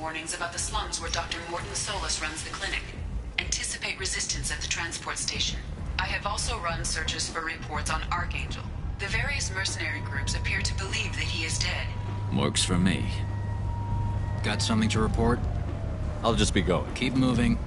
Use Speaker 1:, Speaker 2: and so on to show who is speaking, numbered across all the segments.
Speaker 1: warnings about the slums where Dr. Morton Solus runs the clinic. Anticipate resistance at the transport station. I have also run searches for reports on Archangel. The various mercenary groups appear to believe that he is dead.
Speaker 2: Works for me. Got something to report?
Speaker 3: I'll just be going.
Speaker 2: Keep moving.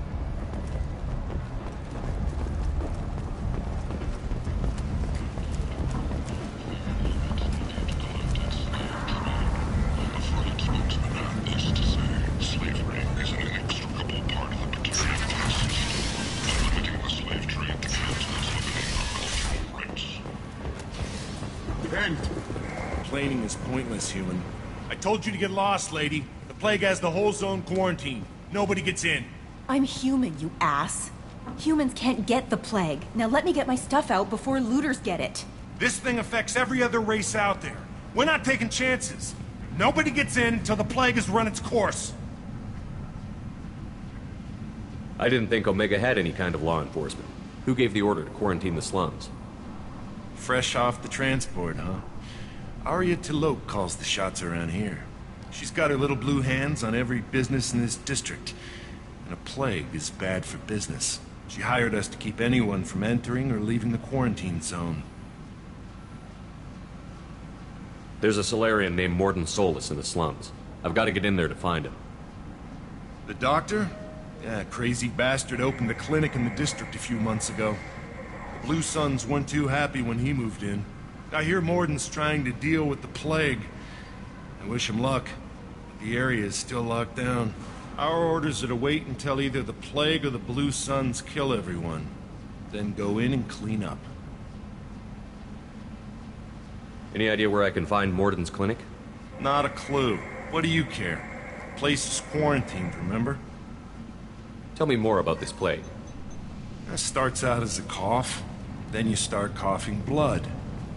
Speaker 4: Complaining is pointless, human. I told you to get lost, lady. The plague has the whole zone quarantined. Nobody gets in.
Speaker 5: I'm human, you ass. Humans can't get the plague. Now let me get my stuff out before looters get it.
Speaker 4: This thing affects every other race out there. We're not taking chances. Nobody gets in until the plague has run its course.
Speaker 3: I didn't think Omega had any kind of law enforcement. Who gave the order to quarantine the slums?
Speaker 4: Fresh off the transport, huh? Arya Tilok calls the shots around here. She's got her little blue hands on every business in this district. And a plague is bad for business. She hired us to keep anyone from entering or leaving the quarantine zone.
Speaker 3: There's a Solarian named Morton Solus in the slums. I've got to get in there to find him.
Speaker 4: The doctor? Yeah, crazy bastard opened a clinic in the district a few months ago. The Blue Suns weren't too happy when he moved in. I hear Morton's trying to deal with the plague. I wish him luck, but the area is still locked down. Our orders are to wait until either the plague or the Blue Suns kill everyone. Then go in and clean up.
Speaker 3: Any idea where I can find Morton's clinic?
Speaker 4: Not a clue. What do you care? The place is quarantined, remember?
Speaker 3: Tell me more about this plague.
Speaker 4: It starts out as a cough, then you start coughing blood.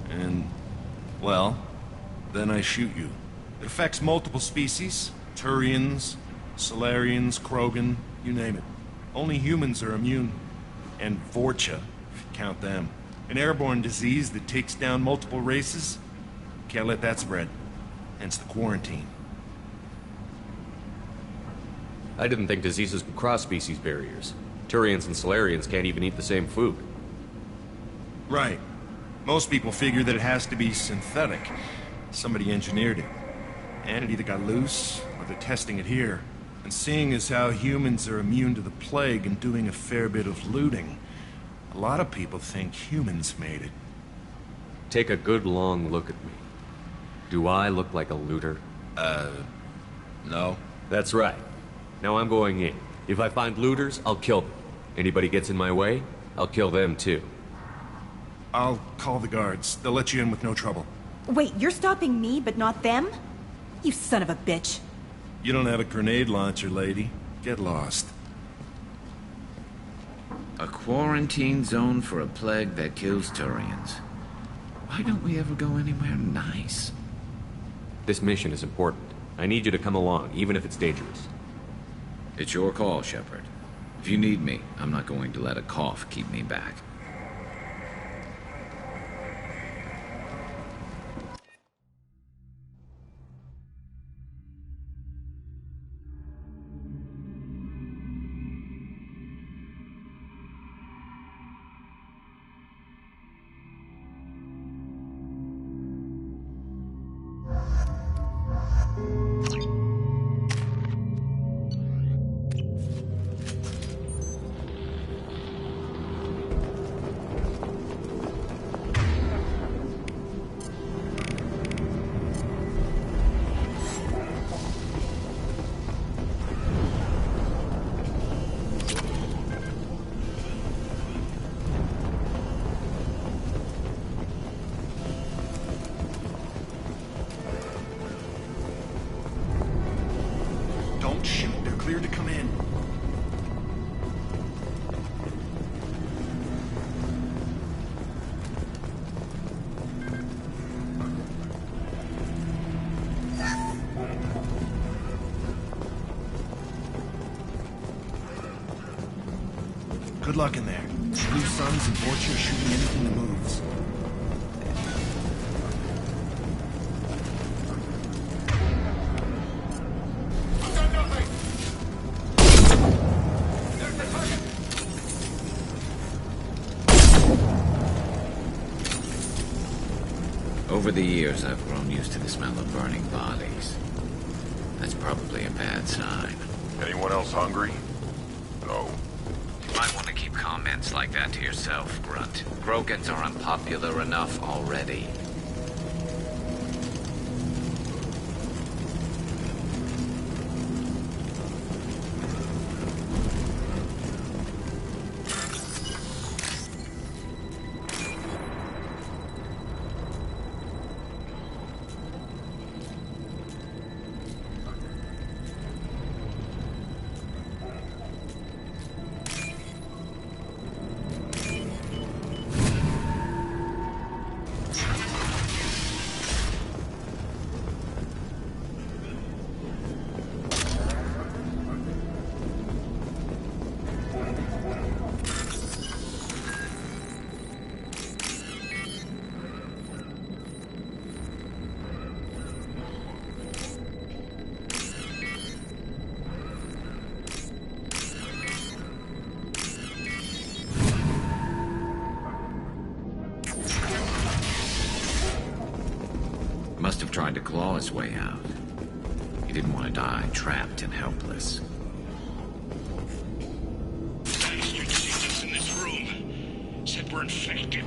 Speaker 4: And, well, then I shoot you. It affects multiple species. Turians, Solarians, Krogan, you name it. Only humans are immune. And Vorcha, if you count them. An airborne disease that takes down multiple races. Can't let that spread. Hence the quarantine.
Speaker 3: I didn't think diseases could cross species barriers. Turians and Solarians can't even eat the same food.
Speaker 4: Right. Most people figure that it has to be synthetic. Somebody engineered it. And it either got loose, or they're testing it here. And seeing as how humans are immune to the plague and doing a fair bit of looting, a lot of people think humans made it.
Speaker 3: Take a good long look at me. Do I look like a looter?
Speaker 4: No.
Speaker 3: That's right. Now I'm going in. If I find looters, I'll kill them. Anybody gets in my way, I'll kill them too.
Speaker 4: I'll call the guards. They'll let you in with no trouble.
Speaker 5: Wait, you're stopping me, but not them? You son of a bitch.
Speaker 4: You don't have a grenade launcher, lady. Get lost.
Speaker 6: A quarantine zone for a plague that kills Turians. Why don't we ever go anywhere nice?
Speaker 3: This mission is important. I need you to come along, even if it's dangerous.
Speaker 6: It's your call, Shepard. If you need me, I'm not going to let a cough keep me back.
Speaker 4: Don't shoot. They're cleared to come in. Good luck in there. Blue Suns and Vorcha are shooting anything that moves. I got nothing!
Speaker 6: Over the years, I've grown used to the smell of burning bodies. That's probably a bad sign.
Speaker 7: Anyone else hungry? No.
Speaker 6: You might want to keep comments like that to yourself, Grunt. Grogans are unpopular enough already. Must have tried to claw his way out. He didn't want to die trapped and helpless.
Speaker 8: Bastard sees us in this room. Said we're infected.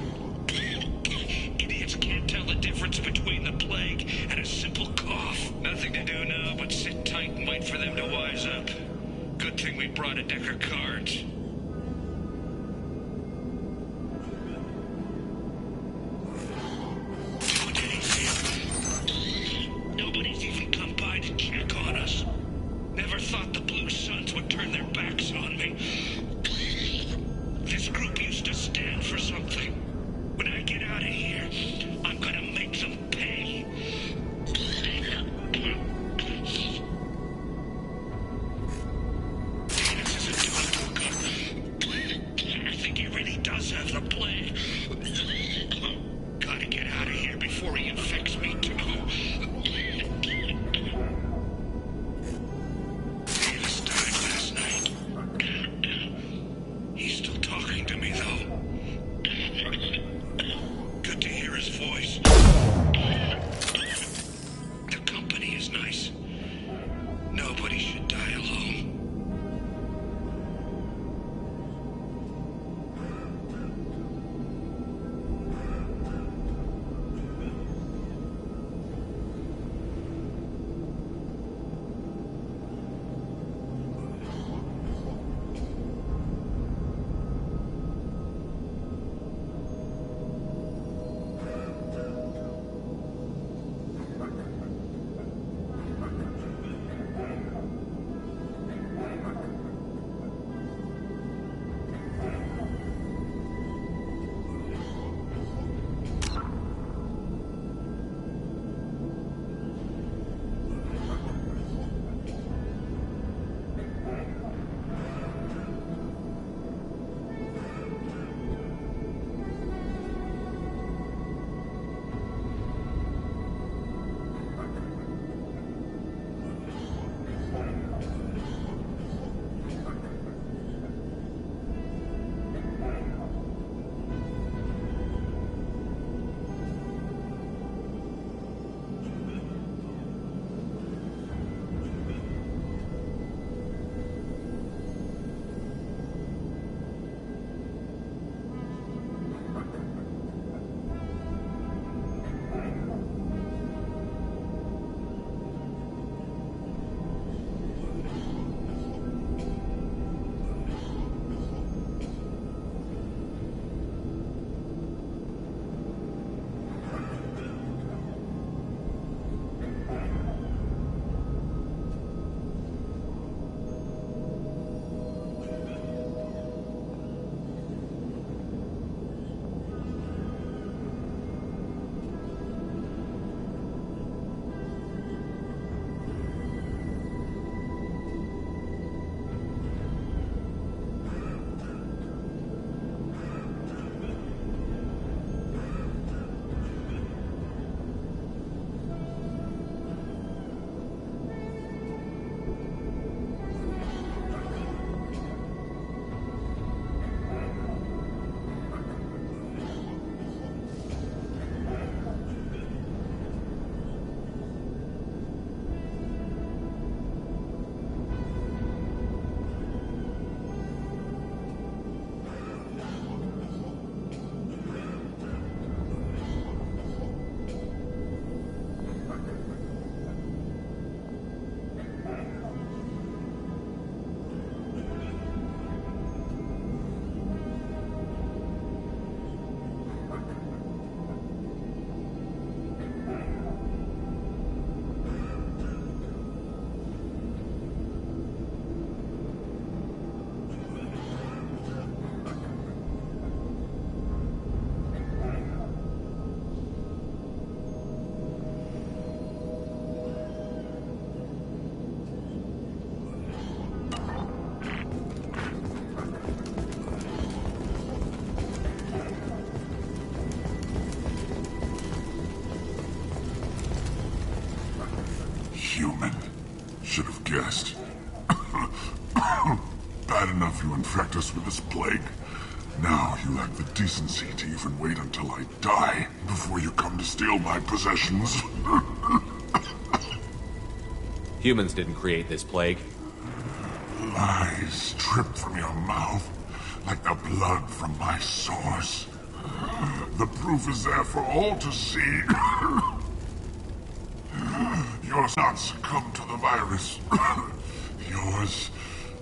Speaker 8: Idiots can't tell the difference between the plague and a simple cough. Nothing to do now but sit tight and wait for them to wise up. Good thing we brought a deck of cards.
Speaker 9: human. Should have guessed. Bad enough you infect us with this plague. Now you lack the decency to even wait until I die before you come to steal my possessions.
Speaker 3: Humans didn't create this plague.
Speaker 9: Lies drip from your mouth like the blood from my sores. The proof is there for all to see. Yours not succumb to the virus. Yours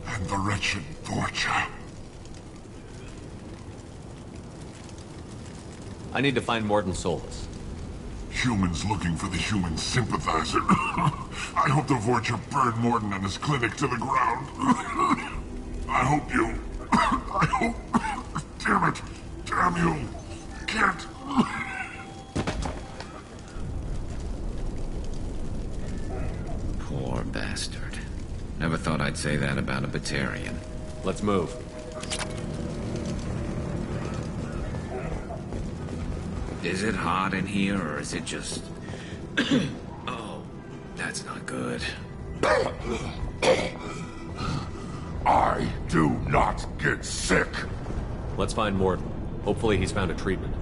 Speaker 9: and the wretched Borgia.
Speaker 3: I need to find Morton Solus.
Speaker 9: Humans looking for the human sympathizer. I hope the Vorcha burned Morton and his clinic to the ground. I hope you... I hope... Damn it! Damn you! Can't...
Speaker 6: Poor bastard. Never thought I'd say that about a Batarian.
Speaker 3: Let's move.
Speaker 6: Is it hot in here, or is it just... Oh, that's not good.
Speaker 9: I do not get sick.
Speaker 3: Let's find Morton. Hopefully he's found a treatment.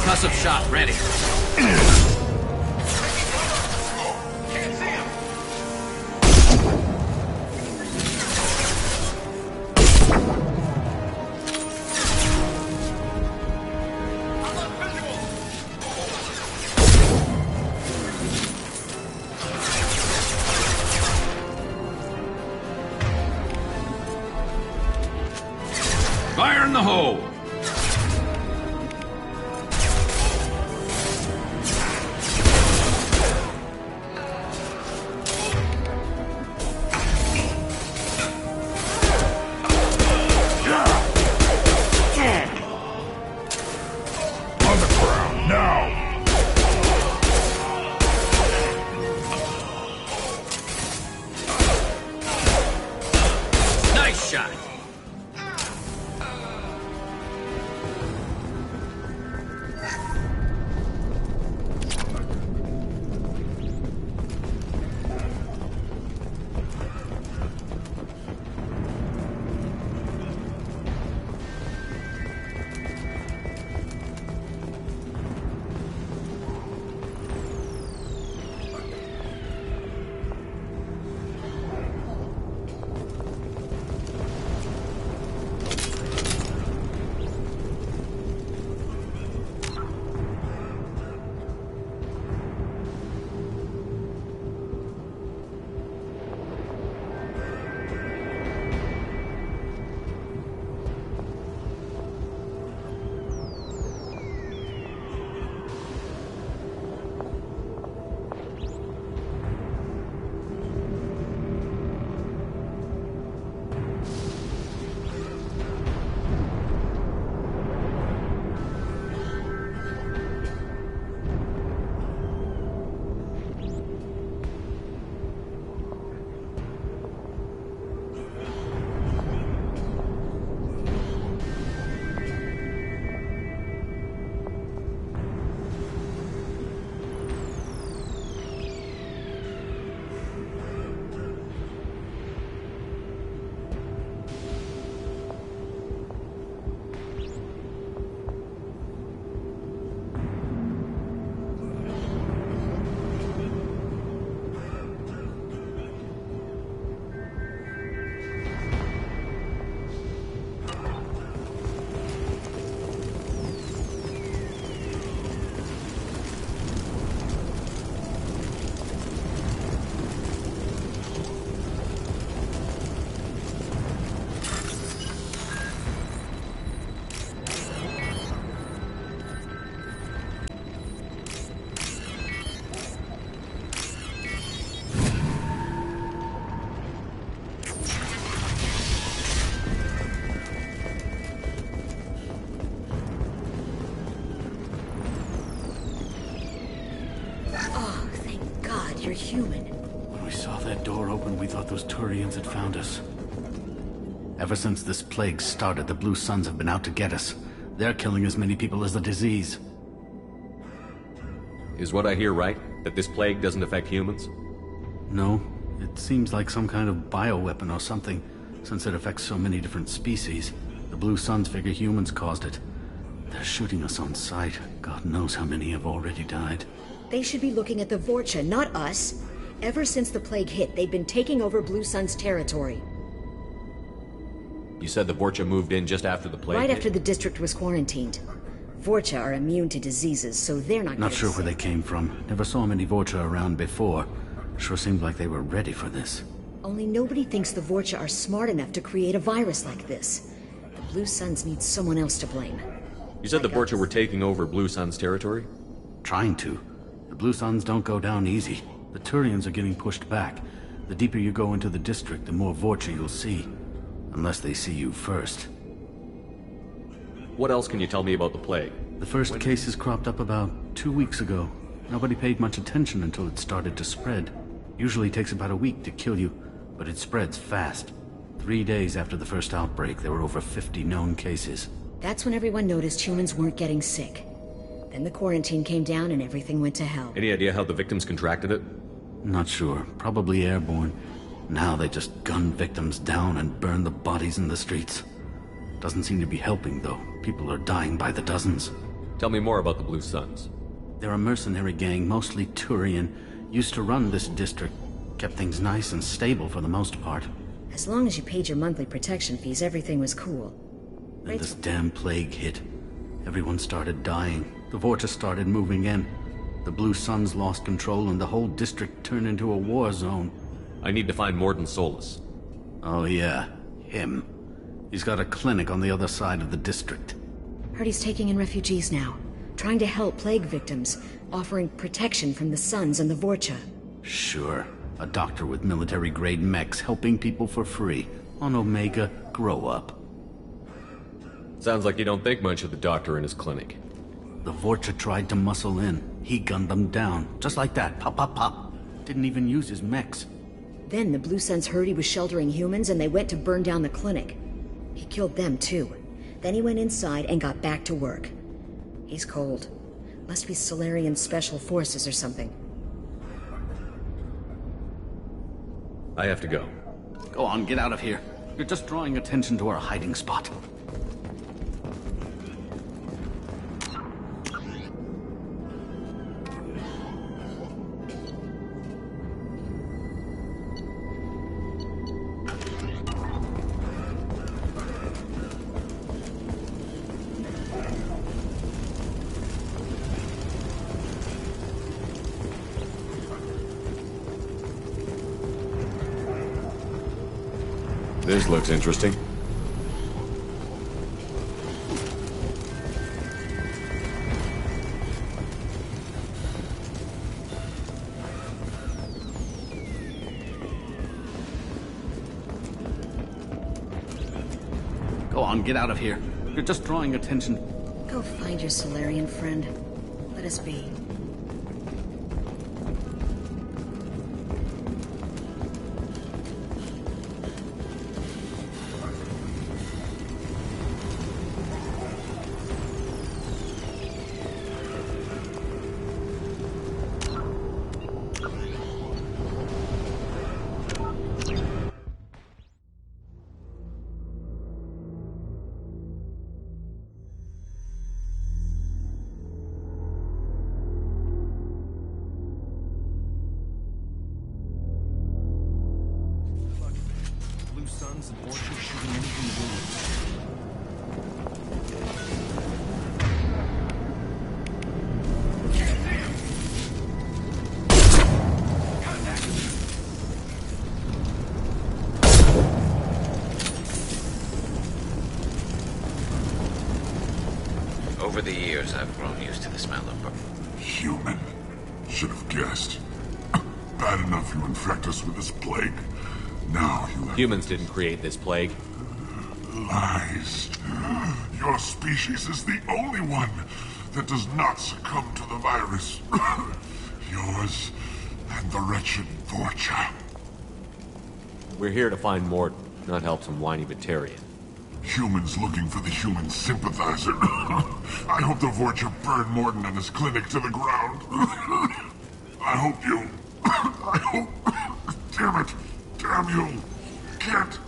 Speaker 6: Concussive shot ready. Fire in the hole!
Speaker 9: On the ground, now!
Speaker 6: Nice shot!
Speaker 10: You're human.
Speaker 11: When we saw that door open, we thought those Turians had found us. Ever since this plague started, the Blue Suns have been out to get us. They're killing as many people as the disease.
Speaker 3: Is what I hear right? That this plague doesn't affect humans?
Speaker 11: No. It seems like some kind of bioweapon or something, since it affects so many different species. The Blue Suns figure humans caused it. They're shooting us on sight. God knows how many have already died.
Speaker 10: They should be looking at the Vorcha, not us. Ever since the plague hit, they've been taking over Blue Sun's territory.
Speaker 3: You said the Vorcha moved in just after the plague
Speaker 10: Right
Speaker 3: hit?
Speaker 10: after the district was quarantined. Vorcha are immune to diseases, so they're not
Speaker 11: sure where they came from. Never saw many Vorcha around before. Sure seemed like they were ready for this.
Speaker 10: Only nobody thinks the Vorcha are smart enough to create a virus like this. The Blue Suns need someone else to blame.
Speaker 3: You said the Vorcha were taking over Blue Sun's territory?
Speaker 11: Trying to. The Blue Suns don't go down easy. The Turians are getting pushed back. The deeper you go into the district, the more Vorcha you'll see. Unless they see you first.
Speaker 3: What else can you tell me about the plague?
Speaker 11: The first cases cropped up about 2 weeks ago. Nobody paid much attention until it started to spread. Usually takes about a week to kill you, but it spreads fast. 3 days after the first outbreak, there were over 50 known cases.
Speaker 10: That's when everyone noticed humans weren't getting sick. Then the quarantine came down and everything went to hell.
Speaker 3: Any idea how the victims contracted it?
Speaker 11: Not sure. Probably airborne. Now they just gun victims down and burn the bodies in the streets. Doesn't seem to be helping, though. People are dying by the dozens.
Speaker 3: Tell me more about the Blue Suns.
Speaker 11: They're a mercenary gang, mostly Turian, used to run this district. Kept things nice and stable for the most part.
Speaker 10: As long as you paid your monthly protection fees, everything was cool.
Speaker 11: Then this damn plague hit. Everyone started dying. The Vorcha started moving in. The Blue Suns lost control and the whole district turned into a war zone.
Speaker 3: I need to find Morden Solus.
Speaker 11: Oh yeah, him. He's got a clinic on the other side of the district.
Speaker 10: Heard he's taking in refugees now. Trying to help plague victims. Offering protection from the Suns and the Vorcha.
Speaker 11: Sure. A doctor with military-grade mechs helping people for free. On Omega, grow up.
Speaker 3: Sounds like you don't think much of the doctor in his clinic.
Speaker 11: The Vorcha tried to muscle in. He gunned them down. Just like that. Pop, pop, pop. Didn't even use his mechs.
Speaker 10: Then the Blue Suns heard he was sheltering humans and they went to burn down the clinic. He killed them too. Then he went inside and got back to work. He's cold. Must be Solarian Special Forces or something.
Speaker 3: I have to go.
Speaker 11: Go on, get out of here. You're just drawing attention to our hiding spot.
Speaker 3: This looks interesting.
Speaker 11: Go on, get out of here. You're just drawing attention.
Speaker 10: Go find your Solarian friend. Let us be.
Speaker 4: Suns and Vorcha shooting anything
Speaker 6: Over the years, I've grown used to the smell of burn.
Speaker 9: Human. Should have guessed. Bad enough you infect us with this plague. Now you have...
Speaker 3: Humans didn't create this plague.
Speaker 9: Lies. Your species is the only one that does not succumb to the virus. Yours and the wretched Vorcha.
Speaker 3: We're here to find Morden, not help some whiny Batarian.
Speaker 9: Humans looking for the human sympathizer. I hope the Vorcha burn Morden and his clinic to the ground. I hope you... I hope... Damn it! Damn you! Can't...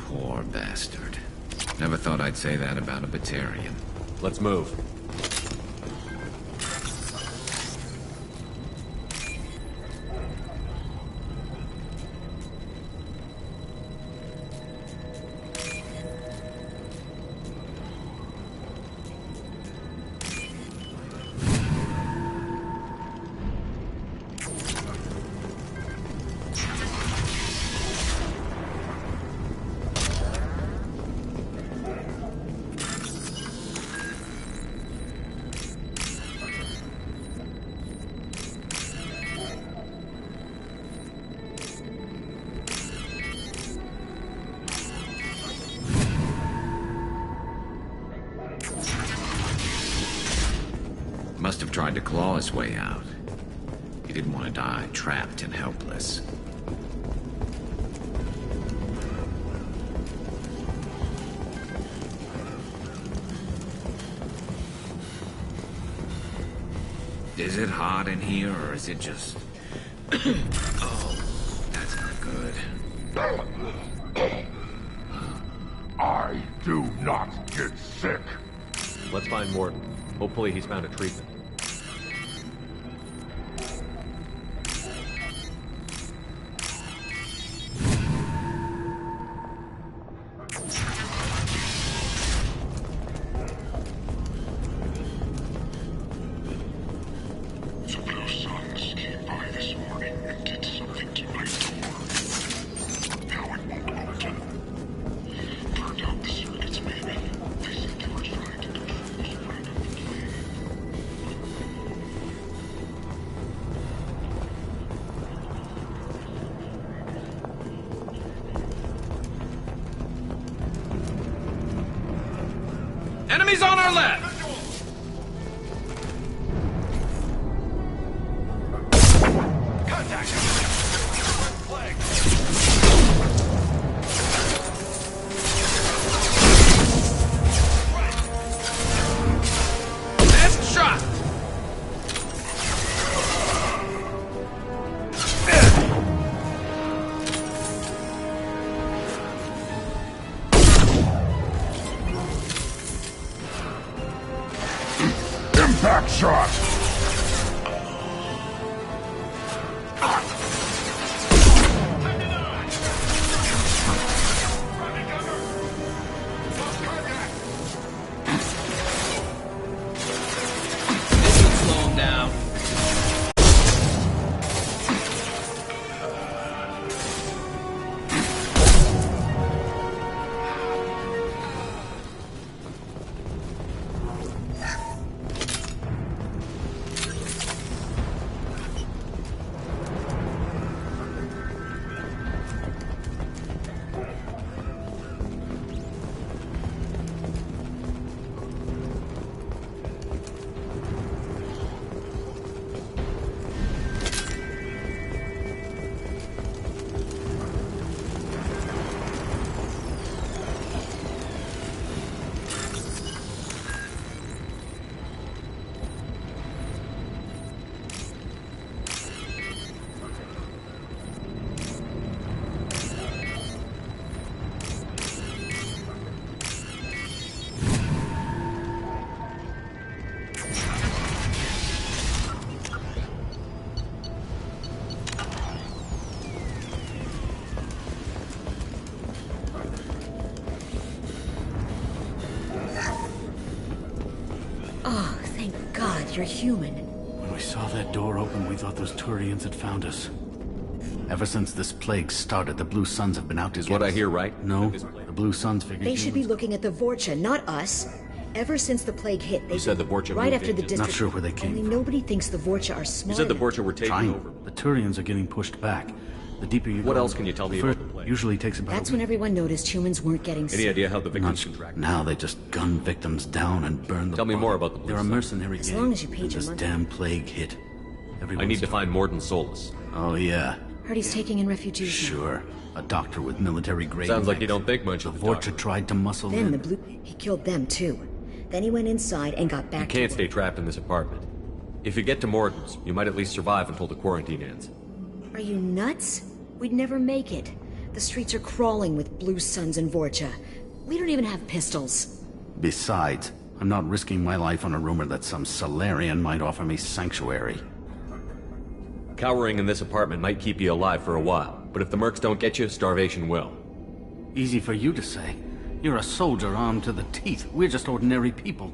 Speaker 6: Poor bastard. Never thought I'd say that about a Batarian.
Speaker 3: Let's move.
Speaker 6: Must have tried to claw his way out. He didn't want to die trapped and helpless. Is it hot in here, or is it just... Oh, that's not good.
Speaker 9: I do not get sick.
Speaker 3: Let's find Morton. Hopefully he's found a treatment.
Speaker 9: The Blue Suns came by this morning and did something to my door. Now it won't open. Burned out the circuits, maybe. They said they were trying to control the spread of the plague.
Speaker 2: Enemies on our left! Best shot!
Speaker 9: Impact shot!
Speaker 2: This should slow him down.
Speaker 10: Oh, thank God you're human.
Speaker 11: When we saw that door open, we thought those Turians had found us. Ever since this plague started, the Blue Suns have been out to
Speaker 3: Is
Speaker 11: get
Speaker 3: what I
Speaker 11: us.
Speaker 3: hear right?
Speaker 11: No, the Blue Suns figured
Speaker 10: They should be
Speaker 11: humans-
Speaker 10: looking at the Vorcha, not us. Ever since the plague hit, they
Speaker 3: You said the Vorcha
Speaker 10: right
Speaker 3: moved
Speaker 10: after
Speaker 3: in,
Speaker 10: the
Speaker 3: didn't you?
Speaker 10: district.
Speaker 11: Not sure where they came
Speaker 10: Only
Speaker 11: from.
Speaker 10: nobody thinks the Vorcha are smart.
Speaker 3: You said the Vorcha were taking
Speaker 11: Trying.
Speaker 3: over.
Speaker 11: The Turians are getting pushed back. The deeper you go...
Speaker 3: What else can you tell me about the plague?
Speaker 11: Usually takes about
Speaker 10: That's
Speaker 11: a
Speaker 10: when
Speaker 11: week.
Speaker 10: everyone noticed humans weren't getting
Speaker 3: Any
Speaker 10: sick.
Speaker 3: idea how the
Speaker 11: Not
Speaker 3: victims
Speaker 11: sh-
Speaker 3: contracted?
Speaker 11: Now they just gun victims down and burn them.
Speaker 3: Tell me more about the Blue
Speaker 11: They're a
Speaker 3: Suns.
Speaker 11: mercenary
Speaker 10: As
Speaker 11: gang.
Speaker 10: long as you paid
Speaker 11: and
Speaker 10: your
Speaker 11: this
Speaker 10: money.
Speaker 11: damn plague hit.
Speaker 3: I
Speaker 11: Everyone's
Speaker 3: need to find Morton Solus.
Speaker 11: Oh, yeah.
Speaker 10: Heard he's taking in refugees now.
Speaker 11: Sure. A doctor with military grade.
Speaker 3: Sounds like
Speaker 11: ranks.
Speaker 3: you don't think much
Speaker 11: The
Speaker 3: of the
Speaker 11: Vorcha
Speaker 3: doctor.
Speaker 11: tried to muscle
Speaker 10: Then
Speaker 11: in.
Speaker 10: the blue... He killed them, too. Then he went inside and got
Speaker 3: You
Speaker 10: back
Speaker 3: can't
Speaker 10: to
Speaker 3: stay
Speaker 10: work.
Speaker 3: trapped in this apartment. If you get to Morton's, you might at least survive until the quarantine ends.
Speaker 10: Are you nuts? We'd never make it. The streets are crawling with Blue Suns and Vorcha. We don't even have pistols.
Speaker 11: Besides, I'm not risking my life on a rumor that some Solarian might offer me sanctuary.
Speaker 3: Cowering in this apartment might keep you alive for a while, but if the mercs don't get you, starvation will.
Speaker 11: Easy for you to say. You're a soldier armed to the teeth. We're just ordinary people.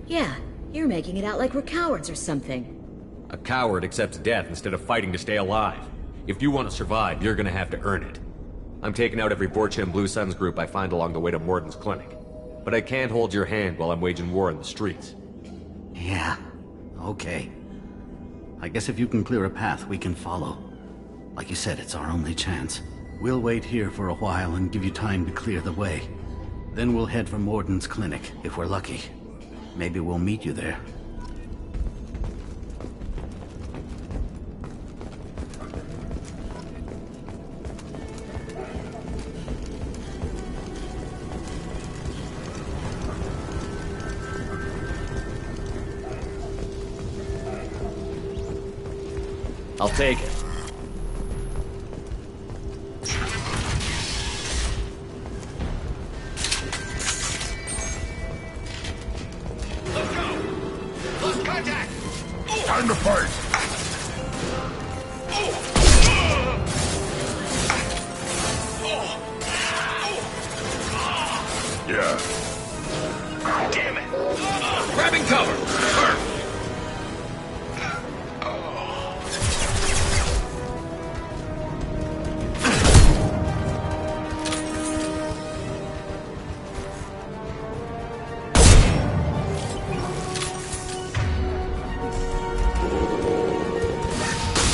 Speaker 10: Yeah, you're making it out like we're cowards or something.
Speaker 3: A coward accepts death instead of fighting to stay alive. If you want to survive, you're gonna have to earn it. I'm taking out every Vorcha and Blue Suns group I find along the way to Morton's clinic. But I can't hold your hand while I'm waging war in the streets.
Speaker 11: Yeah, okay. I guess if you can clear a path, we can follow. Like you said, it's our only chance. We'll wait here for a while and give you time to clear the way. Then we'll head for Morton's clinic, if we're lucky. Maybe we'll meet you there.
Speaker 3: I'll take it.
Speaker 9: Time to fight! Yeah.
Speaker 8: Damn it!
Speaker 3: Grabbing cover!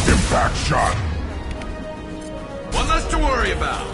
Speaker 9: Impact shot!
Speaker 3: One less to worry about.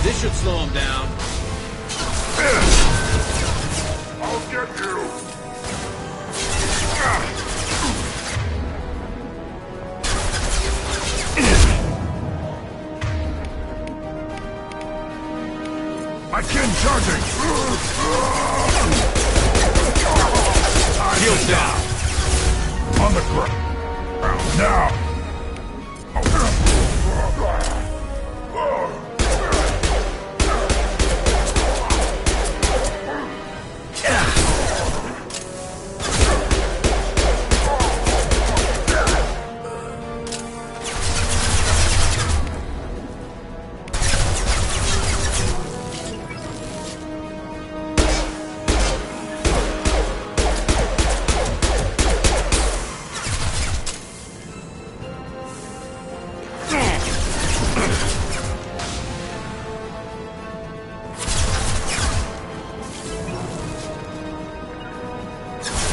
Speaker 2: This should slow him down.
Speaker 9: I'll get you! My kin charging!
Speaker 3: Shield down.
Speaker 9: On the ground, now!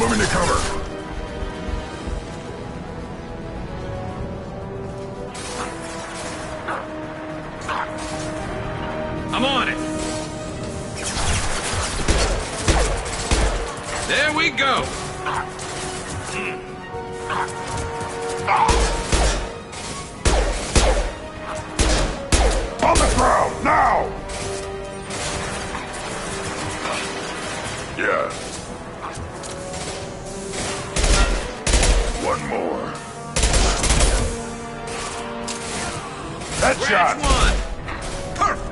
Speaker 9: Moving to cover.
Speaker 2: I'm on it. There we go.
Speaker 9: On the ground, now! Yeah. One more. Headshot!
Speaker 2: Range one. Perfect.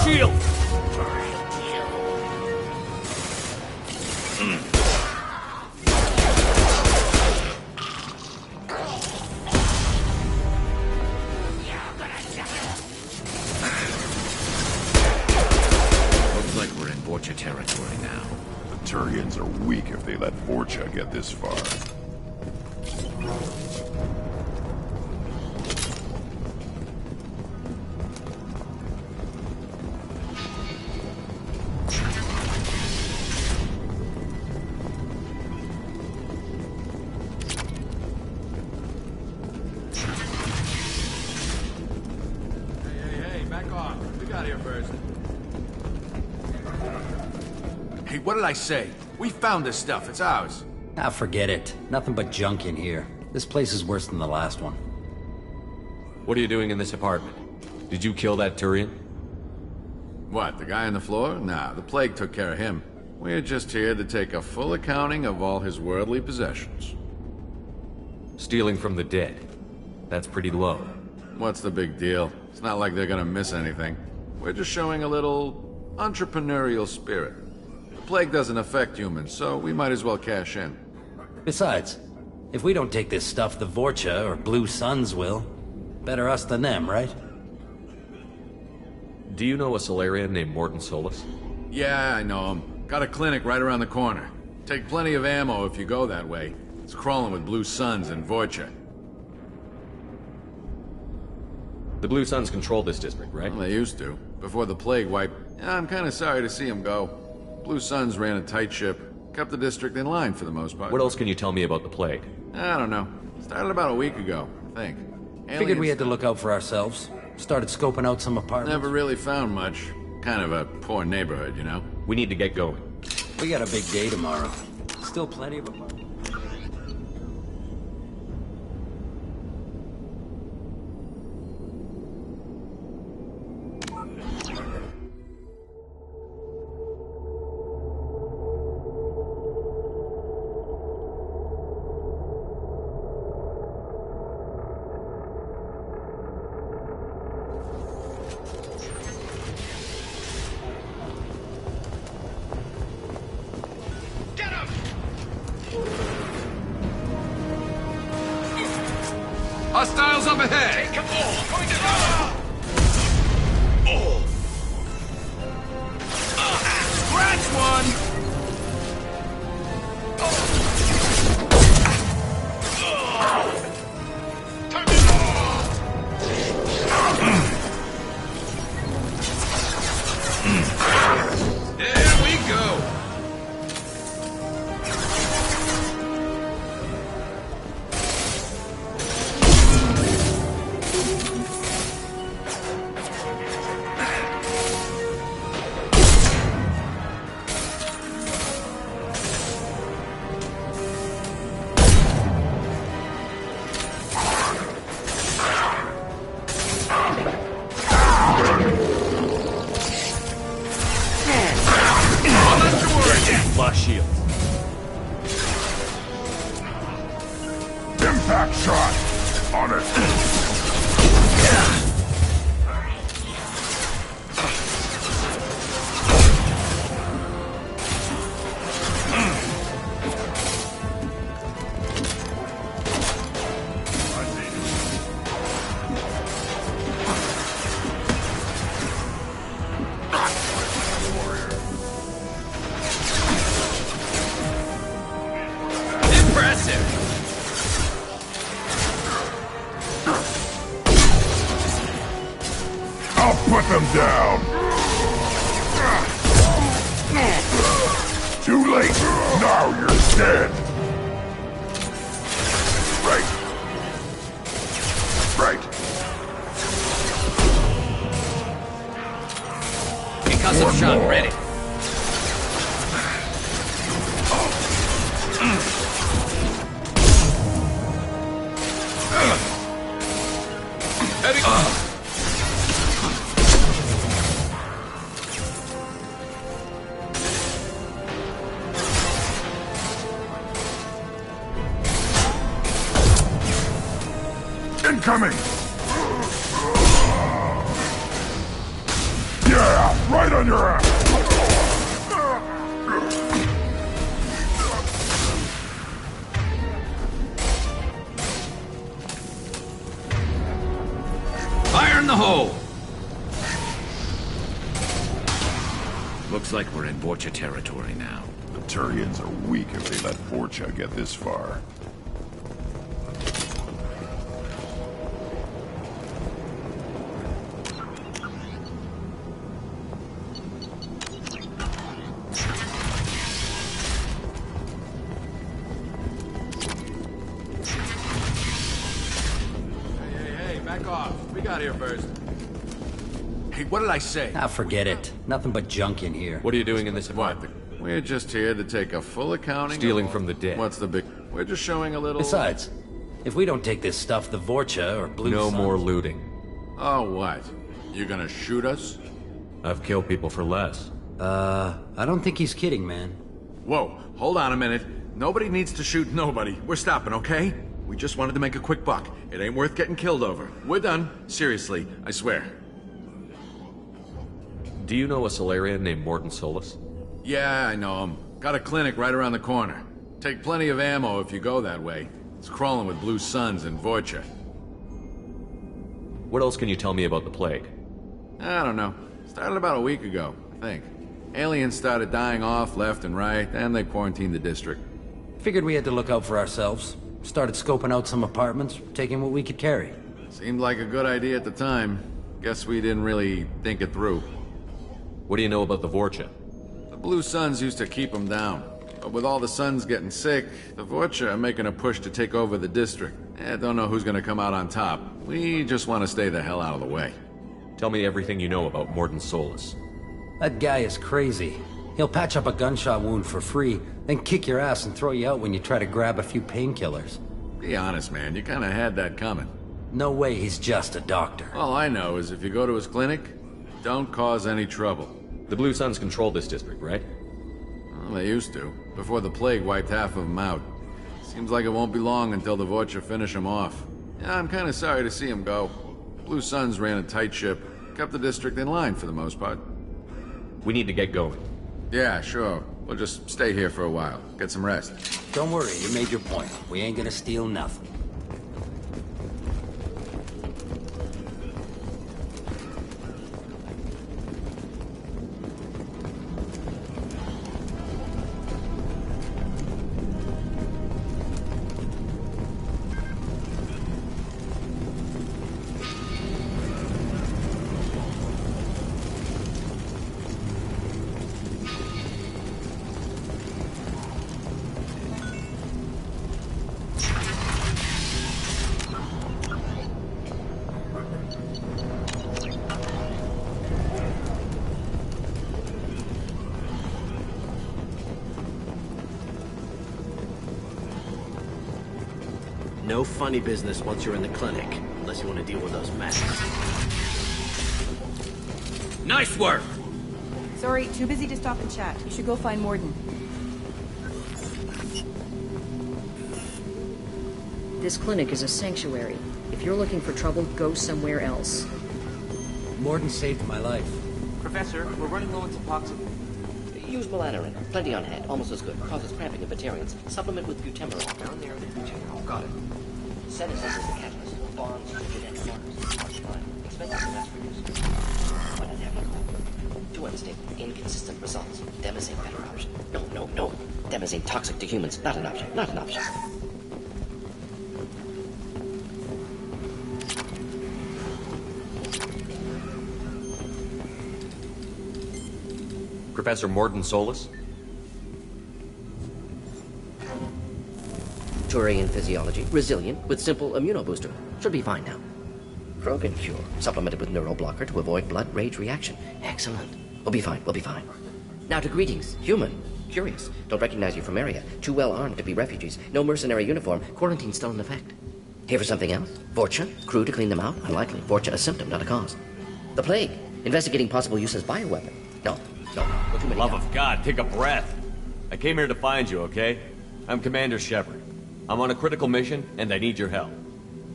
Speaker 3: Shield!
Speaker 6: Looks like we're in Vorcha territory now.
Speaker 7: The Turians are weak if they let Vorcha get this far.
Speaker 6: off. We got here first.
Speaker 12: Hey, what did I say? We found this stuff. It's ours.
Speaker 13: Ah, forget it. Nothing but junk in here. This place is worse than the last one.
Speaker 3: What are you doing in this apartment? Did you kill that Turian?
Speaker 6: What, the guy on the floor? Nah, the plague took care of him. We're just here to take a full accounting of all his worldly possessions.
Speaker 3: Stealing from the dead. That's pretty low.
Speaker 6: What's the big deal? It's not like they're gonna miss anything. We're just showing a little entrepreneurial spirit. The plague doesn't affect humans, so we might as well cash in.
Speaker 13: Besides, if we don't take this stuff, the Vorcha or Blue Suns will. Better us than them, right?
Speaker 3: Do you know a Solarian named Morton Solus?
Speaker 6: Yeah, I know him. Got a clinic right around the corner. Take plenty of ammo if you go that way. It's crawling with Blue Suns and Vorcha.
Speaker 3: The Blue Suns control this district, right?
Speaker 6: Well, they used to. Before the plague wiped. Yeah, I'm kind of sorry to see them go. Blue Suns ran a tight ship. Kept the district in line for the most part.
Speaker 3: What else can you tell me about the plague?
Speaker 6: I don't know. Started about a week ago, I think.
Speaker 13: Figured we had to look out for ourselves. Started scoping out some apartments.
Speaker 6: Never really found much. Kind of a poor neighborhood, you know?
Speaker 3: We need to get going.
Speaker 13: We got a big day tomorrow. Still plenty of apartments.
Speaker 12: Hostiles up ahead!
Speaker 8: Take 'em all! Going to
Speaker 12: Scratch one! There we go!
Speaker 3: Flash shield.
Speaker 9: Impact shot! On it! I'll put them down! Too late! Now you're dead! Right. Right.
Speaker 12: Concussive shot ready. Heavy.
Speaker 9: Incoming! Yeah, right on your ass!
Speaker 12: Fire in the hole! Looks like we're in Vorcha territory now.
Speaker 7: The Turians are weak if they let Vorcha get this far.
Speaker 6: Back off. We got here first.
Speaker 12: Hey, what did I say?
Speaker 13: Ah, forget it. Nothing but junk in here.
Speaker 3: What are you doing in this apartment?
Speaker 6: We're just here to take a full accounting.
Speaker 3: Stealing
Speaker 6: of
Speaker 3: from the dead.
Speaker 6: What's the big... We're just showing a little...
Speaker 13: Besides, if we don't take this stuff, the Vorcha or Blue
Speaker 3: No
Speaker 13: Suns...
Speaker 3: more looting.
Speaker 6: Oh, what? You gonna shoot us?
Speaker 3: I've killed people for less.
Speaker 13: I don't think he's kidding, man.
Speaker 12: Whoa, hold on a minute. Nobody needs to shoot nobody. We're stopping, okay? We just wanted to make a quick buck. It ain't worth getting killed over. We're done. Seriously, I swear.
Speaker 3: Do you know a Solarian named Morden Solus?
Speaker 6: Yeah, I know him. Got a clinic right around the corner. Take plenty of ammo if you go that way. It's crawling with Blue Suns and Vorcha.
Speaker 3: What else can you tell me about the plague?
Speaker 6: I don't know. Started about a week ago, I think. Aliens started dying off left and right, and they quarantined the district.
Speaker 13: Figured we had to look out for ourselves. Started scoping out some apartments, taking what we could carry.
Speaker 6: Seemed like a good idea at the time. Guess we didn't really think it through.
Speaker 3: What do you know about the Vorcha?
Speaker 6: The Blue Suns used to keep them down. But with all the Suns getting sick, the Vorcha are making a push to take over the district. Don't know who's gonna come out on top. We just want to stay the hell out of the way.
Speaker 3: Tell me everything you know about Morden Solus.
Speaker 13: That guy is crazy. He'll patch up a gunshot wound for free, then kick your ass and throw you out when you try to grab a few painkillers.
Speaker 6: Be honest, man. You kinda had that coming.
Speaker 13: No way he's just a doctor.
Speaker 6: All I know is if you go to his clinic, don't cause any trouble.
Speaker 3: The Blue Suns control this district, right?
Speaker 6: Well, they used to, before the plague wiped half of them out. Seems like it won't be long until the Vorcha finish them off. Yeah, I'm kinda sorry to see them go. Blue Suns ran a tight ship, kept the district in line for the most part.
Speaker 3: We need to get going.
Speaker 6: Yeah, sure. We'll just stay here for a while. Get some rest.
Speaker 13: Don't worry, you made your point. We ain't gonna steal nothing.
Speaker 14: No funny business once you're in the clinic, unless you want to deal with those masks.
Speaker 12: Nice work!
Speaker 5: Sorry, too busy to stop and chat. You should go find Morden.
Speaker 10: This clinic is a sanctuary. If you're looking for trouble, go somewhere else.
Speaker 13: Morden saved my life.
Speaker 15: Professor, we're running low on Suboxone.
Speaker 16: Use melatonin. Plenty on hand. Almost as good. Causes cramping in vegetarians. Supplement with butyramine.
Speaker 15: Down there in the butyramine.
Speaker 16: Got it. Senescence is the catalyst. Bonds to genetic markers. Much time. Expensive to mass produce. But inevitable. To unstable. Inconsistent results. Demazine better option. No. Demazine toxic to humans. Not an option. Not an option.
Speaker 3: Professor Morden Solus?
Speaker 16: Turian physiology. Resilient with simple immunobooster. Should be fine now. Krogan cure. Supplemented with neuroblocker to avoid blood rage reaction. Excellent. We'll be fine. Now to greetings. Human. Curious. Don't recognize you from area. Too well armed to be refugees. No mercenary uniform. Quarantine still in effect. Here for something else? Vorcha? Crew to clean them out? Unlikely. Vorcha a symptom, not a cause. The plague. Investigating possible use as bioweapon. No. Too many
Speaker 3: Love of God, take a breath. I came here to find you, okay? I'm Commander Shepard. I'm on a critical mission, and I need your help.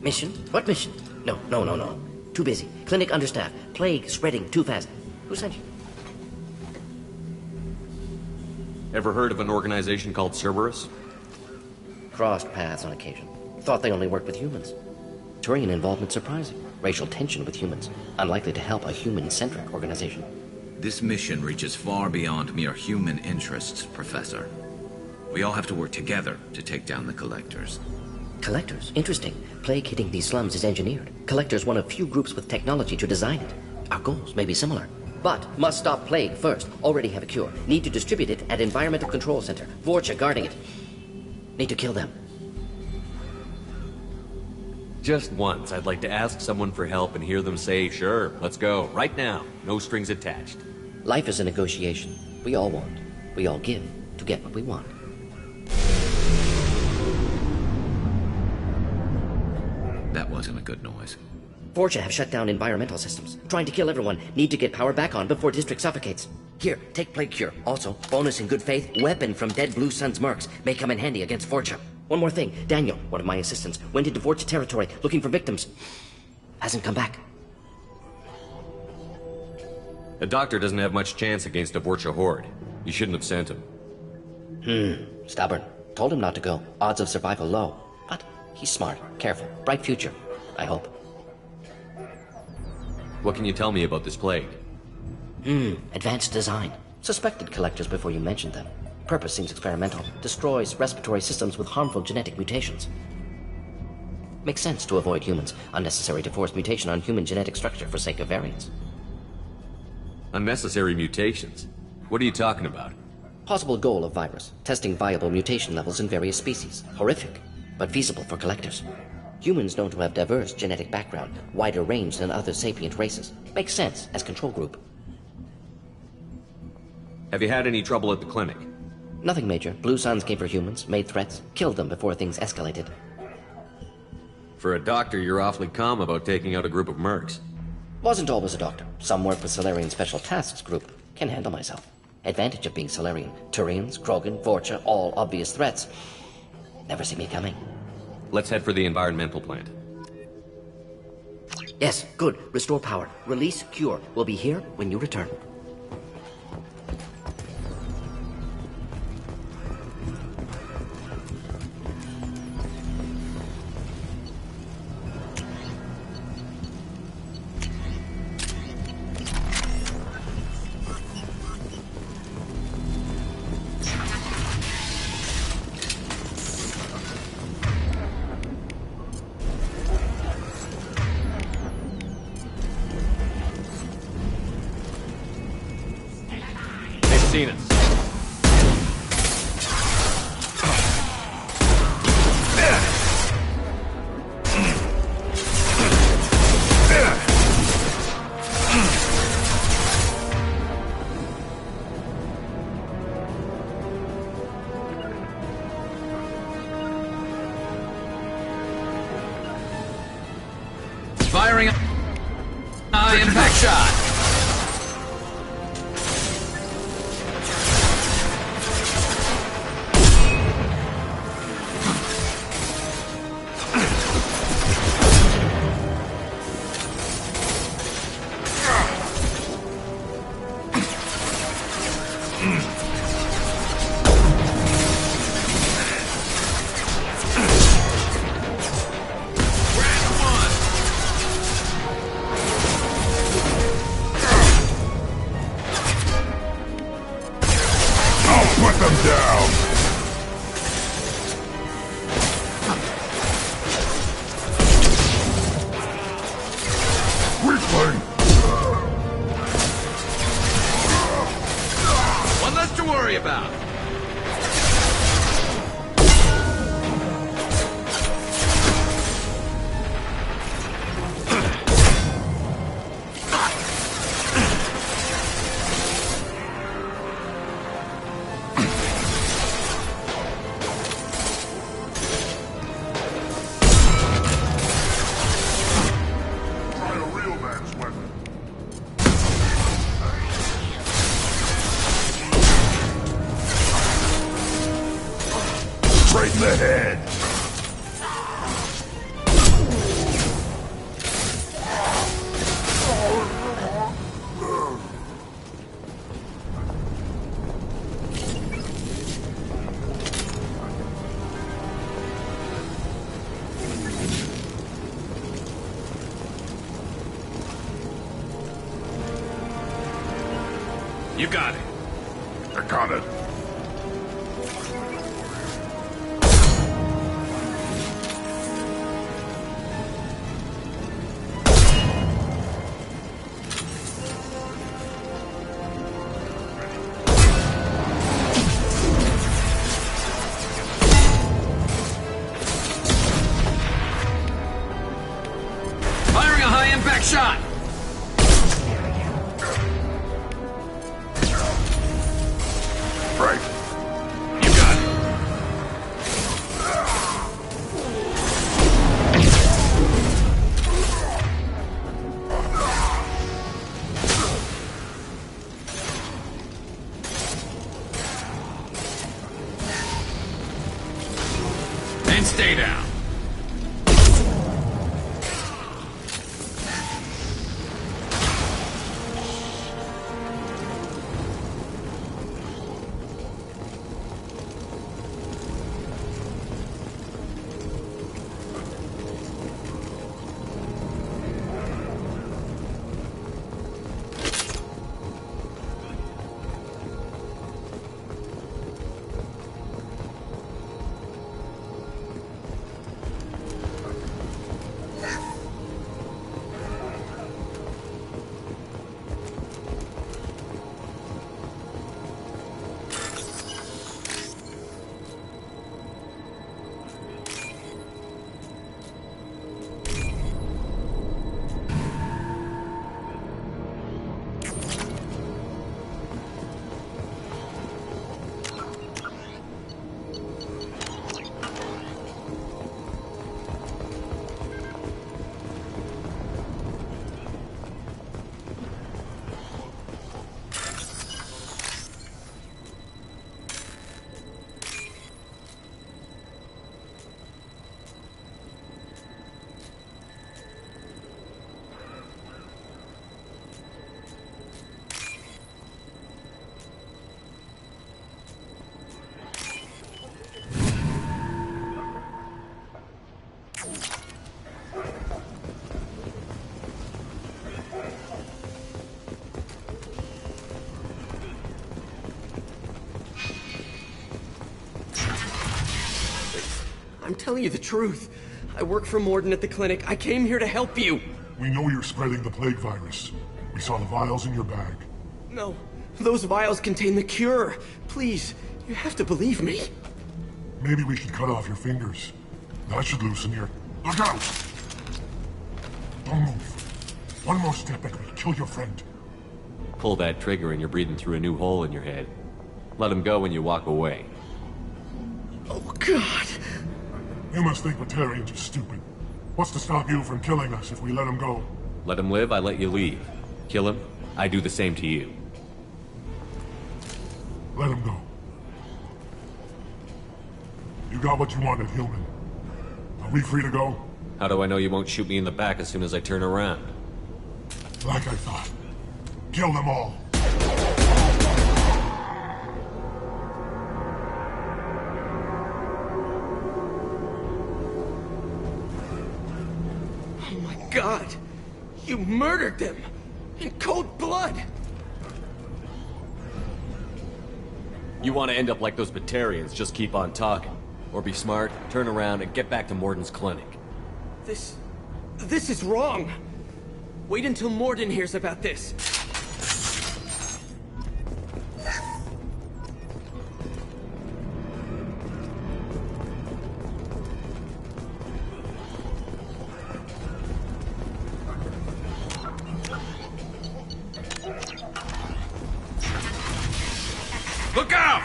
Speaker 16: Mission? What mission? No. Too busy. Clinic understaffed. Plague spreading too fast. Who sent you?
Speaker 3: Ever heard of an organization called Cerberus?
Speaker 16: Crossed paths on occasion. Thought they only worked with humans. Turian involvement surprising. Racial tension with humans. Unlikely to help a human-centric organization.
Speaker 17: This mission reaches far beyond mere human interests, Professor. We all have to work together to take down the Collectors.
Speaker 16: Collectors? Interesting. Plague hitting these slums is engineered. Collectors one of few groups with technology to design it. Our goals may be similar. But must stop Plague first. Already have a cure. Need to distribute it at Environmental Control Center. Vorcha guarding it. Need to kill them.
Speaker 3: Just once, I'd like to ask someone for help and hear them say, sure, let's go, right now, no strings attached.
Speaker 16: Life is a negotiation. We all want, we all give, to get what we want.
Speaker 17: That wasn't a good noise.
Speaker 16: Fortune have shut down environmental systems. Trying to kill everyone. Need to get power back on before District suffocates. Here, take Plague Cure. Also, bonus in good faith, weapon from dead Blue Sun's mercs. May come in handy against Fortune. One more thing. Daniel, one of my assistants, went into Fortune territory looking for victims. Hasn't come back.
Speaker 3: A doctor doesn't have much chance against a Vorcha horde. You shouldn't have sent him.
Speaker 16: Stubborn. Told him not to go. Odds of survival low. But he's smart, careful, bright future. I hope.
Speaker 3: What can you tell me about this plague?
Speaker 16: Advanced design. Suspected collectors before you mentioned them. Purpose seems experimental. Destroys respiratory systems with harmful genetic mutations. Makes sense to avoid humans. Unnecessary to force mutation on human genetic structure for sake of variance.
Speaker 3: Unnecessary mutations? What are you talking about?
Speaker 16: Possible goal of virus. Testing viable mutation levels in various species. Horrific, but feasible for collectors. Humans known to have diverse genetic background, wider range than other sapient races. Makes sense as control group.
Speaker 3: Have you had any trouble at the clinic?
Speaker 16: Nothing major. Blue Suns came for humans, made threats, killed them before things escalated.
Speaker 3: For a doctor, you're awfully calm about taking out a group of mercs.
Speaker 16: Wasn't always a doctor. Some work with Solarian Special Tasks Group. Can handle myself. Advantage of being Solarian. Turians, Krogan, Vorcha, all obvious threats. Never see me coming.
Speaker 3: Let's head for the environmental plant.
Speaker 16: Yes, good. Restore power. Release Cure. We'll be here when you return.
Speaker 3: Seen us.
Speaker 17: Firing impact shot. One less to worry about.
Speaker 9: Right in the head.
Speaker 17: You got it.
Speaker 9: I got it.
Speaker 12: back shot!
Speaker 7: Right.
Speaker 12: You got it. And stay down.
Speaker 14: I'm telling you the truth. I work for Morden at the clinic. I came here to help you.
Speaker 9: We know you're spreading the plague virus. We saw the vials in your bag.
Speaker 14: No, those vials contain the cure. Please, you have to believe me.
Speaker 9: Maybe we should cut off your fingers. That should loosen your... Look out! Don't move. One more step and we'll kill your friend.
Speaker 3: Pull that trigger and you're breathing through a new hole in your head. Let him go when you walk away.
Speaker 14: Oh, God.
Speaker 9: You must think Batarians are stupid. What's to stop you from killing us if we let him go?
Speaker 3: Let him live, I let you leave. Kill him, I do the same to you.
Speaker 9: Let him go. You got what you wanted, human. Are we free to go?
Speaker 3: How do I know you won't shoot me in the back as soon as I turn around?
Speaker 9: Like I thought. Kill them all.
Speaker 14: Oh my God! You murdered them! In cold blood!
Speaker 3: You want to end up like those Batarians, just keep on talking. Or be smart, turn around, and get back to Morden's clinic.
Speaker 14: This is wrong! Wait until Morden hears about this.
Speaker 12: Look out!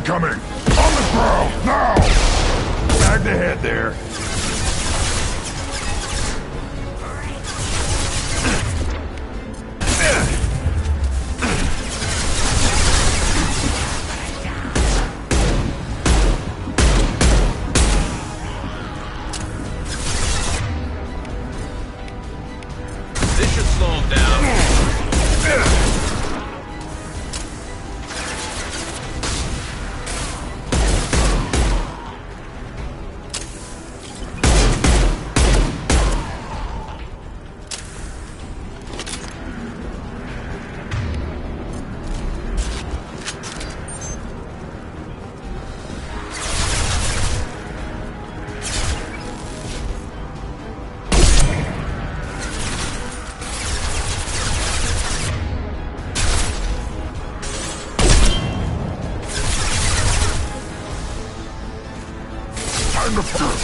Speaker 9: Incoming! On the ground, now!
Speaker 7: Back the head there.
Speaker 17: This should slow him down.
Speaker 9: Time to fire!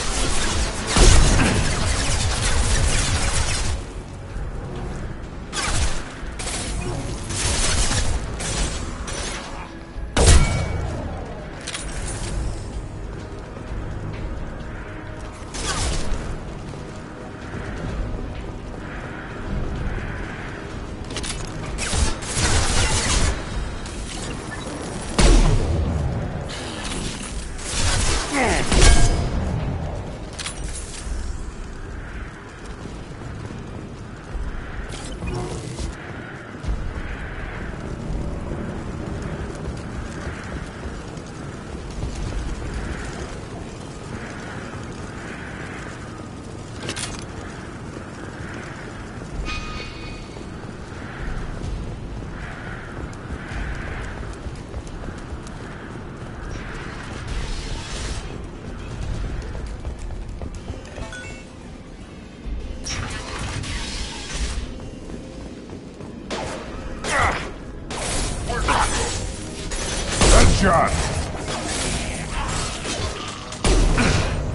Speaker 9: Shot!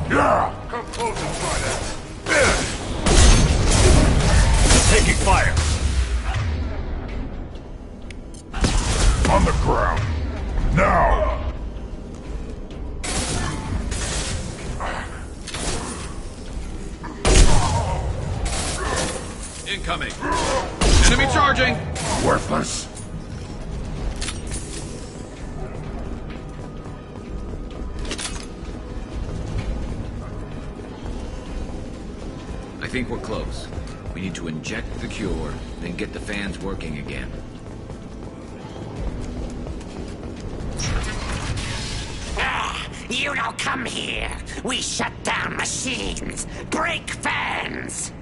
Speaker 9: Yeah! Come close and try that.
Speaker 7: Taking fire.
Speaker 9: On the ground. Now!
Speaker 17: Incoming. Enemy charging.
Speaker 9: Worthless.
Speaker 17: I think we're close. We need to inject the cure, then get the fans working again.
Speaker 18: You don't come here. We shut down machines, break fans.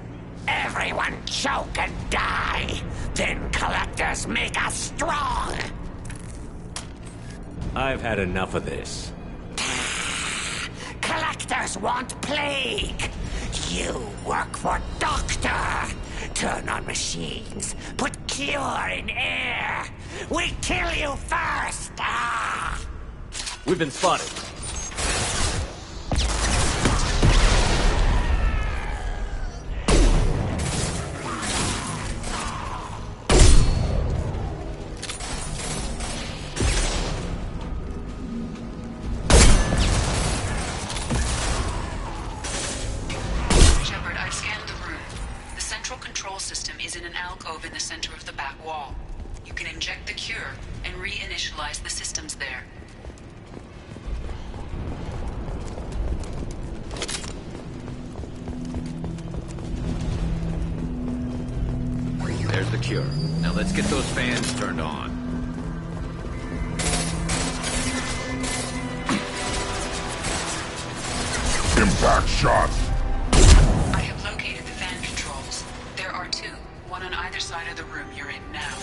Speaker 18: Everyone choke and die. Then collectors make us strong.
Speaker 3: I've had enough of this.
Speaker 18: Collectors want plague. You work for Doctor. Turn on machines. Put cure in air. We kill you first.
Speaker 3: We've been spotted.
Speaker 1: Alcove in the center of the back wall. You can inject the cure and reinitialize the systems there.
Speaker 17: There's the cure. Now let's get those fans turned on.
Speaker 9: Impact shot!
Speaker 1: I have located the fan controls. There are two, one on either side of the room you're in now.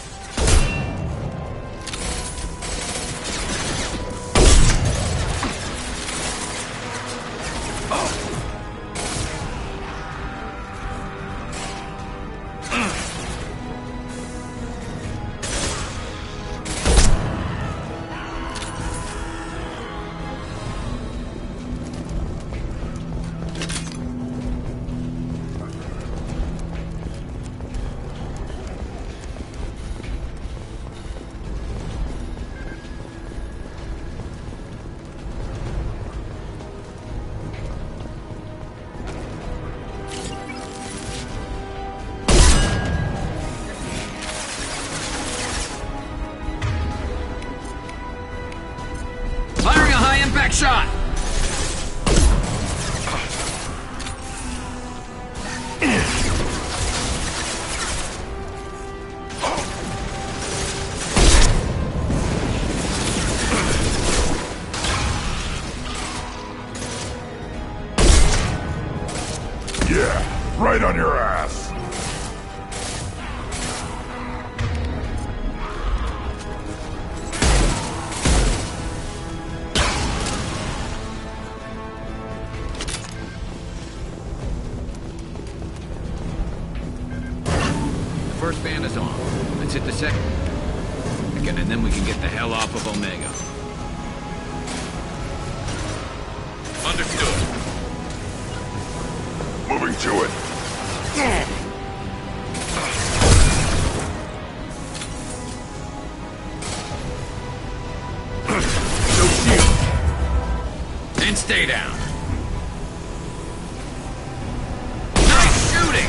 Speaker 17: second, and then we can get the hell off of Omega.
Speaker 7: Understood. Moving to it.
Speaker 17: No shield. And stay down. Nice shooting!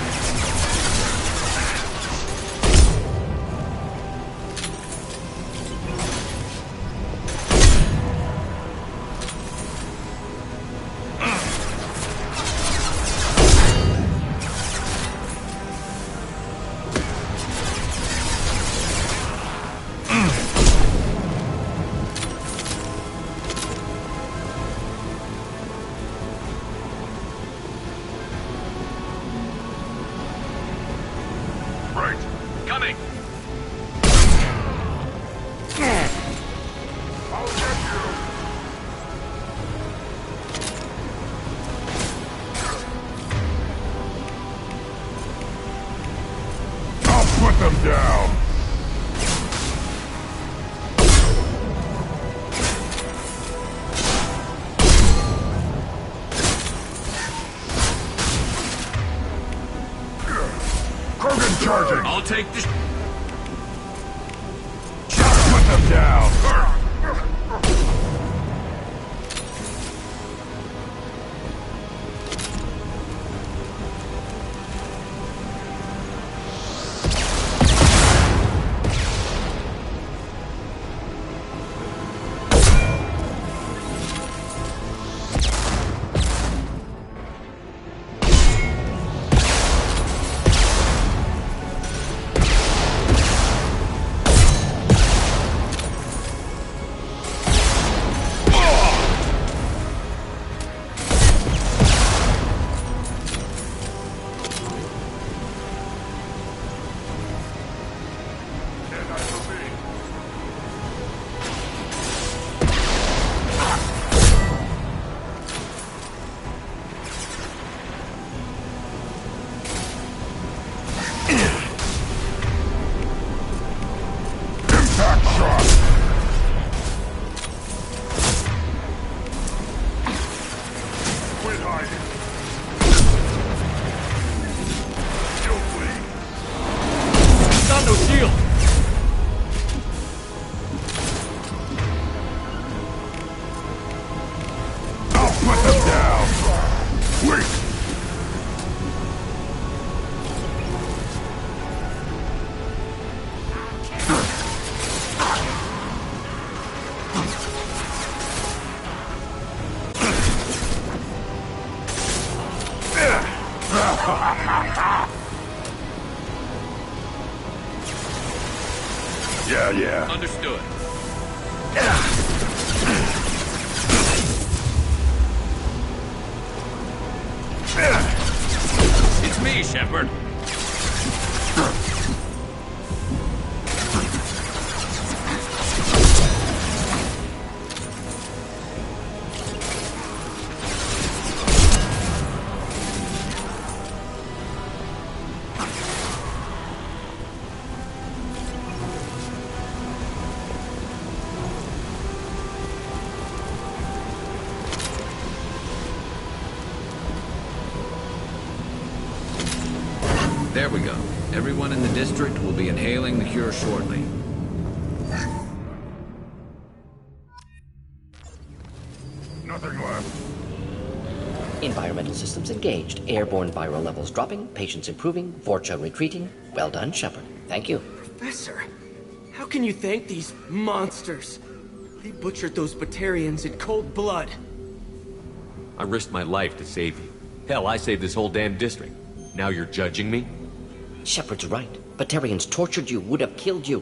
Speaker 7: I'll take the...
Speaker 9: Put them down!
Speaker 7: Yeah.
Speaker 17: Understood. It's me, Shepard. There we go. Everyone in the district will be inhaling the cure shortly.
Speaker 9: Nothing left.
Speaker 16: Environmental systems engaged. Airborne viral levels dropping. Patients improving. Vorcha retreating. Well done, Shepard. Thank you.
Speaker 14: Professor, how can you thank these monsters? They butchered those Batarians in cold blood.
Speaker 3: I risked my life to save you. Hell, I saved this whole damn district. Now you're judging me?
Speaker 16: Shepard's right. Batarians tortured you, would have killed you.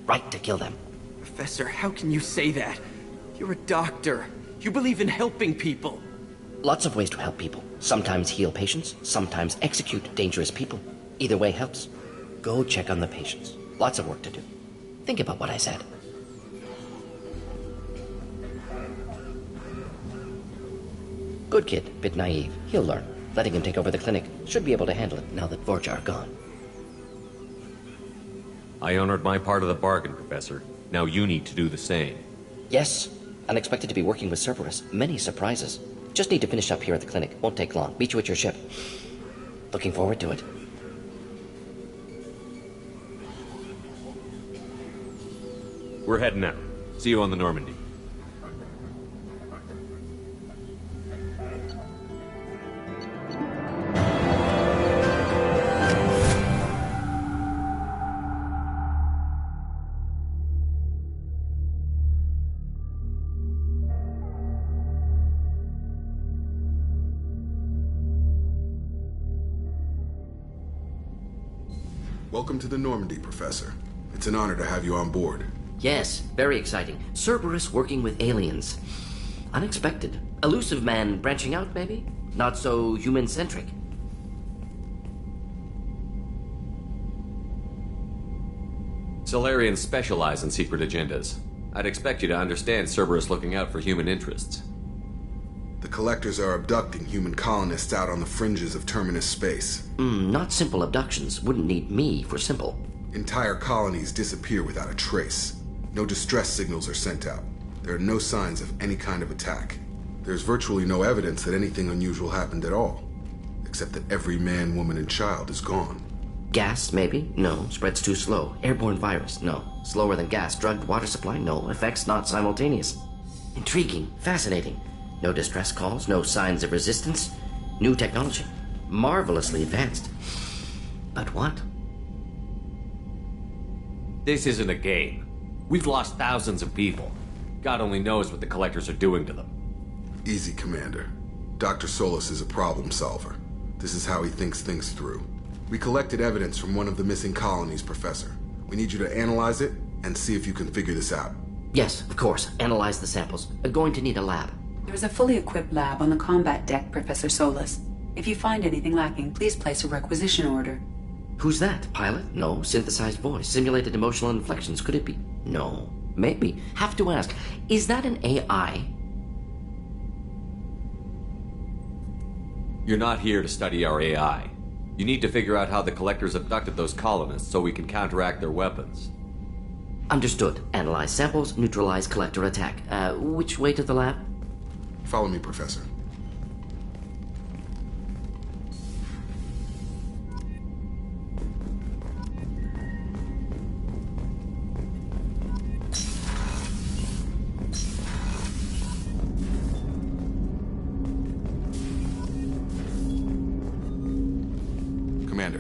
Speaker 16: Right to kill them.
Speaker 14: Professor, how can you say that? You're a doctor. You believe in helping people.
Speaker 16: Lots of ways to help people. Sometimes heal patients, sometimes execute dangerous people. Either way helps. Go check on the patients. Lots of work to do. Think about what I said. Good kid, bit naive. He'll learn. Letting him take over the clinic should be able to handle it now that Vorcha are gone.
Speaker 3: I honored my part of the bargain, Professor. Now you need to do the same.
Speaker 16: Yes. Unexpected to be working with Cerberus. Many surprises. Just need to finish up here at the clinic. Won't take long. Meet you at your ship. Looking forward to it.
Speaker 3: We're heading out. See you on the Normandy.
Speaker 19: Welcome to the Normandy, Professor. It's an honor to have you on board.
Speaker 16: Yes, very exciting. Cerberus working with aliens. Unexpected. Elusive man branching out, maybe? Not so human-centric.
Speaker 3: Solarians specialize in secret agendas. I'd expect you to understand Cerberus looking out for human interests.
Speaker 19: The Collectors are abducting human colonists out on the fringes of terminus space.
Speaker 16: Not simple abductions. Wouldn't need me for simple.
Speaker 19: Entire colonies disappear without a trace. No distress signals are sent out. There are no signs of any kind of attack. There's virtually no evidence that anything unusual happened at all. Except that every man, woman, and child is gone.
Speaker 16: Gas, maybe? No. Spreads too slow. Airborne virus? No. Slower than gas. Drugged water supply? No. Effects not simultaneous. Intriguing. Fascinating. No distress calls. No signs of resistance. New technology. Marvelously advanced. But what?
Speaker 3: This isn't a game. We've lost thousands of people. God only knows what the Collectors are doing to them.
Speaker 19: Easy, Commander. Dr. Solis is a problem solver. This is how he thinks things through. We collected evidence from one of the missing colonies, Professor. We need you to analyze it and see if you can figure this out.
Speaker 16: Yes, of course. Analyze the samples. Going to need a lab.
Speaker 1: There's a fully equipped lab on the combat deck, Professor Solis. If you find anything lacking, please place a requisition order.
Speaker 16: Who's that? Pilot? No. Synthesized voice. Simulated emotional inflections. Could it be? No. Maybe. Have to ask. Is that an AI?
Speaker 3: You're not here to study our AI. You need to figure out how the Collectors abducted those colonists so we can counteract their weapons.
Speaker 16: Understood. Analyze samples, neutralize Collector attack. Which way to the lab?
Speaker 19: Follow me, Professor. Commander,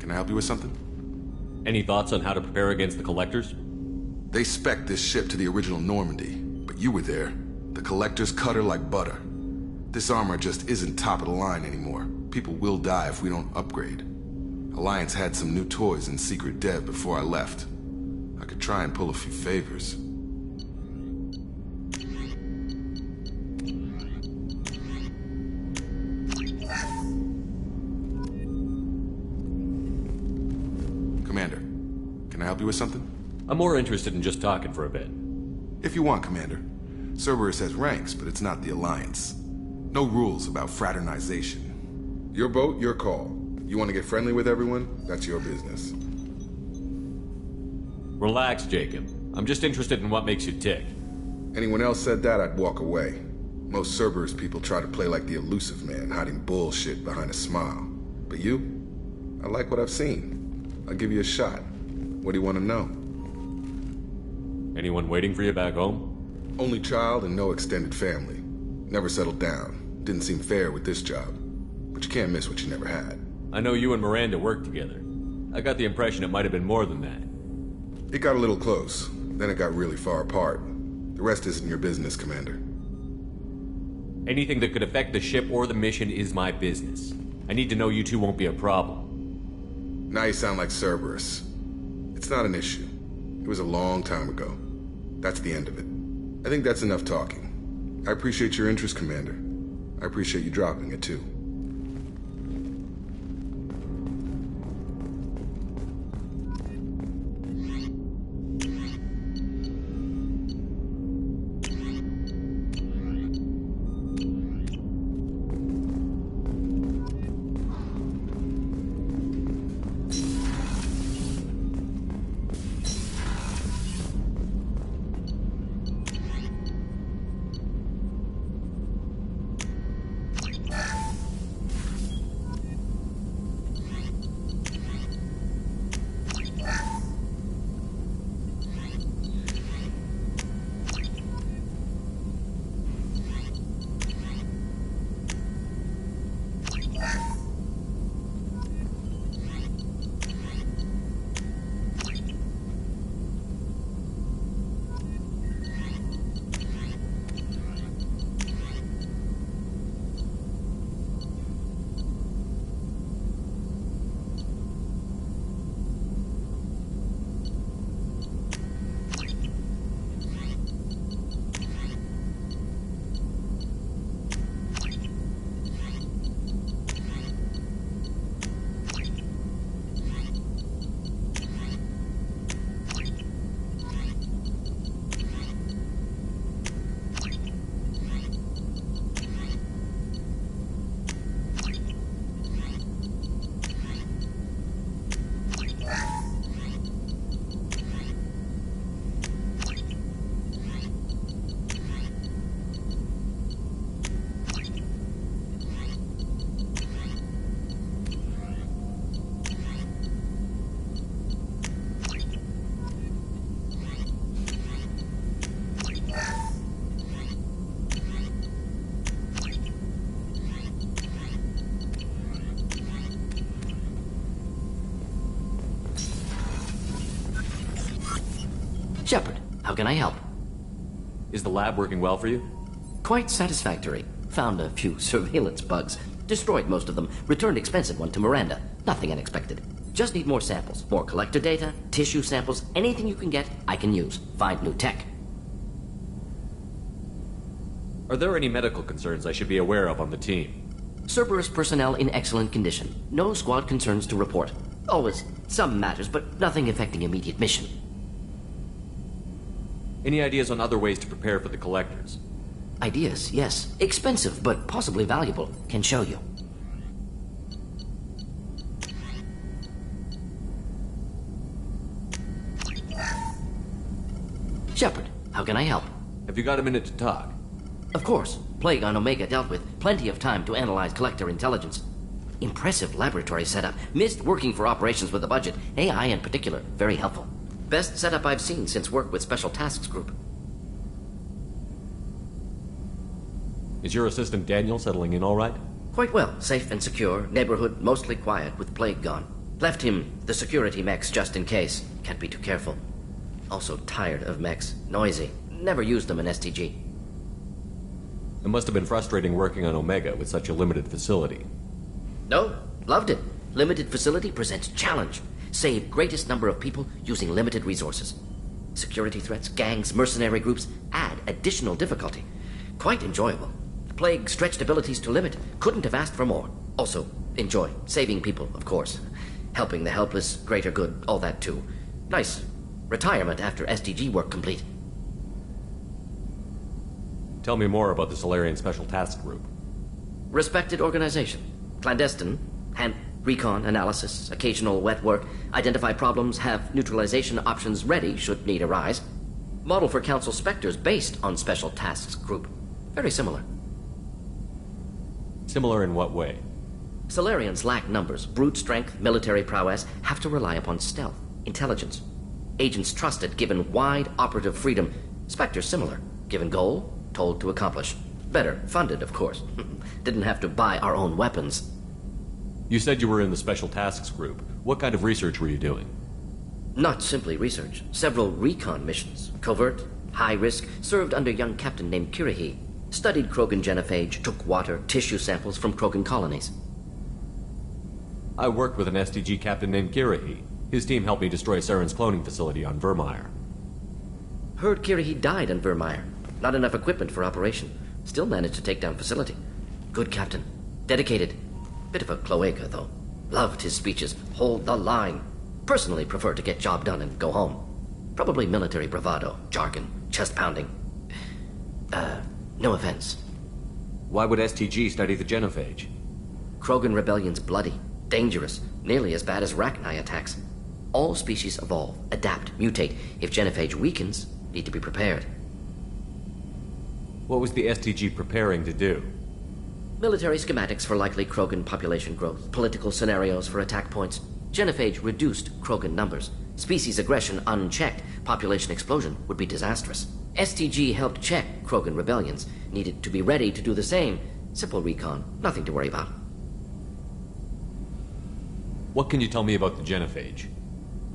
Speaker 19: can I help you with something?
Speaker 3: Any thoughts on how to prepare against the Collectors?
Speaker 19: They spec'd this ship to the original Normandy, but you were there. The Collectors cut her like butter. This armor just isn't top of the line anymore. People will die if we don't upgrade. Alliance had some new toys in secret dev before I left. I could try and pull a few favors. Commander, can I help you with something?
Speaker 3: I'm more interested in just talking for a bit.
Speaker 19: If you want, Commander. Cerberus has ranks, but it's not the Alliance. No rules about fraternization. Your boat, your call. You want to get friendly with everyone? That's your business.
Speaker 3: Relax, Jacob. I'm just interested in what makes you tick.
Speaker 19: Anyone else said that, I'd walk away. Most Cerberus people try to play like the elusive man, hiding bullshit behind a smile. But you? I like what I've seen. I'll give you a shot. What do you want to know?
Speaker 3: Anyone waiting for you back home?
Speaker 19: Only child and no extended family. Never settled down. Didn't seem fair with this job. But you can't miss what you never had.
Speaker 3: I know you and Miranda worked together. I got the impression it might have been more than that.
Speaker 19: It got a little close. Then it got really far apart. The rest isn't your business, Commander.
Speaker 3: Anything that could affect the ship or the mission is my business. I need to know you two won't be a problem.
Speaker 19: Now you sound like Cerberus. It's not an issue. It was a long time ago. That's the end of it. I think that's enough talking. I appreciate your interest, Commander. I appreciate you dropping it, too.
Speaker 16: Shepard, how can I help?
Speaker 3: Is the lab working well for you?
Speaker 16: Quite satisfactory. Found a few surveillance bugs. Destroyed most of them. Returned expensive one to Miranda. Nothing unexpected. Just need more samples. More collector data, tissue samples, anything you can get, I can use. Find new tech.
Speaker 3: Are there any medical concerns I should be aware of on the team?
Speaker 16: Cerberus personnel in excellent condition. No squad concerns to report. Always some matters, but nothing affecting immediate mission.
Speaker 3: Any ideas on other ways to prepare for the collectors?
Speaker 16: Ideas, yes. Expensive, but possibly valuable. Can show you. Shepard, how can I help?
Speaker 3: Have you got a minute to talk?
Speaker 16: Of course. Plague on Omega dealt with. Plenty of time to analyze collector intelligence. Impressive laboratory setup. Missed working for operations with a budget. AI in particular. Very helpful. Best setup I've seen since work with Special Tasks Group.
Speaker 3: Is your assistant Daniel settling in all right?
Speaker 16: Quite well. Safe and secure. Neighborhood mostly quiet with Plague gone. Left him the security mechs just in case. Can't be too careful. Also tired of mechs. Noisy. Never used them in STG.
Speaker 3: It must have been frustrating working on Omega with such a limited facility.
Speaker 16: No, loved it. Limited facility presents challenge. Save greatest number of people using limited resources. Security threats, gangs, mercenary groups add additional difficulty. Quite enjoyable. Plague stretched abilities to limit. Couldn't have asked for more. Also, enjoy. Saving people, of course. Helping the helpless, greater good, all that too. Nice. Retirement after SDG work complete.
Speaker 3: Tell me more about the Solarian Special Task Group.
Speaker 16: Respected organization. Clandestine. Recon, analysis, occasional wet work. Identify problems, have neutralization options ready should need arise. Model for Council Spectres based on Special Tasks Group. Very similar.
Speaker 3: Similar in what way?
Speaker 16: Solarians lack numbers, brute strength, military prowess, have to rely upon stealth, intelligence. Agents trusted, given wide operative freedom. Spectres similar, given goal, told to accomplish. Better, funded, of course. Didn't have to buy our own weapons.
Speaker 3: You said you were in the Special Tasks Group. What kind of research were you doing?
Speaker 16: Not simply research. Several recon missions. Covert, high risk, served under a young captain named Kirihi. Studied Krogan genophage, took water, tissue samples from Krogan colonies.
Speaker 3: I worked with an STG captain named Kirihi. His team helped me destroy Saren's cloning facility on Vermeer.
Speaker 16: Heard Kirihi died on Vermeer. Not enough equipment for operation. Still managed to take down facility. Good captain. Dedicated. Bit of a cloaca, though. Loved his speeches. Hold the line. Personally prefer to get job done and go home. Probably military bravado, jargon, chest pounding. No offense.
Speaker 3: Why would STG study the genophage?
Speaker 16: Krogan rebellion's bloody, dangerous, nearly as bad as Rachni attacks. All species evolve, adapt, mutate. If genophage weakens, need to be prepared.
Speaker 3: What was the STG preparing to do?
Speaker 16: Military schematics for likely Krogan population growth, political scenarios for attack points. Genophage reduced Krogan numbers. Species aggression unchecked, population explosion would be disastrous. STG helped check Krogan rebellions. Needed to be ready to do the same. Simple recon, nothing to worry about.
Speaker 3: What can you tell me about the genophage?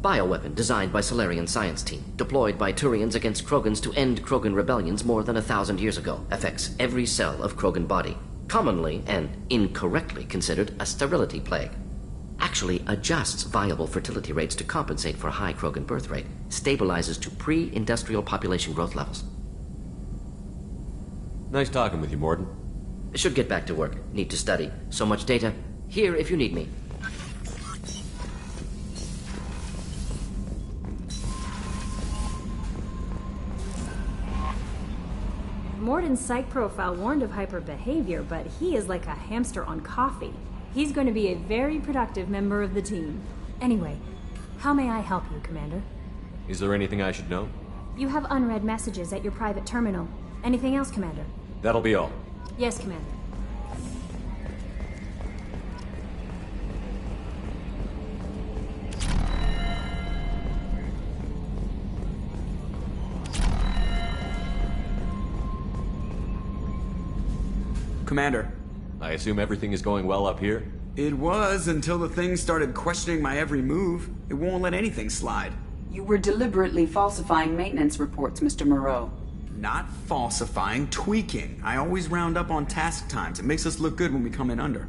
Speaker 16: Bioweapon designed by Solarian science team, deployed by Turians against Krogans to end Krogan rebellions more than 1,000 years ago. Affects every cell of Krogan body. Commonly and incorrectly considered a sterility plague. Actually adjusts viable fertility rates to compensate for a high Krogan birth rate. Stabilizes to pre-industrial population growth levels.
Speaker 3: Nice talking with you, Morden.
Speaker 16: Should get back to work. Need to study. So much data. Here if you need me.
Speaker 20: Morden's psych profile warned of hyper behavior, but he is like a hamster on coffee. He's going to be a very productive member of the team. Anyway, how may I help you, Commander?
Speaker 3: Is there anything I should know?
Speaker 20: You have unread messages at your private terminal. Anything else, Commander?
Speaker 3: That'll be all.
Speaker 20: Yes, Commander.
Speaker 21: Commander.
Speaker 3: I assume everything is going well up here?
Speaker 21: It was until the thing started questioning my every move. It won't let anything slide.
Speaker 1: You were deliberately falsifying maintenance reports, Mr. Moreau.
Speaker 14: Not falsifying, tweaking. I always round up on task times. It makes us look good when we come in under.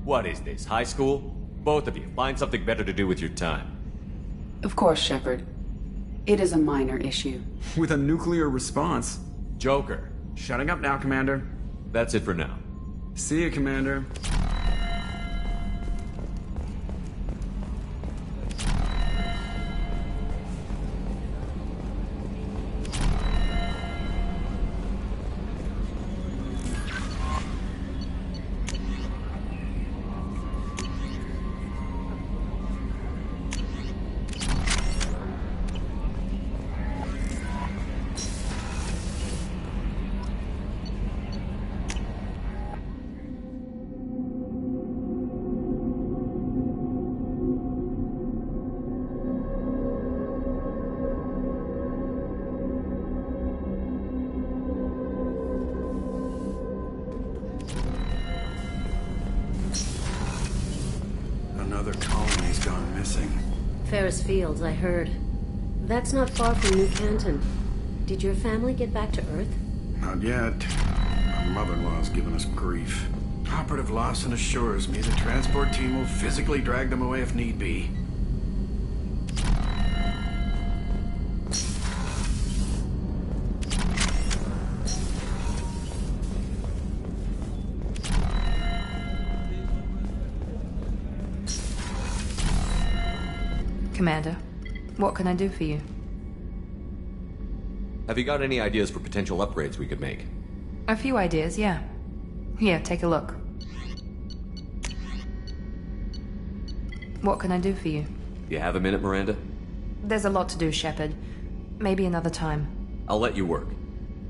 Speaker 3: What is this, high school? Both of you, find something better to do with your time.
Speaker 1: Of course, Shepard. It is a minor issue.
Speaker 14: With a nuclear response.
Speaker 3: Joker.
Speaker 14: Shutting up now, Commander.
Speaker 3: That's it for now.
Speaker 14: See you, Commander.
Speaker 11: Another colony's gone missing.
Speaker 4: Ferris Fields, I heard. That's not far from New Canton. Did your family get back to Earth?
Speaker 11: Not yet. My mother-in-law's given us grief. Operative Lawson assures me the transport team will physically drag them away if need be.
Speaker 22: Commander, what can I do for you?
Speaker 3: Have you got any ideas for potential upgrades we could make?
Speaker 22: A few ideas, yeah. Here, take a look. What can I do for you?
Speaker 3: You have a minute, Miranda?
Speaker 22: There's a lot to do, Shepard. Maybe another time.
Speaker 3: I'll let you work.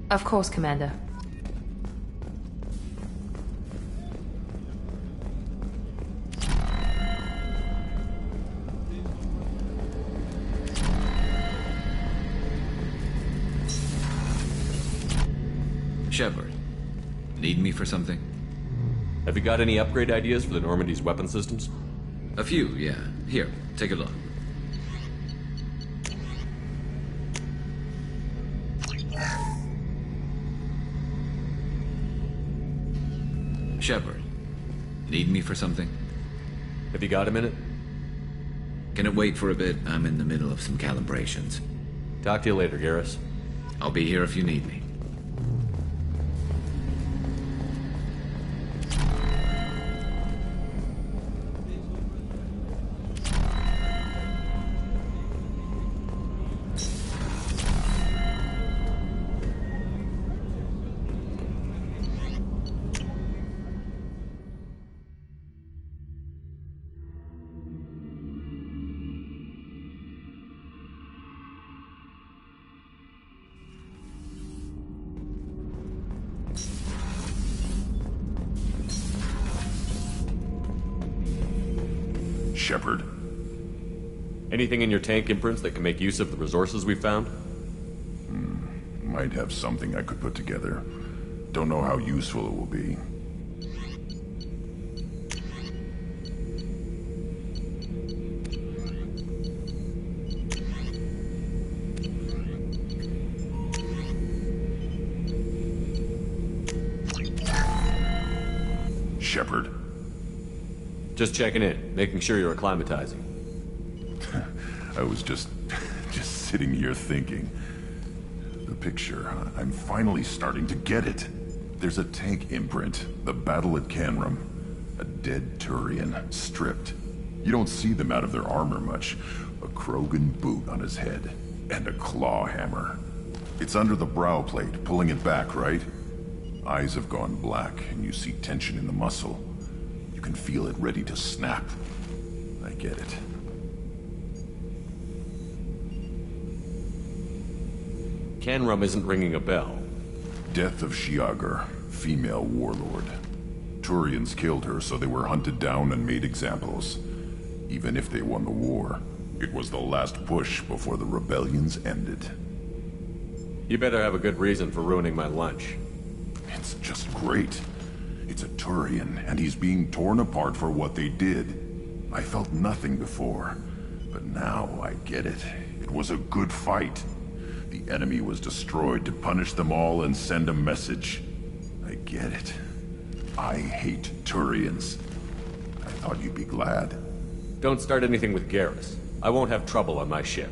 Speaker 22: Of course, Commander.
Speaker 17: Shepard, need me for something?
Speaker 3: Have you got any upgrade ideas for the Normandy's weapon systems?
Speaker 17: A few, yeah. Here, take a look. Shepard, need me for something?
Speaker 3: Have you got a minute?
Speaker 17: Can it wait for a bit? I'm in the middle of some calibrations.
Speaker 3: Talk to you later, Garrus.
Speaker 17: I'll be here if you need me.
Speaker 7: Shepard.
Speaker 3: Anything in your tank imprints that can make use of the resources we found?
Speaker 7: Might have something I could put together. Don't know how useful it will be. Shepard.
Speaker 3: Just checking in, making sure you're acclimatizing.
Speaker 7: I was just sitting here thinking. The picture, I'm finally starting to get it. There's a tank imprint, the battle at Canrum. A dead Turian, stripped. You don't see them out of their armor much. A Krogan boot on his head, and a claw hammer. It's under the brow plate, pulling it back, right? Eyes have gone black, and you see tension in the muscle. You can feel it ready to snap. I get it.
Speaker 3: Canrum isn't ringing a bell.
Speaker 7: Death of Shiagar, female warlord. Turians killed her, so they were hunted down and made examples. Even if they won the war, it was the last push before the rebellions ended.
Speaker 3: You better have a good reason for ruining my lunch.
Speaker 7: It's just great. It's a Turian, and he's being torn apart for what they did. I felt nothing before, but now I get it. It was a good fight. The enemy was destroyed to punish them all and send a message. I get it. I hate Turians. I thought you'd be glad.
Speaker 3: Don't start anything with Garrus. I won't have trouble on my ship.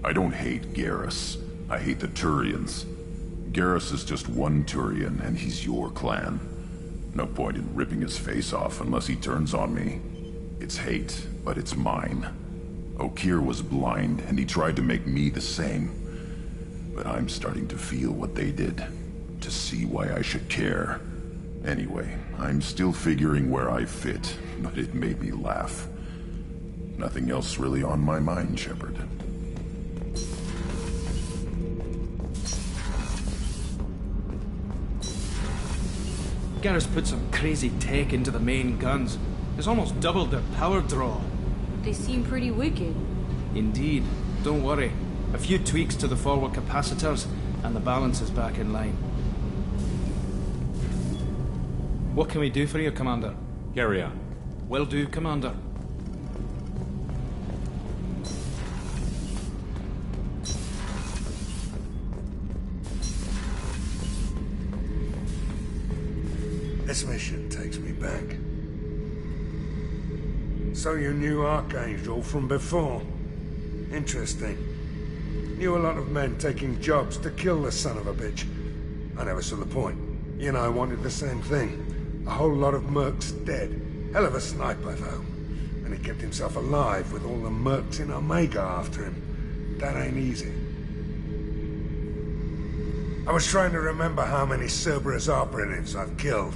Speaker 7: I don't hate Garrus. I hate the Turians. Garrus is just one Turian, and he's your clan. No point in ripping his face off unless he turns on me. It's hate, but it's mine. Okeer was blind, and he tried to make me the same. But I'm starting to feel what they did, to see why I should care. Anyway, I'm still figuring where I fit, but it made me laugh. Nothing else really on my mind, Shepard.
Speaker 2: Garrus put some crazy tech into the main guns. It's almost doubled their power draw.
Speaker 20: They seem pretty wicked.
Speaker 2: Indeed. Don't worry. A few tweaks to the forward capacitors, and the balance is back in line. What can we do for you, Commander?
Speaker 3: Carry on.
Speaker 2: Will do, Commander.
Speaker 8: This mission takes me back. So you knew Archangel from before? Interesting. Knew a lot of men taking jobs to kill the son of a bitch. I never saw the point. You and I wanted the same thing. A whole lot of mercs dead. Hell of a sniper, though. And he kept himself alive with all the mercs in Omega after him. That ain't easy. I was trying to remember how many Cerberus operatives I've killed.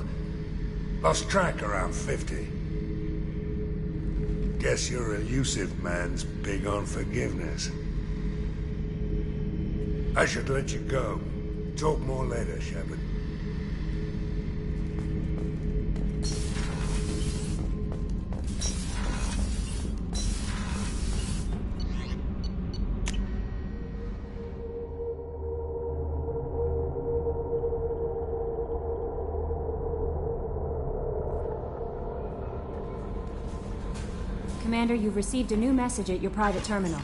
Speaker 8: Lost track around 50. Guess your elusive man's big on forgiveness. I should let you go. Talk more later, Shepard.
Speaker 20: Commander, you've received a new message at your private terminal.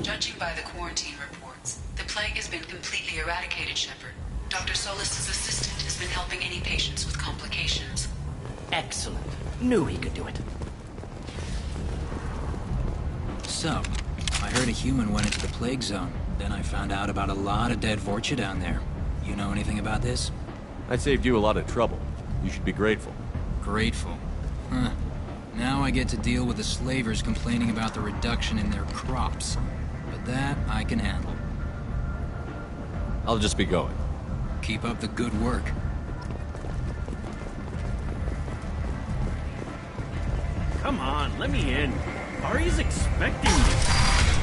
Speaker 1: Judging by the quarantine reports, the plague has been completely eradicated, Shepard. Dr. Solis' assistant has been helping any patients with complications.
Speaker 23: Excellent. Knew he could do it.
Speaker 24: So, I heard a human went into the plague zone. Then I found out about a lot of dead Vorcha down there. You know anything about this?
Speaker 3: I saved you a lot of trouble. You should be grateful.
Speaker 24: Grateful? Huh. Now I get to deal with the slavers complaining about the reduction in their crops. But that I can handle.
Speaker 3: I'll just be going.
Speaker 24: Keep up the good work.
Speaker 15: Come on, let me in. Ari's expecting me.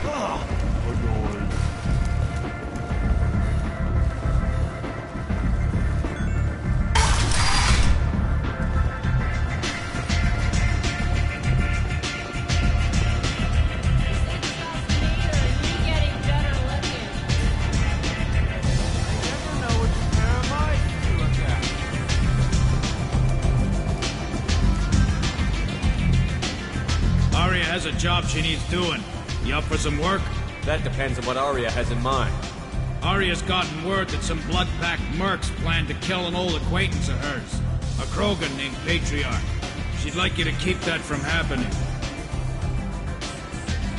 Speaker 15: Ugh. Annoying. has a job she needs doing. You up for some work?
Speaker 3: That depends on what Arya has in mind.
Speaker 15: Arya's gotten word that some blood-packed mercs plan to kill an old acquaintance of hers, a Krogan named Patriarch. She'd like you to keep that from happening.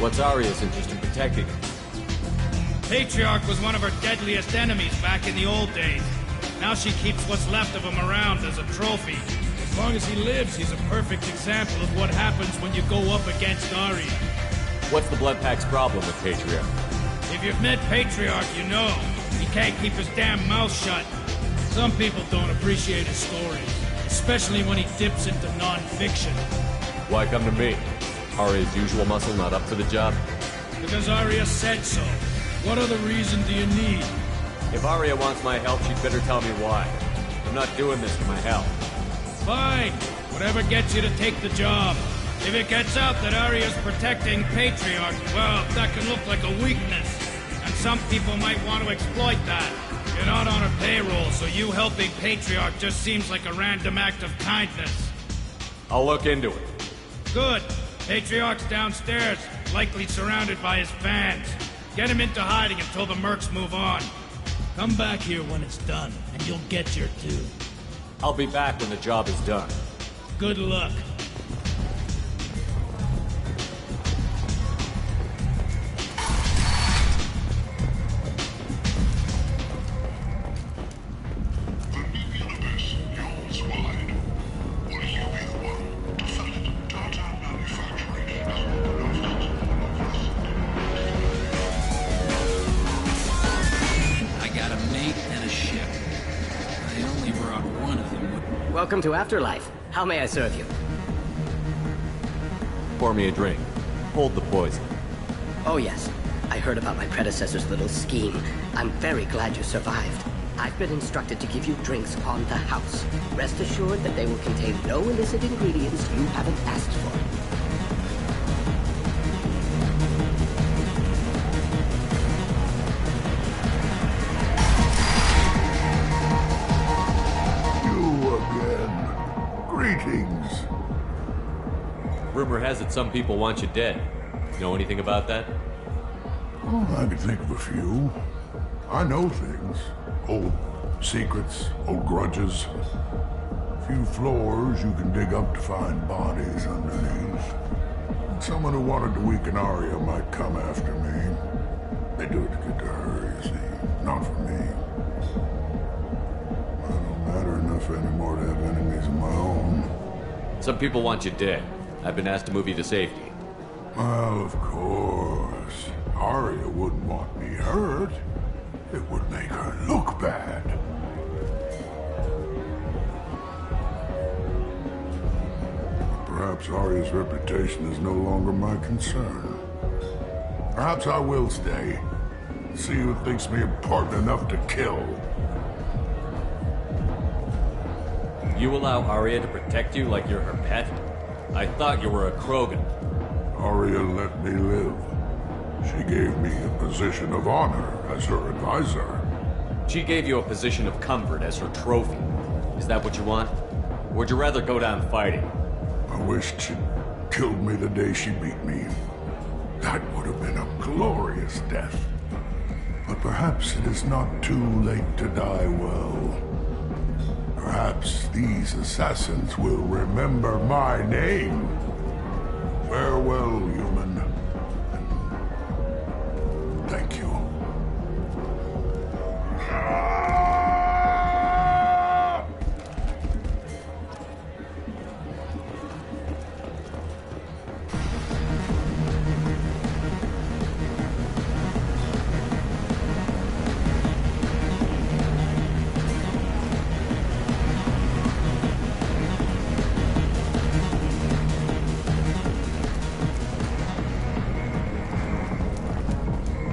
Speaker 3: What's Arya's interest in protecting him?
Speaker 15: Patriarch was one of her deadliest enemies back in the old days. Now she keeps what's left of him around as a trophy. As long as he lives, he's a perfect example of what happens when you go up against Arya.
Speaker 3: What's the Blood Pack's problem with Patriarch?
Speaker 15: If you've met Patriarch, you know. He can't keep his damn mouth shut. Some people don't appreciate his stories, especially when he dips into non-fiction.
Speaker 3: Why come to me? Arya's usual muscle not up for the job?
Speaker 15: Because Arya said so. What other reason do you need?
Speaker 3: If Arya wants my help, she'd better tell me why. I'm not doing this for my health.
Speaker 15: Fine. Whatever gets you to take the job. If it gets out that Arya's protecting Patriarch, well, that can look like a weakness. And some people might want to exploit that. You're not on her payroll, so you helping Patriarch just seems like a random act of kindness.
Speaker 3: I'll look into it.
Speaker 15: Good. Patriarch's downstairs, likely surrounded by his fans. Get him into hiding until the mercs move on. Come back here when it's done, and you'll get your due.
Speaker 3: I'll be back when the job is done.
Speaker 15: Good luck.
Speaker 23: Welcome to Afterlife. How may I serve you?
Speaker 3: Pour me a drink. Hold the poison.
Speaker 23: Oh yes. I heard about my predecessor's little scheme. I'm very glad you survived. I've been instructed to give you drinks on the house. Rest assured that they will contain no illicit ingredients you haven't asked for.
Speaker 9: Greetings.
Speaker 3: Rumor has it some people want you dead. Know anything about that?
Speaker 9: Oh, I can think of a few. I know things. Old secrets, old grudges. A few floors you can dig up to find bodies underneath. Someone who wanted to weaken Arya might come after me. They do it to get to her, you see. Not for me. I don't matter enough anymore to have enemies of my own.
Speaker 3: Some people want you dead. I've been asked to move you to safety.
Speaker 9: Well, of course. Arya wouldn't want me hurt. It would make her look bad. Perhaps Arya's reputation is no longer my concern. Perhaps I will stay. See who thinks me important enough to kill.
Speaker 3: You allow Arya to protect you like you're her pet? I thought you were a Krogan.
Speaker 9: Arya let me live. She gave me a position of honor as her advisor.
Speaker 3: She gave you a position of comfort as her trophy. Is that what you want? Or would you rather go down fighting?
Speaker 9: I wished she'd killed me the day she beat me. That would have been a glorious death. But perhaps it is not too late to die well. Perhaps these assassins will remember my name. Farewell, human. Thank you.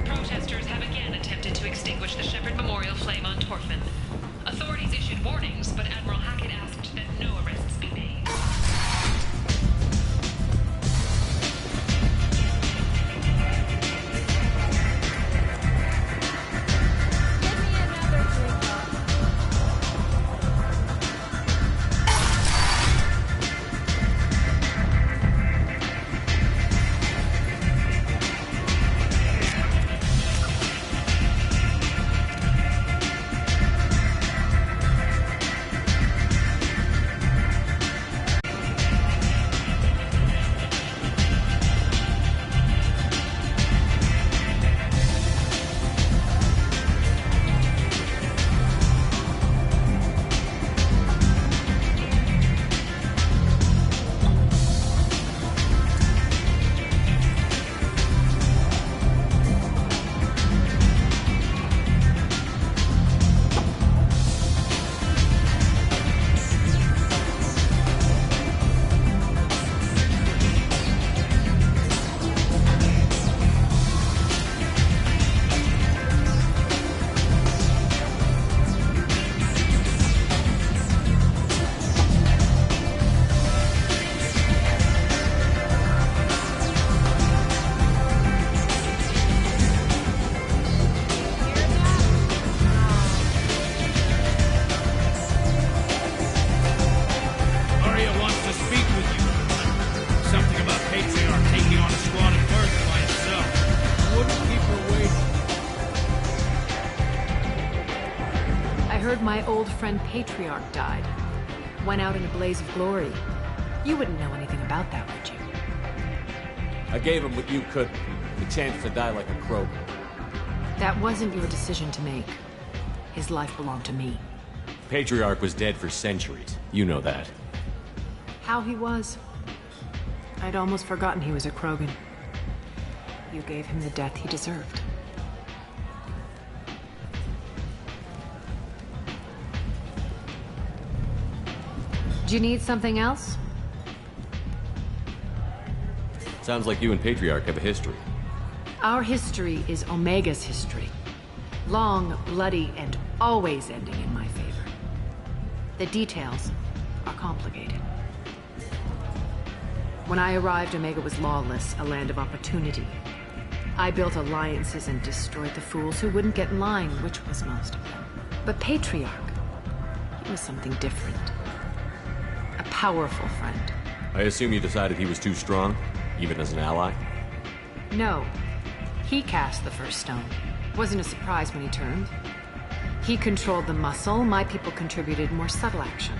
Speaker 1: Protesters
Speaker 5: old friend Patriarch died. Went out in a blaze of glory. You wouldn't know anything about that, would you?
Speaker 3: I gave him what you couldn't. The chance to die like a crow.
Speaker 5: That wasn't your decision to make. His life belonged to me.
Speaker 3: Patriarch was dead for centuries. You know that.
Speaker 5: How he was? I'd almost forgotten he was a Krogan. You gave him the death he deserved. Do you need something else?
Speaker 3: Sounds like you and Patriarch have a history.
Speaker 5: Our history is Omega's history. Long, bloody, and always ending in my favor. The details are complicated. When I arrived, Omega was lawless, a land of opportunity. I built alliances and destroyed the fools who wouldn't get in line, which was most of them. But Patriarch, he was something different. A powerful friend.
Speaker 3: I assume you decided he was too strong, even as an ally?
Speaker 5: No. He cast the first stone. Wasn't a surprise when he turned. He controlled the muscle, my people contributed more subtle action.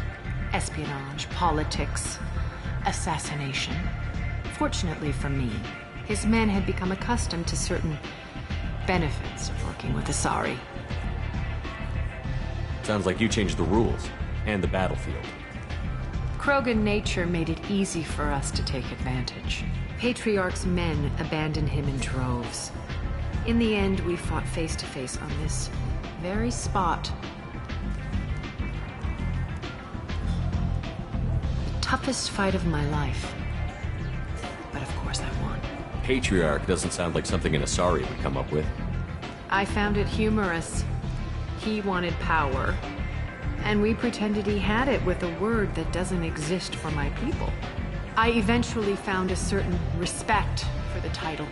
Speaker 5: Espionage, politics, assassination. Fortunately for me, his men had become accustomed to certain benefits of working with Asari.
Speaker 3: Sounds like you changed the rules, and the battlefield.
Speaker 5: Krogan nature made it easy for us to take advantage. Patriarch's men abandoned him in droves. In the end, we fought face to face on this very spot. The toughest fight of my life. But of course I won.
Speaker 3: Patriarch doesn't sound like something an Asari would come up with.
Speaker 5: I found it humorous. He wanted power, and we pretended he had it with a word that doesn't exist for my people. I eventually found a certain respect for the title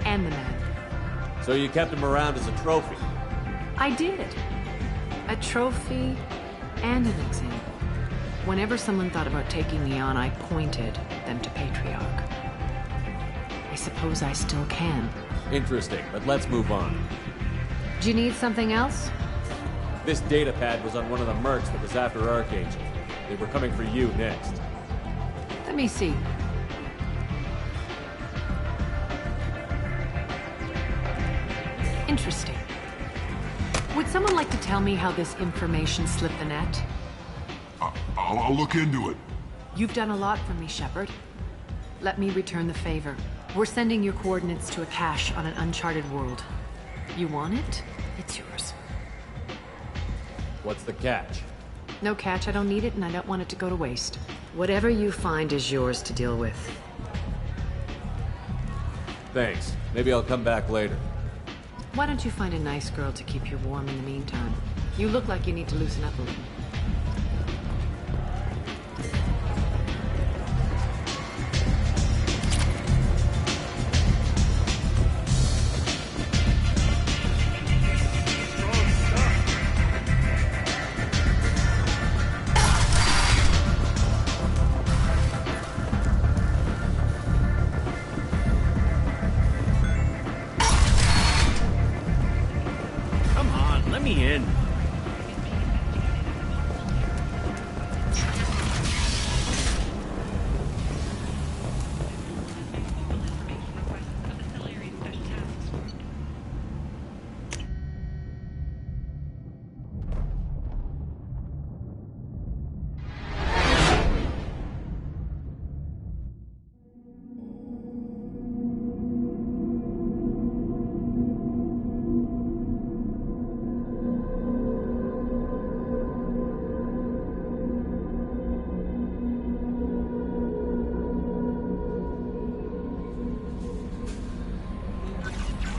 Speaker 5: and the man.
Speaker 3: So you kept him around as a trophy?
Speaker 5: I did. A trophy and an example. Whenever someone thought about taking me on, I pointed them to Patriarch. I suppose I still can.
Speaker 3: Interesting, but let's move on.
Speaker 5: Do you need something else?
Speaker 3: This data pad was on one of the mercs that was after Archangel. They were coming for you next.
Speaker 5: Let me see. Interesting. Would someone like to tell me how this information slipped the net?
Speaker 9: I'll look into it.
Speaker 5: You've done a lot for me, Shepard. Let me return the favor. We're sending your coordinates to a cache on an uncharted world. You want it? It's yours.
Speaker 3: What's the catch?
Speaker 5: No catch, I don't need it, and I don't want it to go to waste. Whatever you find is yours to deal with.
Speaker 3: Thanks. Maybe I'll come back later.
Speaker 5: Why don't you find a nice girl to keep you warm in the meantime? You look like you need to loosen up a little.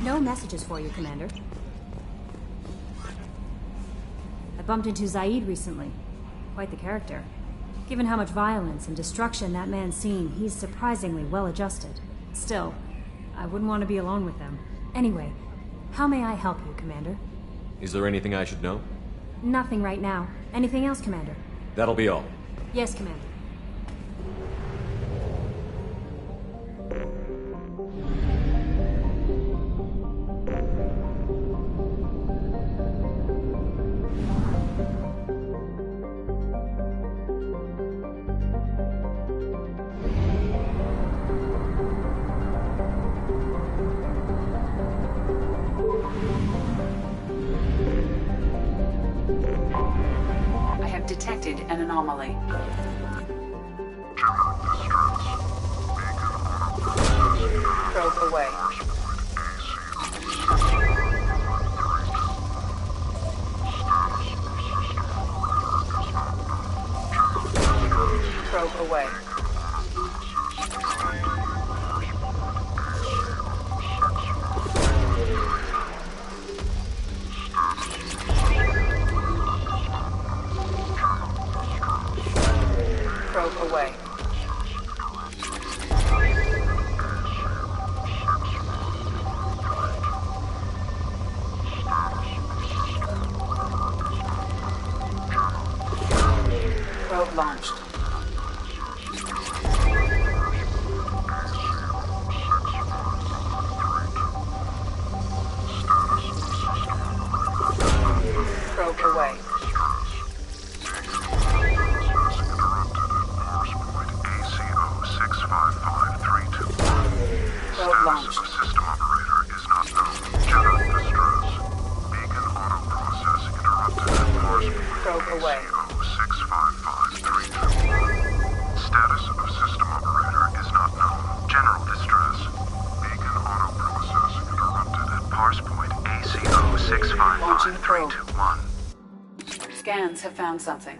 Speaker 20: No messages for you, Commander. I bumped into Zaid recently. Quite the character. Given how much violence and destruction that man's seen, he's surprisingly well adjusted. Still, I wouldn't want to be alone with them. Anyway, how may I help you, Commander?
Speaker 3: Is there anything I should know?
Speaker 20: Nothing right now. Anything else, Commander?
Speaker 3: That'll be all.
Speaker 20: Yes, Commander.
Speaker 1: anomaly. Probe away. Probe away. Probe away. Probe launched. Probe away. Probe launched.
Speaker 9: System operator is not known. General distress. Beacon auto processing interrupted at parse point
Speaker 1: Probe away.
Speaker 9: 65532. Status of system operator is not known. General distress. Beacon auto processing interrupted at parse point ACO 655321.
Speaker 1: Scans have found something.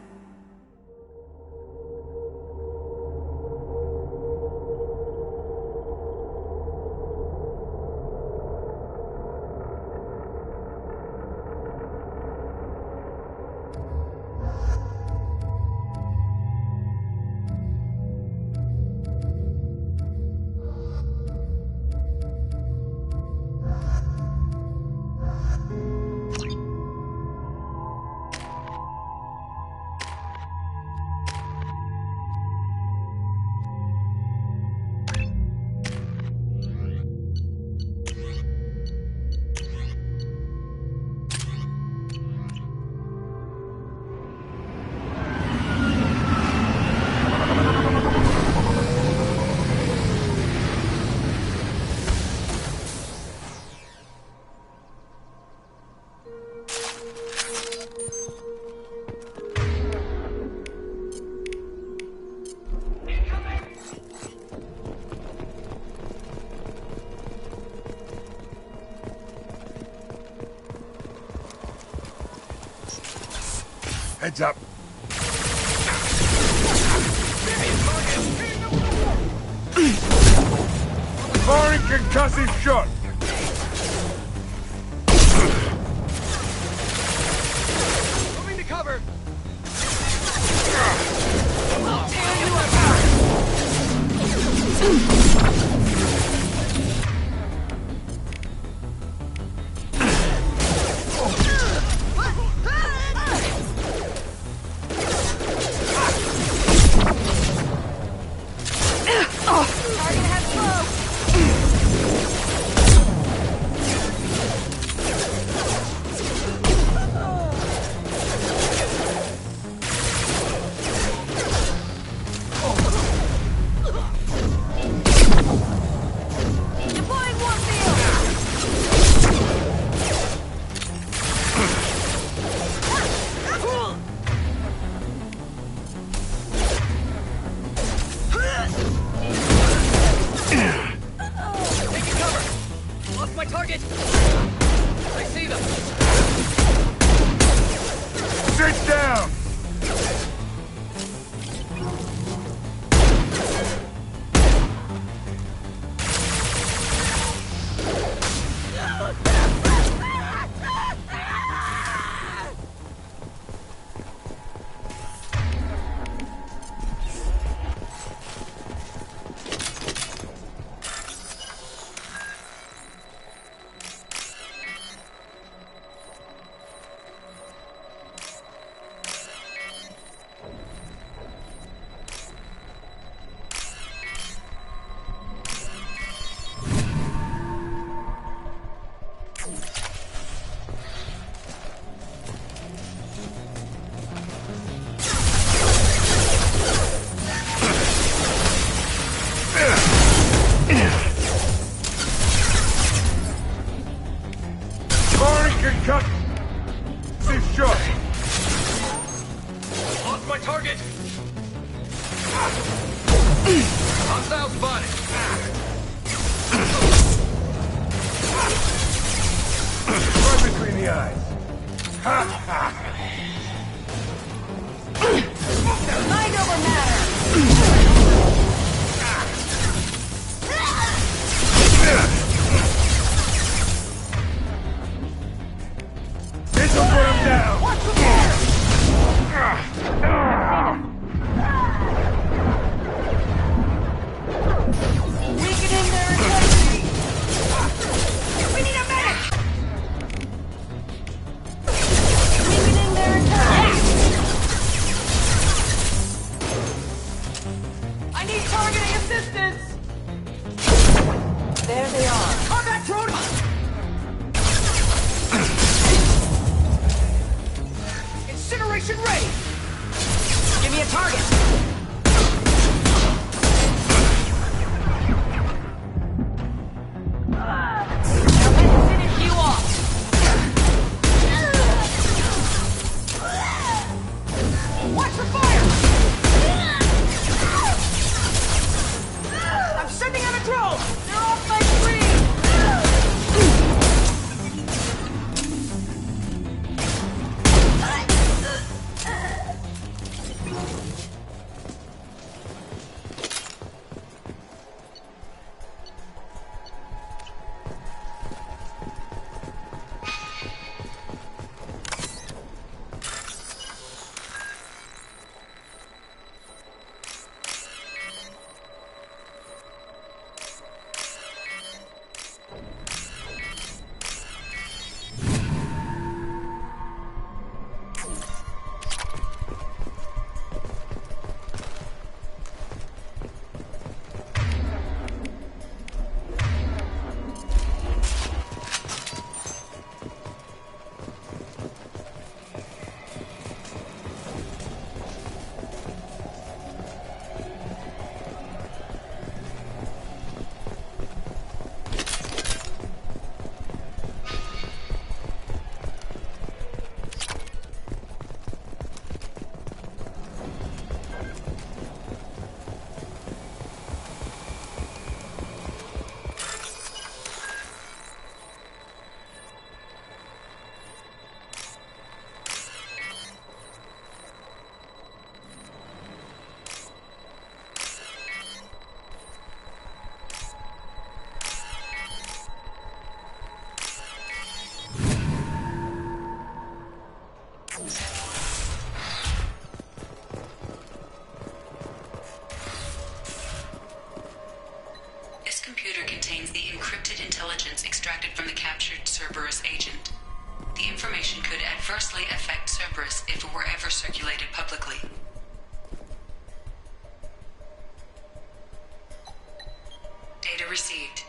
Speaker 8: Heads up. Firing concussive shot.
Speaker 14: Moving to cover.
Speaker 3: Hostile spotted.
Speaker 8: Right between the eyes. Ha ha!
Speaker 18: Mind over matter!
Speaker 8: This'll put him down!
Speaker 18: Watch the fire! Weakening their integrity! We need a medic! Weakening their integrity! I need targeting assistance! There they are. Combat drone! Incineration ready! Give me a target! Now let's finish you off! Watch the fire! I'm sending out a drone! They're off my screen!
Speaker 1: This computer contains the encrypted intelligence extracted from the captured Cerberus agent. The information could adversely affect Cerberus if it were ever circulated publicly. Data received.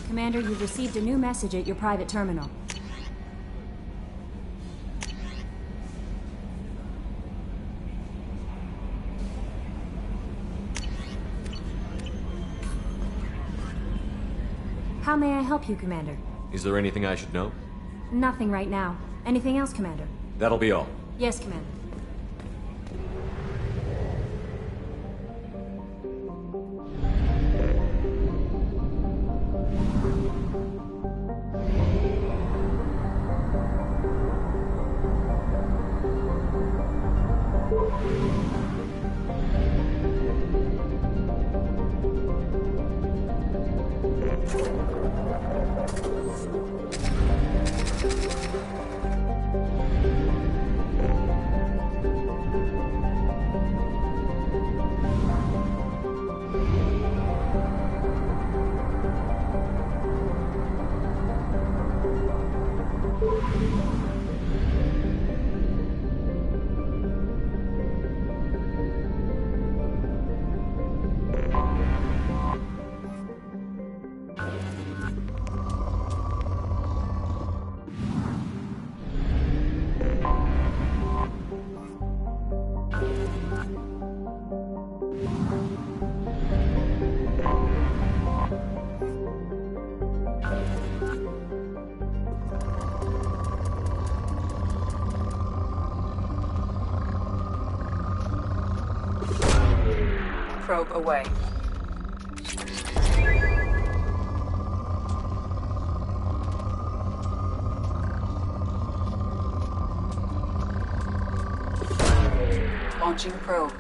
Speaker 20: Commander, you've received a new message at your private terminal. How may I help you, Commander?
Speaker 3: Is there anything I should know?
Speaker 20: Nothing right now. Anything else, Commander?
Speaker 3: That'll be all.
Speaker 20: Yes, Commander.
Speaker 1: probe away. Launching probe.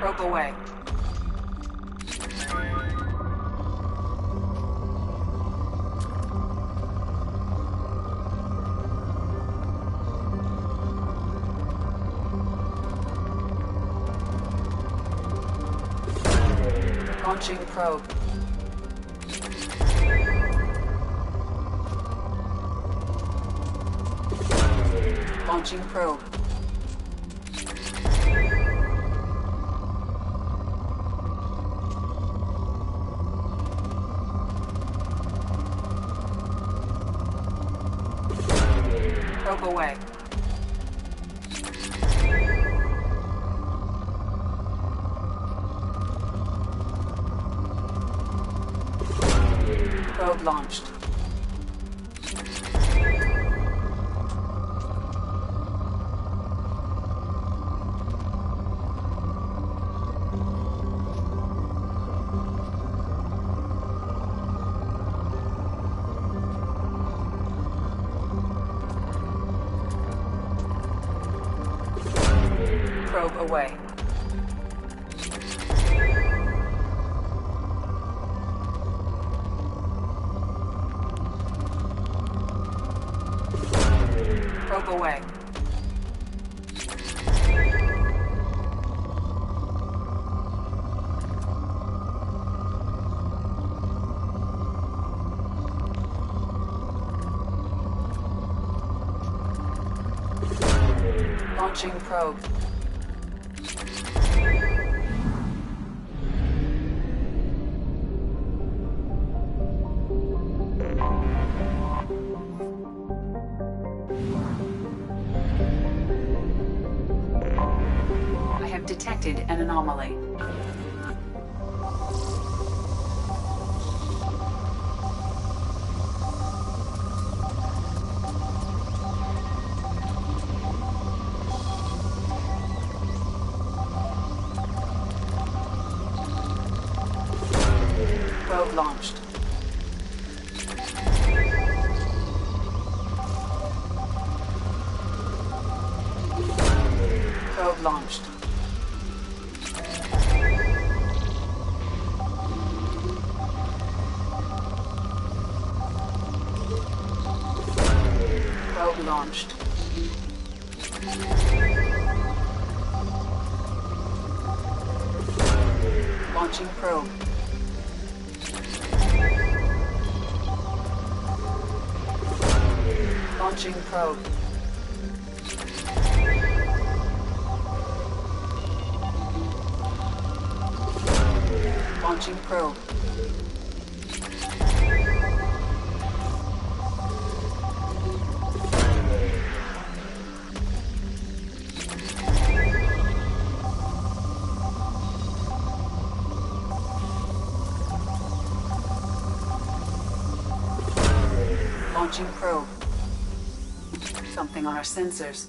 Speaker 1: Probe away. Launching probe. Launching probe. Probe away. Probe launched. Probe away. Probe away. Launching probe. I have detected an anomaly. Probe launched. Probe launched. Probe launched. Launching probe. Launching probe. Launching probe. Launching probe. Something on our sensors.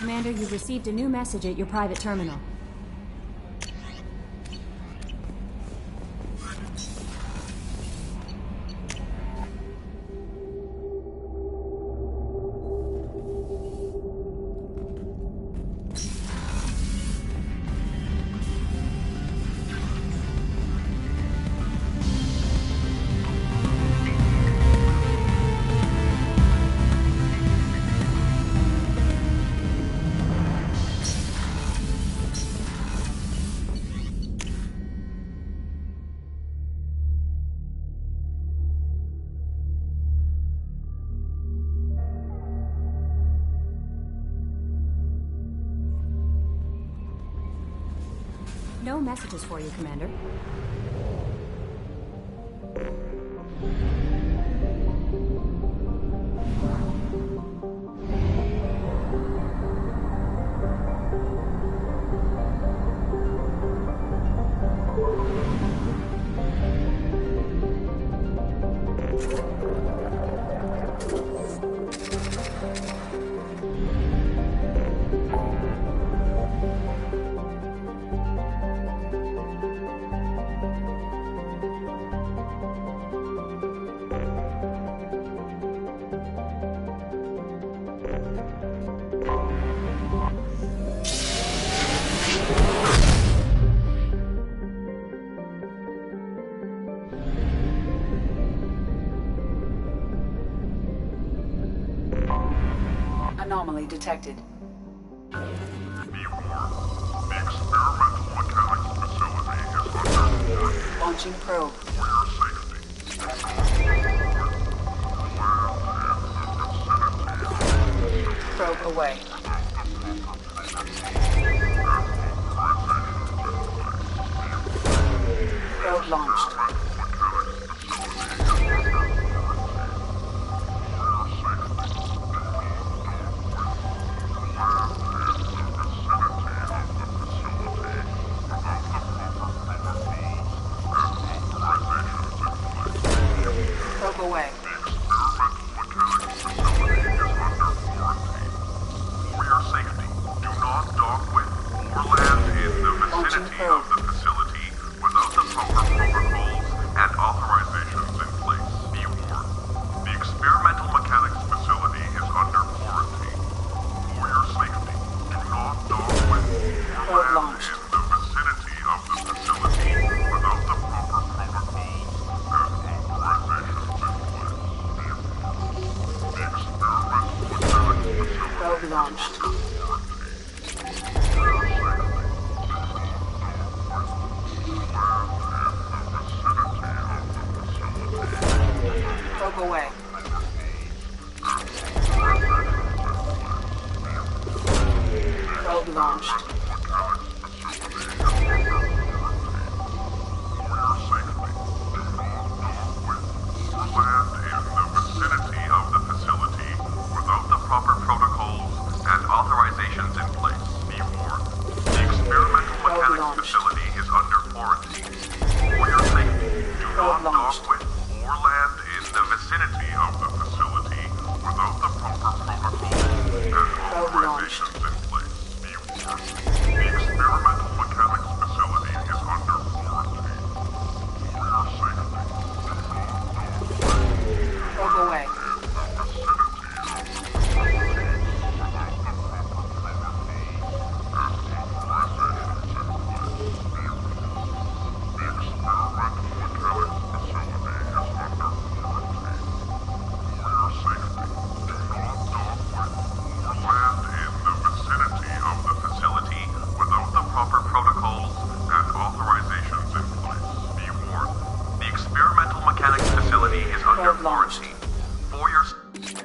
Speaker 20: Commander, you've received a new message at your private terminal. No messages for you, Commander.
Speaker 1: Anomaly detected.
Speaker 9: The experimental mechanics facility is under warrant.
Speaker 1: Launching probe.
Speaker 9: For your safety.
Speaker 1: Probe away. Probe launched. Probe away.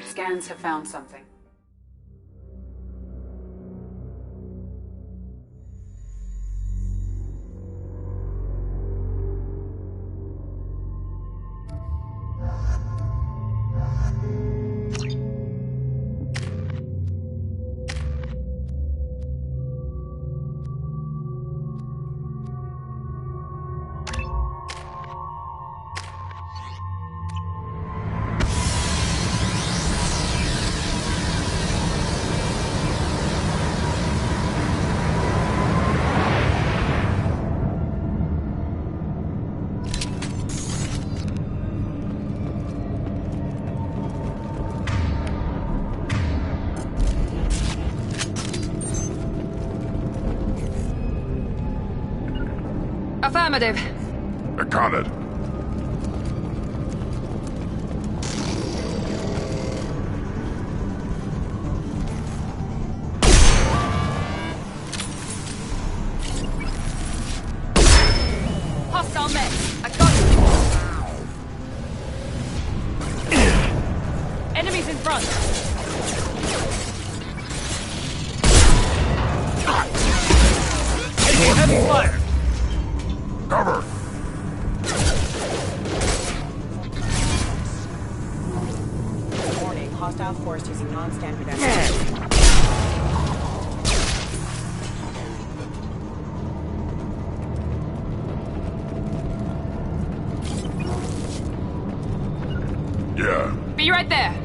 Speaker 1: Scans have found something.
Speaker 5: Affirmative.
Speaker 9: Got it.
Speaker 5: Hostile men. I got you. Enemies in front.
Speaker 15: Taking heavy fire.
Speaker 9: Cover.
Speaker 6: Warning, hostile force using non-standard ammunition.
Speaker 9: Yeah.
Speaker 5: Be right there.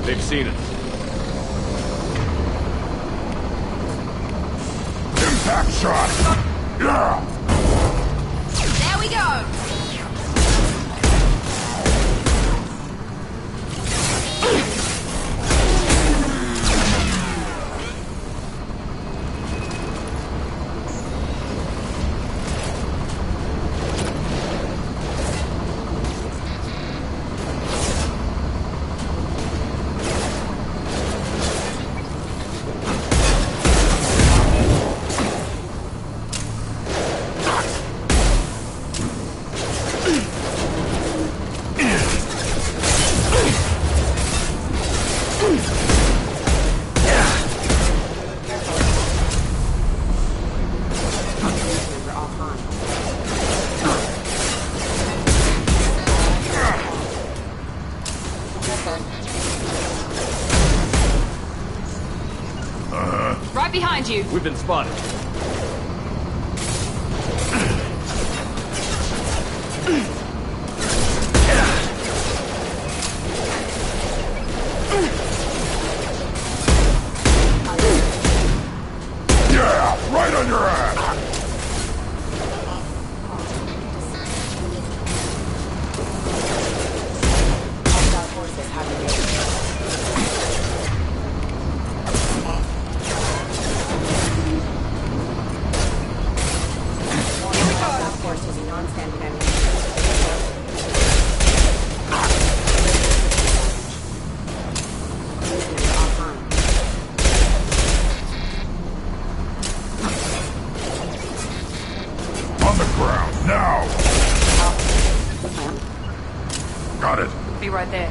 Speaker 3: They've seen us.
Speaker 9: Impact shot! Yeah!
Speaker 5: There we go! Right behind you.
Speaker 3: We've been spotted.
Speaker 9: Yeah! Right on your ass!
Speaker 6: Hostile forces have engaged. Force using non-standard ammunition. Offline.
Speaker 9: On the ground, now! Got it.
Speaker 5: Be right there.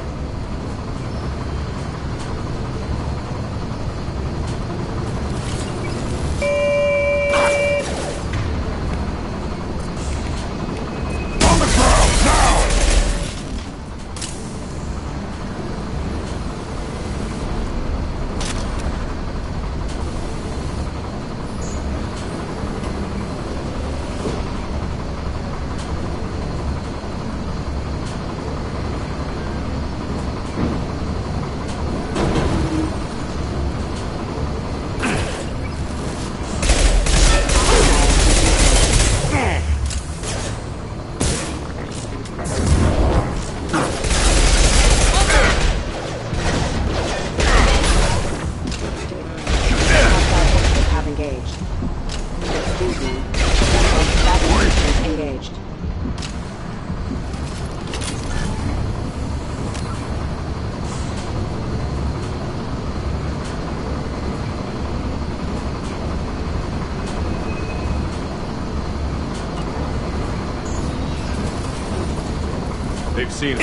Speaker 3: They've seen it.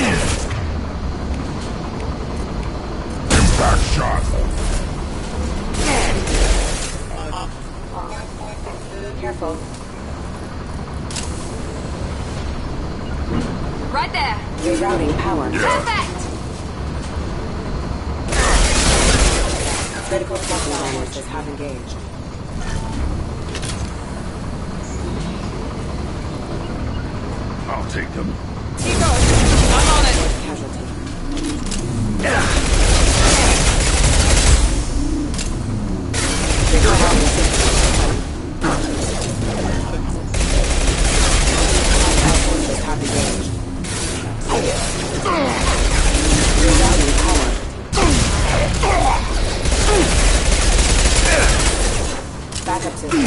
Speaker 9: Impact shot.
Speaker 6: Careful.
Speaker 5: Right there.
Speaker 6: Rerouting power.
Speaker 5: Perfect!
Speaker 6: Critical self-awareness have engaged.
Speaker 7: I'll take them.
Speaker 5: Chico, I'm on it.
Speaker 6: Casualty. Forces have engaged. Rerouting power. Backup system.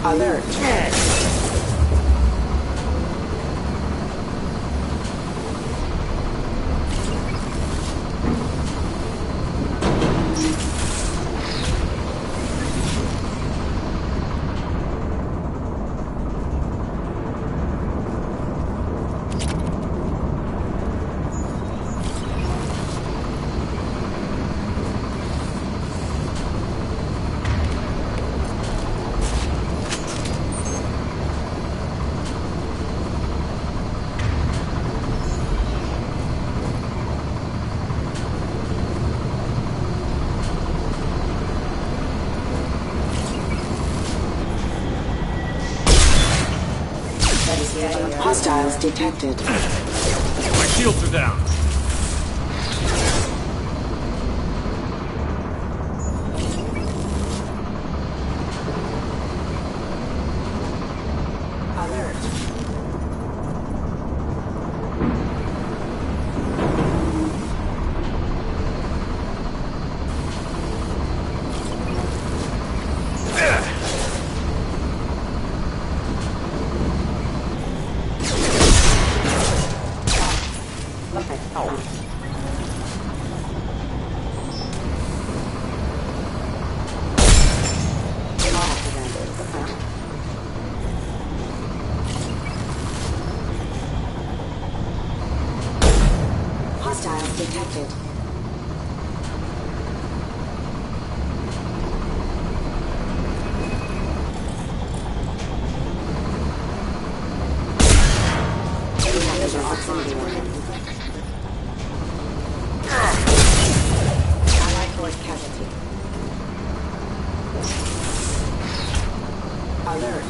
Speaker 6: Alert. Hostiles detected.
Speaker 2: My shields are down.
Speaker 6: Alert. Hostiles detected. Indicators are proximity warning. Allied force casualty. Alert.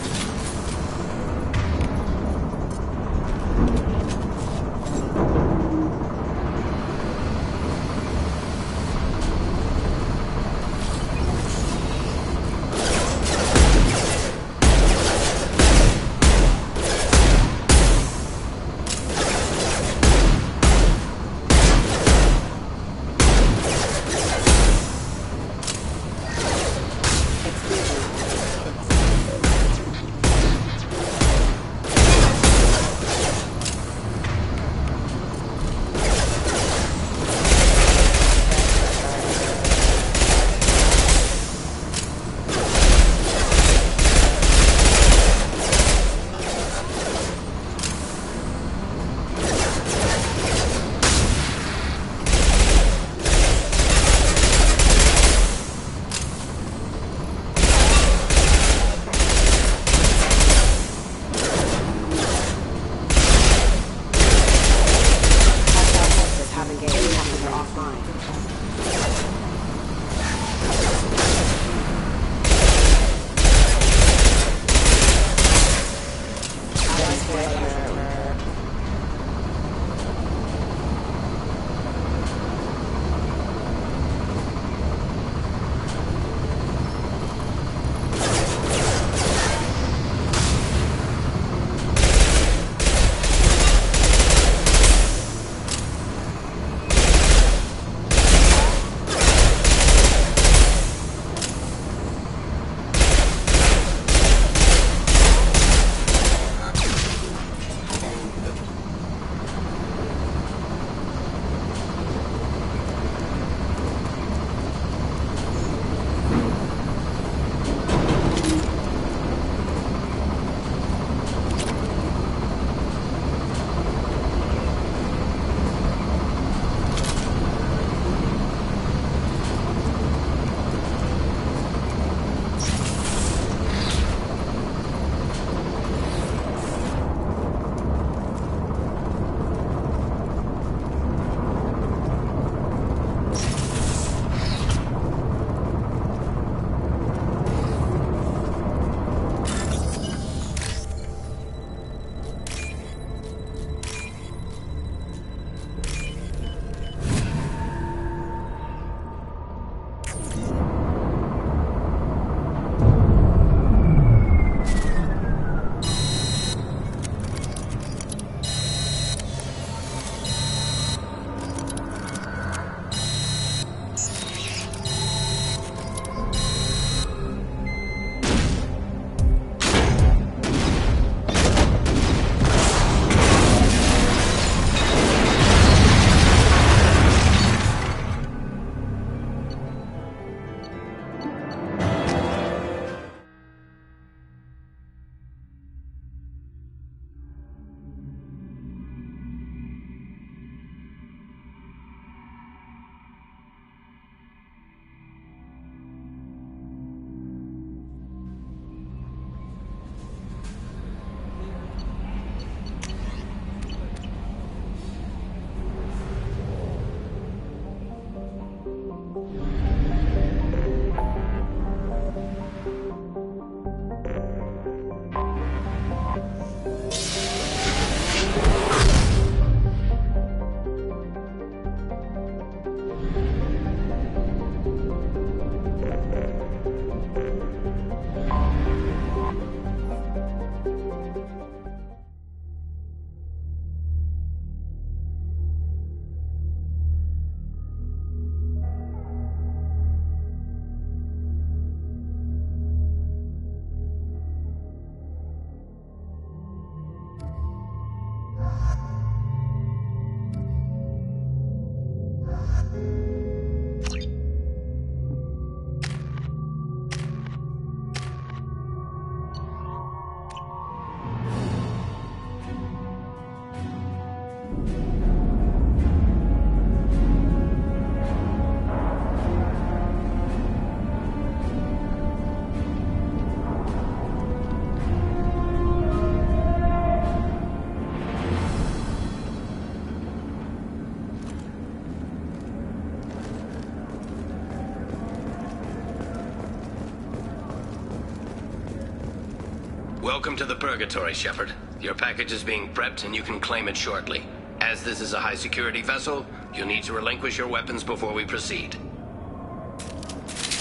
Speaker 10: Welcome to the Purgatory, Shepard. Your package is being prepped and you can claim it shortly. As this is a high-security vessel, you'll need to relinquish your weapons before we proceed.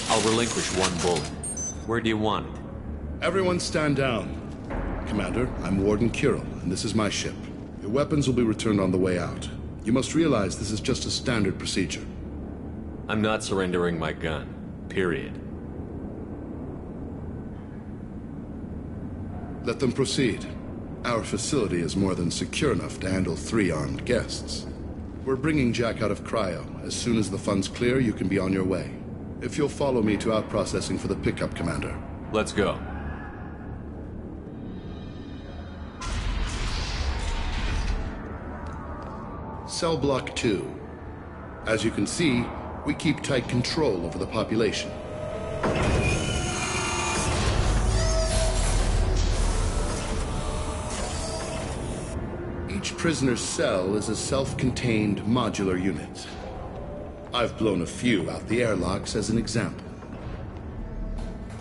Speaker 3: I'll relinquish one bullet. Where do you want it?
Speaker 12: Everyone stand down. Commander, I'm Warden Kirill, and this is my ship. Your weapons will be returned on the way out. You must realize this is just a standard procedure.
Speaker 3: I'm not surrendering my gun. Period.
Speaker 12: Let them proceed. Our facility is more than secure enough to handle 3 armed guests. We're bringing Jack out of cryo. As soon as the funds clear, you can be on your way. If you'll follow me to out-processing for the pickup, Commander.
Speaker 3: Let's go.
Speaker 12: Cell Block 2. As you can see, we keep tight control over the population. Each prisoner's cell is a self-contained modular unit. I've blown a few out the airlocks as an example.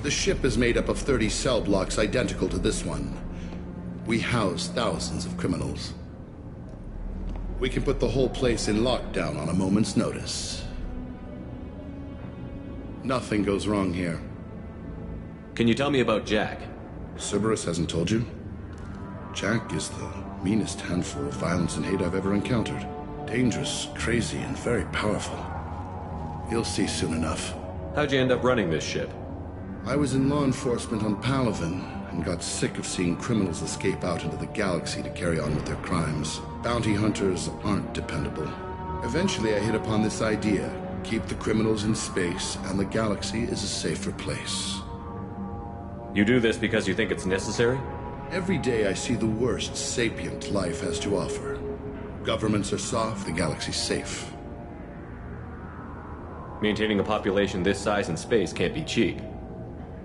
Speaker 12: The ship is made up of 30 cell blocks identical to this one. We house thousands of criminals. We can put the whole place in lockdown on a moment's notice. Nothing goes wrong here.
Speaker 3: Can you tell me about Jack?
Speaker 12: Cerberus hasn't told you? Jack is the meanest handful of violence and hate I've ever encountered. Dangerous, crazy, and very powerful. You'll see soon enough.
Speaker 3: How'd you end up running this ship?
Speaker 12: I was in law enforcement on Palaven, and got sick of seeing criminals escape out into the galaxy to carry on with their crimes. Bounty hunters aren't dependable. Eventually I hit upon this idea. Keep the criminals in space, and the galaxy is a safer place.
Speaker 3: You do this because you think it's necessary?
Speaker 12: Every day I see the worst sapient life has to offer. Governments are soft, the galaxy's safe.
Speaker 3: Maintaining a population this size in space can't be cheap.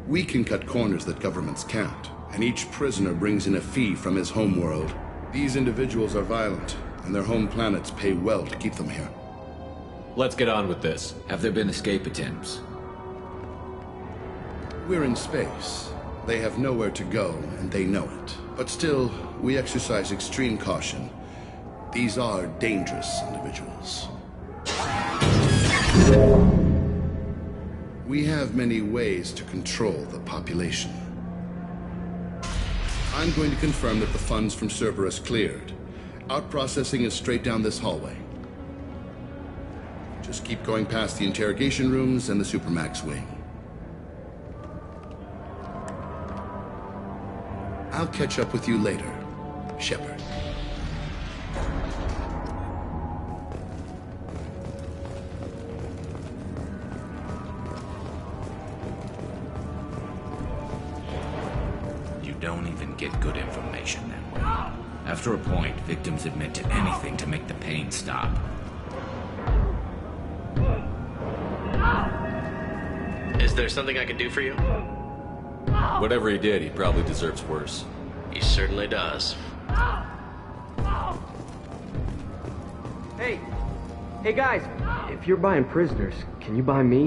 Speaker 12: We can cut corners that governments can't, and each prisoner brings in a fee from his home world. These individuals are violent, and their home planets pay well to keep them here.
Speaker 3: Let's get on with this.
Speaker 17: Have there been escape attempts?
Speaker 12: We're in space. They have nowhere to go, and they know it. But still, we exercise extreme caution. These are dangerous individuals. We have many ways to control the population. I'm going to confirm that the funds from Cerberus cleared. Out-processing is straight down this hallway. Just keep going past the interrogation rooms and the Supermax wing. I'll catch up with you later, Shepard.
Speaker 17: You don't even get good information that way. After a point, victims admit to anything to make the pain stop.
Speaker 10: Is there something I can do for you?
Speaker 3: Whatever he did, he probably deserves worse.
Speaker 10: He certainly does.
Speaker 14: Hey guys, if you're buying prisoners, can you buy me?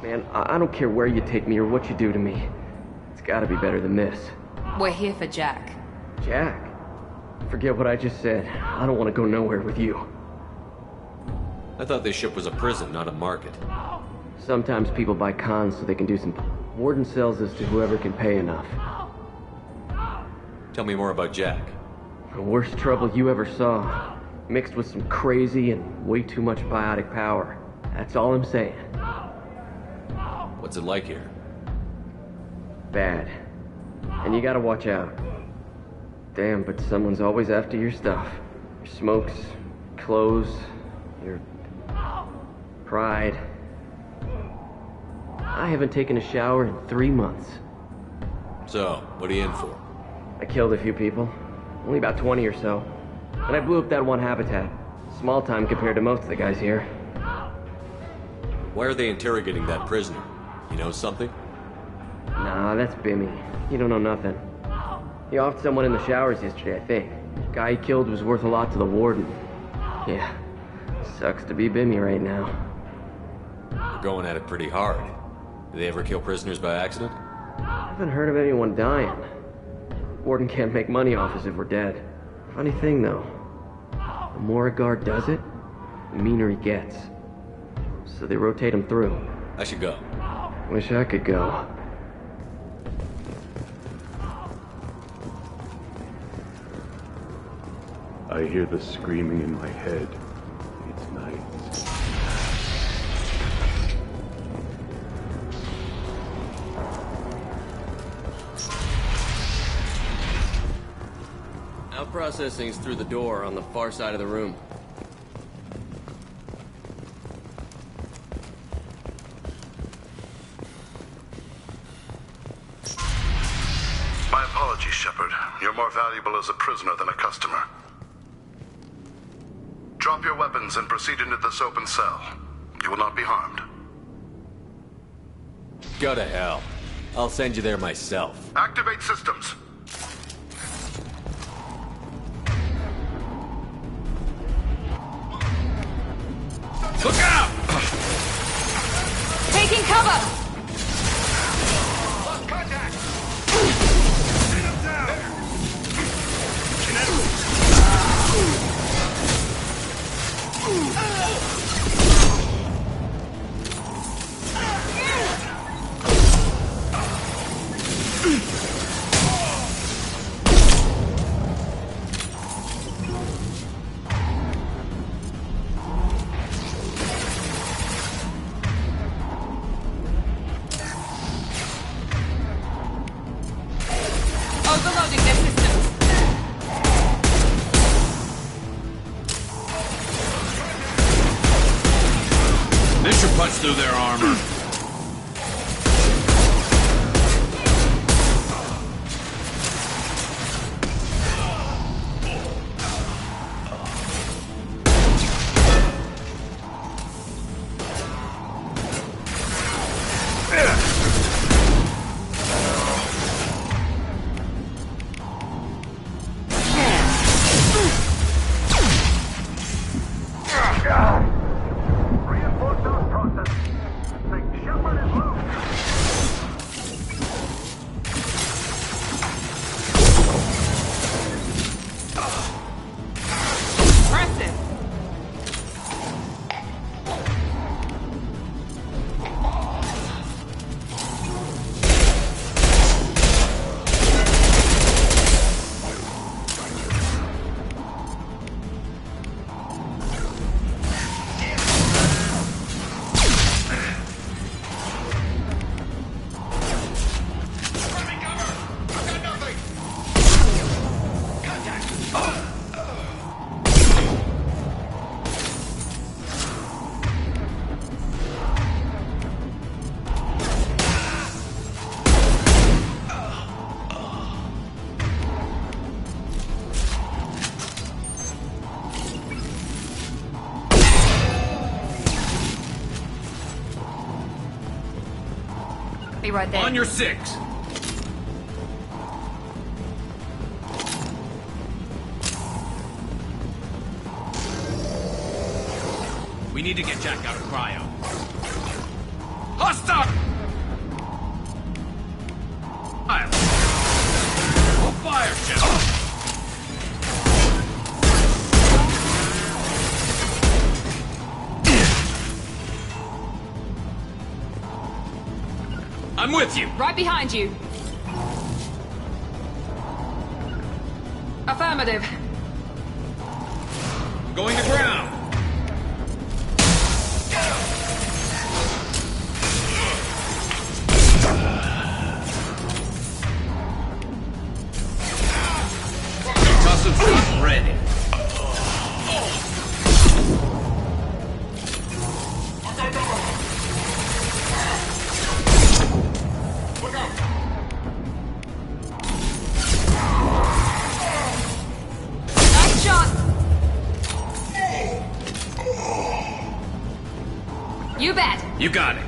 Speaker 14: Man, I don't care where you take me or what you do to me. It's gotta be better than this.
Speaker 5: We're here for Jack.
Speaker 14: Jack? Forget what I just said. I don't want to go nowhere with you.
Speaker 3: I thought this ship was a prison, not a market.
Speaker 14: Sometimes people buy cons so they can do some... Warden sells this to whoever can pay enough.
Speaker 3: Tell me more about Jack.
Speaker 14: The worst trouble you ever saw. Mixed with some crazy and way too much biotic power. That's all I'm saying.
Speaker 3: What's it like here?
Speaker 14: Bad. And you gotta watch out. Damn, but someone's always after your stuff. Your smokes, clothes, your... pride. I haven't taken a shower in 3 months.
Speaker 3: So, what are you in for?
Speaker 14: I killed a few people. Only about 20 or so. And I blew up that one habitat. Small time compared to most of the guys here.
Speaker 3: Why are they interrogating that prisoner? You know something?
Speaker 14: Nah, that's Bimmy. He don't know nothing. He offed someone in the showers yesterday, I think. Guy he killed was worth a lot to the warden. Yeah, sucks to be Bimmy right now.
Speaker 3: You're going at it pretty hard. Do they ever kill prisoners by accident?
Speaker 14: I haven't heard of anyone dying. Warden can't make money off us if we're dead. Funny thing, though. The more a guard does it, the meaner he gets. So they rotate him through.
Speaker 3: I should go.
Speaker 14: Wish I could go.
Speaker 13: I hear the screaming in my head. It's night.
Speaker 14: Now processing's through the door on the far side of the room.
Speaker 16: My apologies, Shepard. You're more valuable as a prisoner than a customer. Drop your weapons and proceed into this open cell. You will not be harmed.
Speaker 3: Go to hell. I'll send you there myself.
Speaker 16: Activate systems.
Speaker 15: Look out!
Speaker 5: Taking cover!
Speaker 15: Lost contact! Pin him down!
Speaker 5: Overloading their systems.
Speaker 15: This should punch through their armor.
Speaker 5: Be right there.
Speaker 15: On your six. We need to get Jack out of cryo. Hostile! Full fire, Shepard! I'm with you.
Speaker 5: Right behind you. Affirmative.
Speaker 15: Going to ground. Custom shot ready.
Speaker 5: Nice shot. You bet.
Speaker 15: You got it.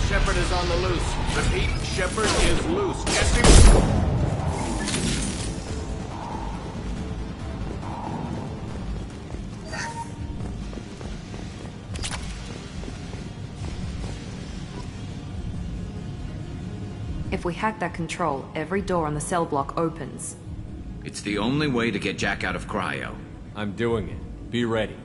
Speaker 19: Shepard is on the loose. Repeat, Shepard is loose. Testing.
Speaker 4: If we hack that control, every door on the cell block opens.
Speaker 17: It's the only way to get Jack out of cryo.
Speaker 3: I'm doing it. Be ready.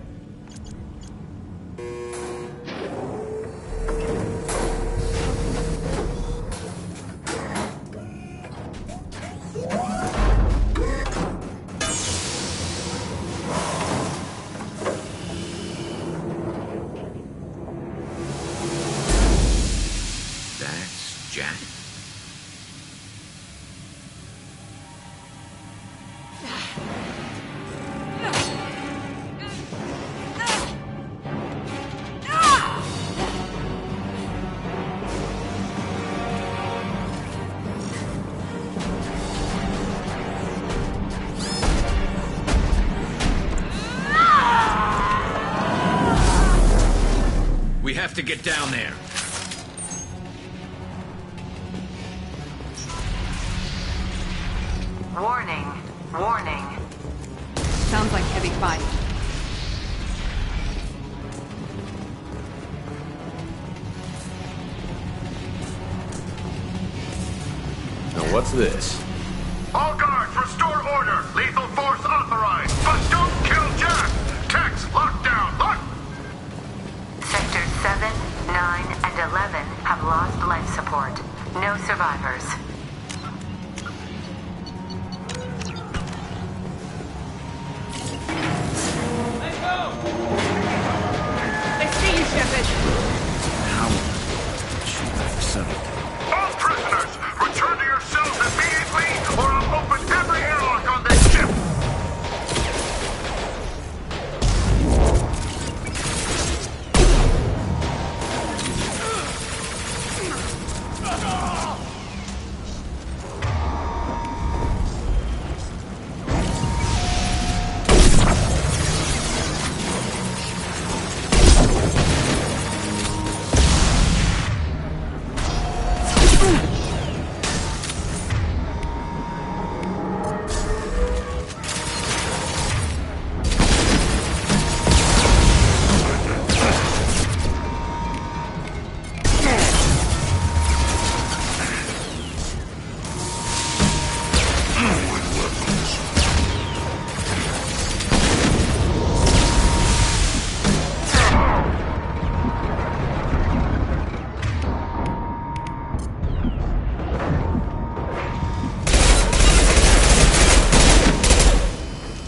Speaker 17: That's Jack? We have to get down there.
Speaker 5: Warning. Warning. Sounds like heavy fighting.
Speaker 3: Now what's this?
Speaker 16: All guards, restore order. Lethal force authorized. But don't kill Jack. Tex, lockdown. Lock.
Speaker 5: Sectors 7, 9, and 11 have lost life support. No survivors.
Speaker 4: They see you, Shepard!
Speaker 17: How should I have settled?
Speaker 16: All prisoners, return to your cells immediately, or I'll open every airlock on this ship.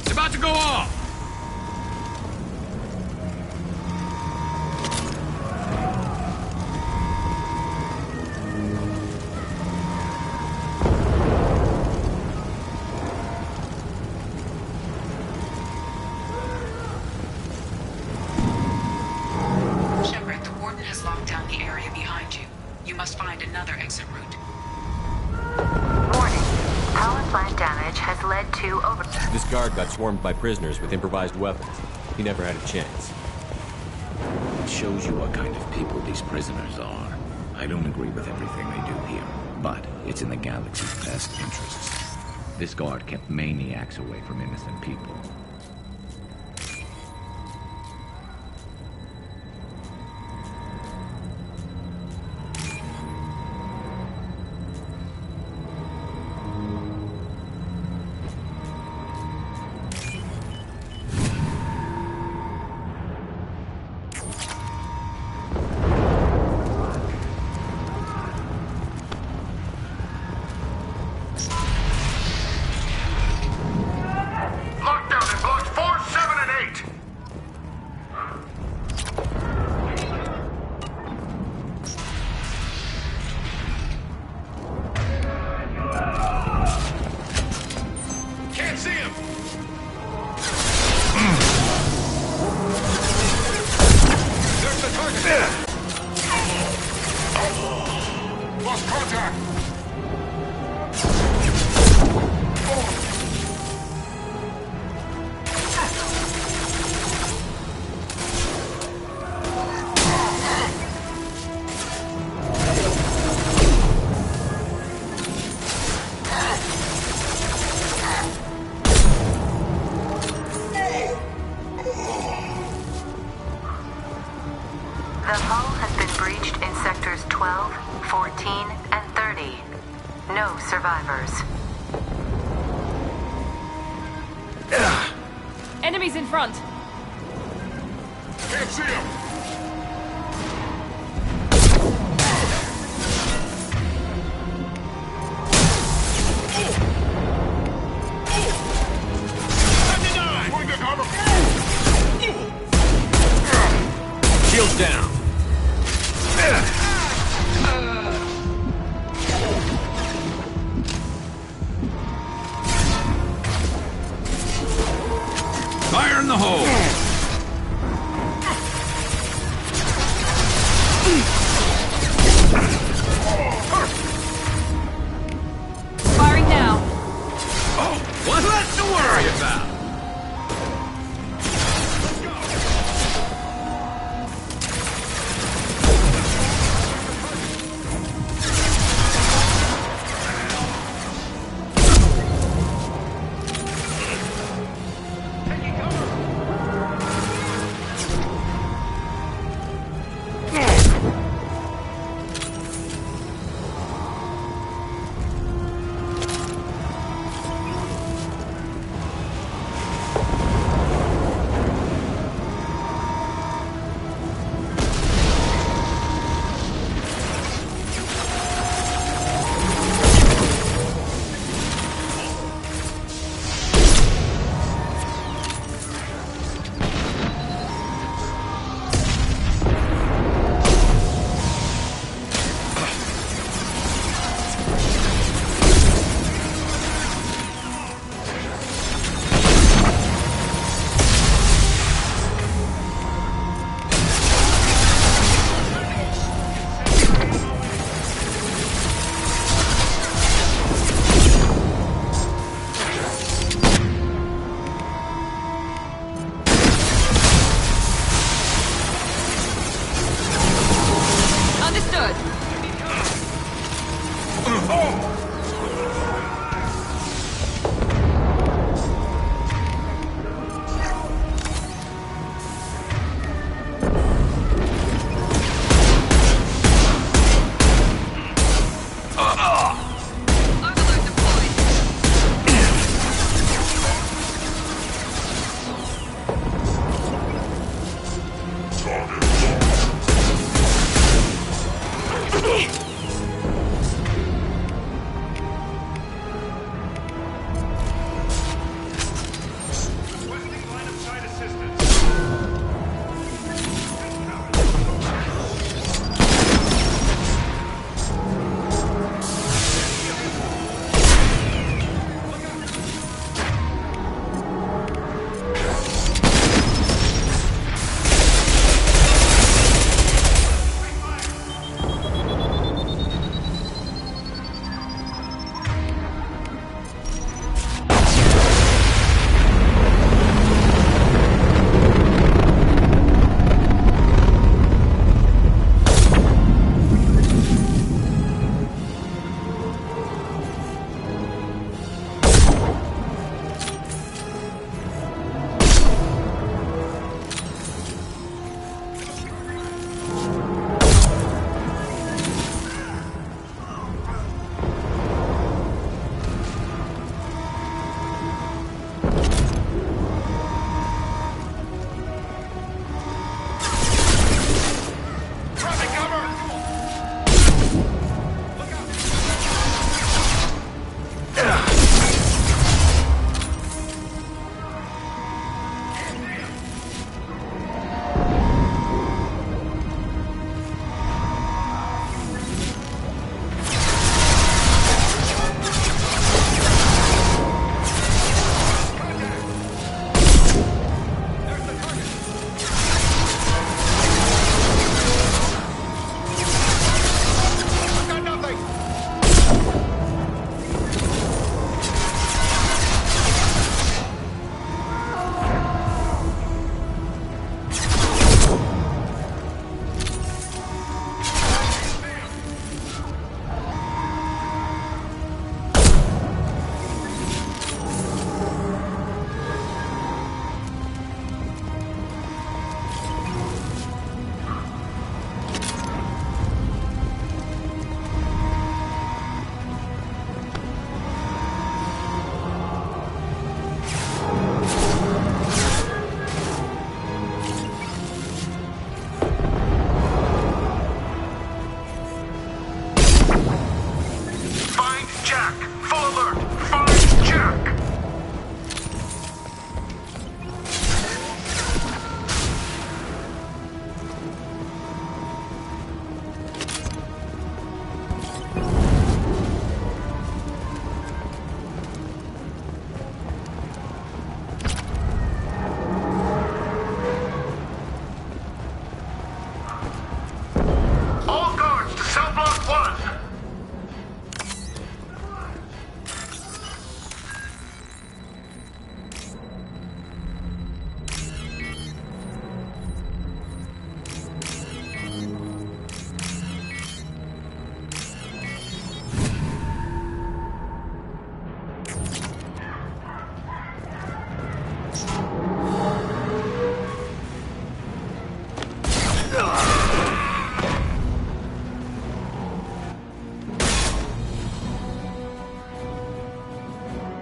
Speaker 17: It's about to go off!
Speaker 1: Shepard, the Warden has locked down the area behind you. You must find another exit route.
Speaker 5: Warning. Power plant damage has led to over...
Speaker 3: This guard got swarmed by prisoners with improvised weapons. He never had a chance.
Speaker 17: It shows you what kind of people these prisoners are. I don't agree with everything they do here, but it's in the galaxy's best interests. This guard kept maniacs away from innocent people.
Speaker 16: Lockdown in blocks 4, 7, and 8.
Speaker 19: Can't see him! There's the target! Lost contact!
Speaker 11: Enemies in front.
Speaker 9: Can't see him.
Speaker 3: Shields down. Fire in the hole.
Speaker 11: Firing now.
Speaker 3: Oh, what's that to worry about?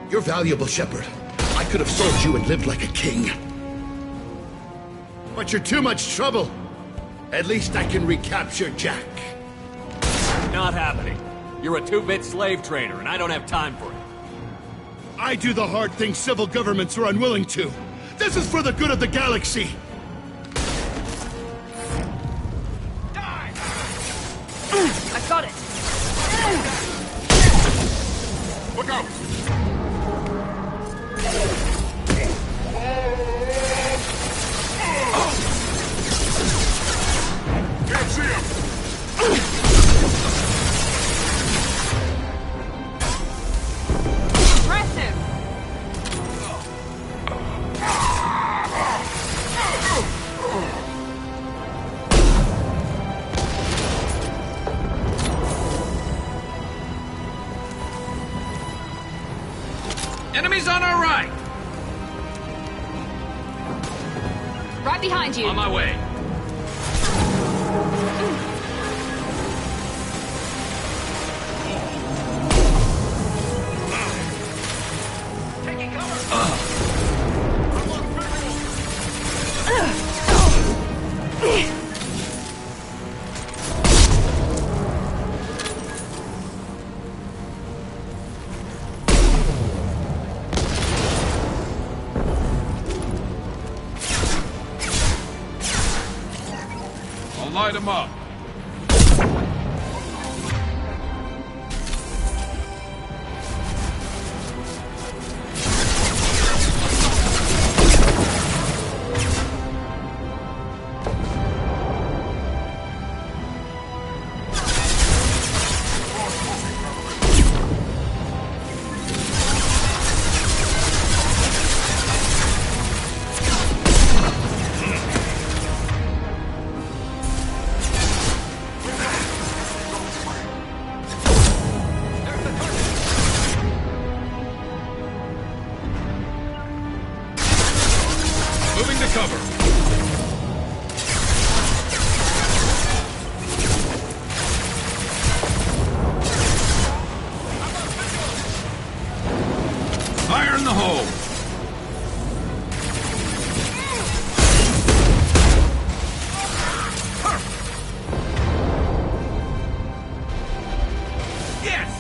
Speaker 12: You're valuable, Shepard. I could have sold you and lived like a king. But you're too much trouble. At least I can recapture Jack.
Speaker 3: Not happening. You're a 2-bit slave trader, and I don't have time for it.
Speaker 12: I do the hard things civil governments are unwilling to. This is for the good of the galaxy.
Speaker 11: I got it.
Speaker 9: Look out! Can't see him!
Speaker 11: Impressive.
Speaker 15: Enemies on our right!
Speaker 11: Right behind you.
Speaker 15: On my way.
Speaker 16: Taking cover!
Speaker 15: I'll light them up. Moving to cover. Fire in the hole. Yes!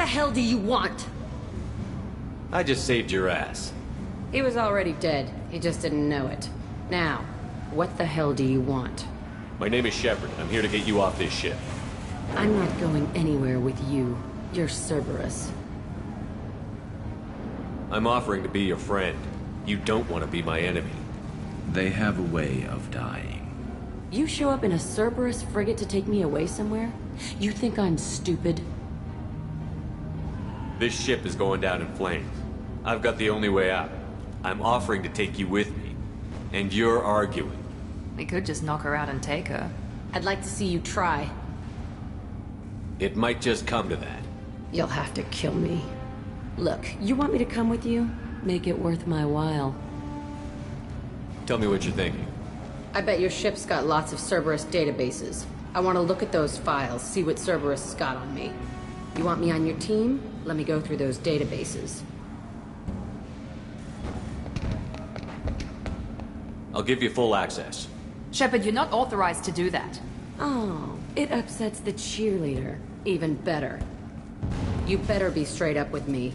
Speaker 2: the hell do you want?
Speaker 3: I just saved your ass.
Speaker 2: He was already dead. He just didn't know it. Now, what the hell do you want?
Speaker 3: My name is Shepard. I'm here to get you off this ship.
Speaker 2: I'm not going anywhere with you. You're Cerberus.
Speaker 3: I'm offering to be your friend. You don't want to be my enemy.
Speaker 17: They have a way of dying.
Speaker 2: You show up in a Cerberus frigate to take me away somewhere? You think I'm stupid?
Speaker 3: This ship is going down in flames. I've got the only way out. I'm offering to take you with me. And you're arguing.
Speaker 4: We could just knock her out and take her.
Speaker 2: I'd like to see you try.
Speaker 3: It might just come to that.
Speaker 2: You'll have to kill me. Look, you want me to come with you? Make it worth my while.
Speaker 3: Tell me what you're thinking.
Speaker 2: I bet your ship's got lots of Cerberus databases. I want to look at those files, see what Cerberus has got on me. You want me on your team? Let me go through those databases.
Speaker 3: I'll give you full access.
Speaker 4: Shepard, you're not authorized to do that.
Speaker 2: Oh, it upsets the cheerleader. Even better. You better be straight up with me.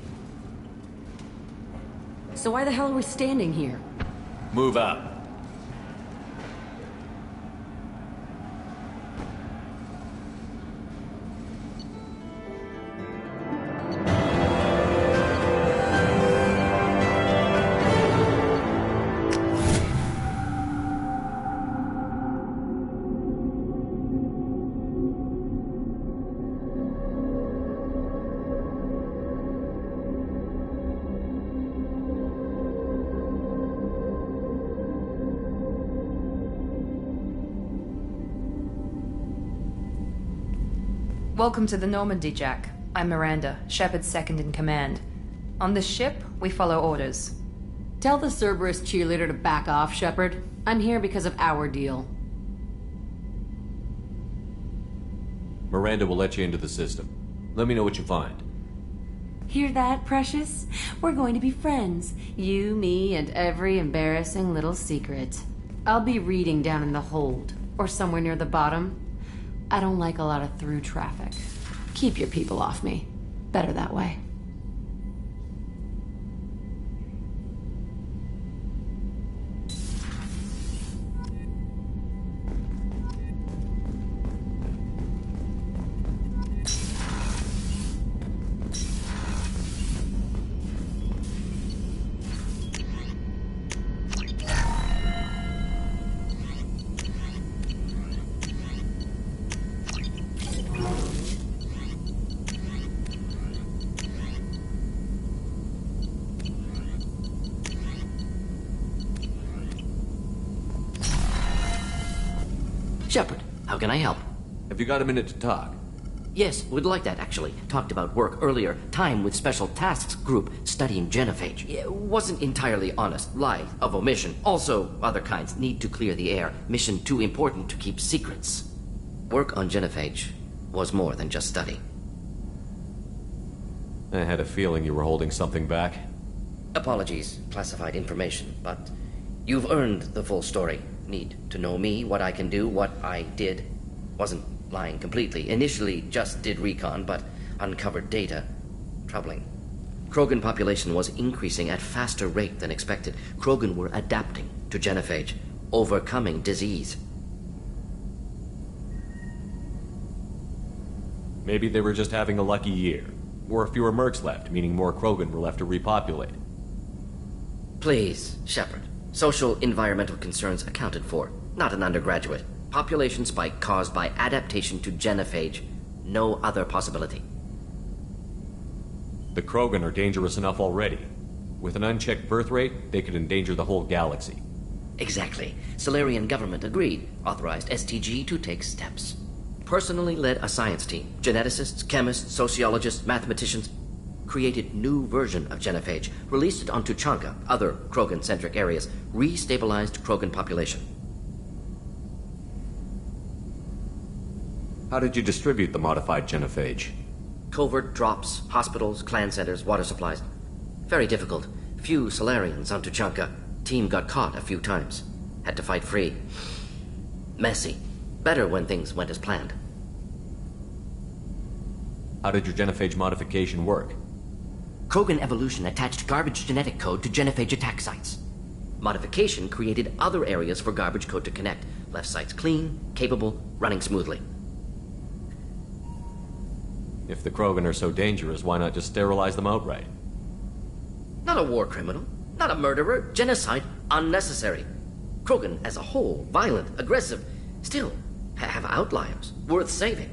Speaker 2: So why the hell are we standing here?
Speaker 3: Move out.
Speaker 4: Welcome to the Normandy, Jack. I'm Miranda, Shepard's second in command. On this ship, we follow orders.
Speaker 2: Tell the Cerberus cheerleader to back off, Shepard. I'm here because of our deal.
Speaker 3: Miranda will let you into the system. Let me know what you find.
Speaker 2: Hear that, Precious? We're going to be friends. You, me, and every embarrassing little secret. I'll be reading down in the hold, or somewhere near the bottom. I don't like a lot of through traffic. Keep your people off me. Better that way.
Speaker 21: Shepard, how can I help?
Speaker 3: Have you got a minute to talk?
Speaker 21: Yes, we'd like that, actually. Talked about work earlier. Time with Special Tasks Group studying genophage. Yeah, wasn't entirely honest. Lie of omission. Also, other kinds. Need to clear the air. Mission too important to keep secrets. Work on genophage was more than just study.
Speaker 3: I had a feeling you were holding something back.
Speaker 21: Apologies, classified information, but you've earned the full story. Need to know me, what I can do, what I did. Wasn't lying completely. Initially just did recon, but uncovered data. Troubling. Krogan population was increasing at faster rate than expected. Krogan were adapting to genophage, overcoming disease.
Speaker 3: Maybe they were just having a lucky year. Or fewer mercs left, meaning more Krogan were left to repopulate.
Speaker 21: Please, Shepard. Social environmental concerns accounted for. Not an undergraduate. Population spike caused by adaptation to genophage. No other possibility.
Speaker 3: The Krogan are dangerous enough already. With an unchecked birth rate, they could endanger the whole galaxy.
Speaker 21: Exactly. Solarian government agreed. Authorized STG to take steps. Personally led a science team. Geneticists, chemists, sociologists, mathematicians. Created new version of genophage. Released it on Tuchanka, other Krogan-centric areas. Restabilized Krogan population.
Speaker 3: How did you distribute the modified genophage?
Speaker 21: Covert drops, hospitals, clan centers, water supplies. Very difficult. Few Solarians on Tuchanka. Team got caught a few times. Had to fight free. Messy. Better when things went as planned.
Speaker 3: How did your genophage modification work?
Speaker 21: Krogan evolution attached garbage genetic code to genophage attack sites. Modification created other areas for garbage code to connect. Left sites clean, capable, running smoothly.
Speaker 3: If the Krogan are so dangerous, why not just sterilize them outright?
Speaker 21: Not a war criminal, not a murderer, genocide, unnecessary. Krogan as a whole, violent, aggressive, still have outliers, worth saving.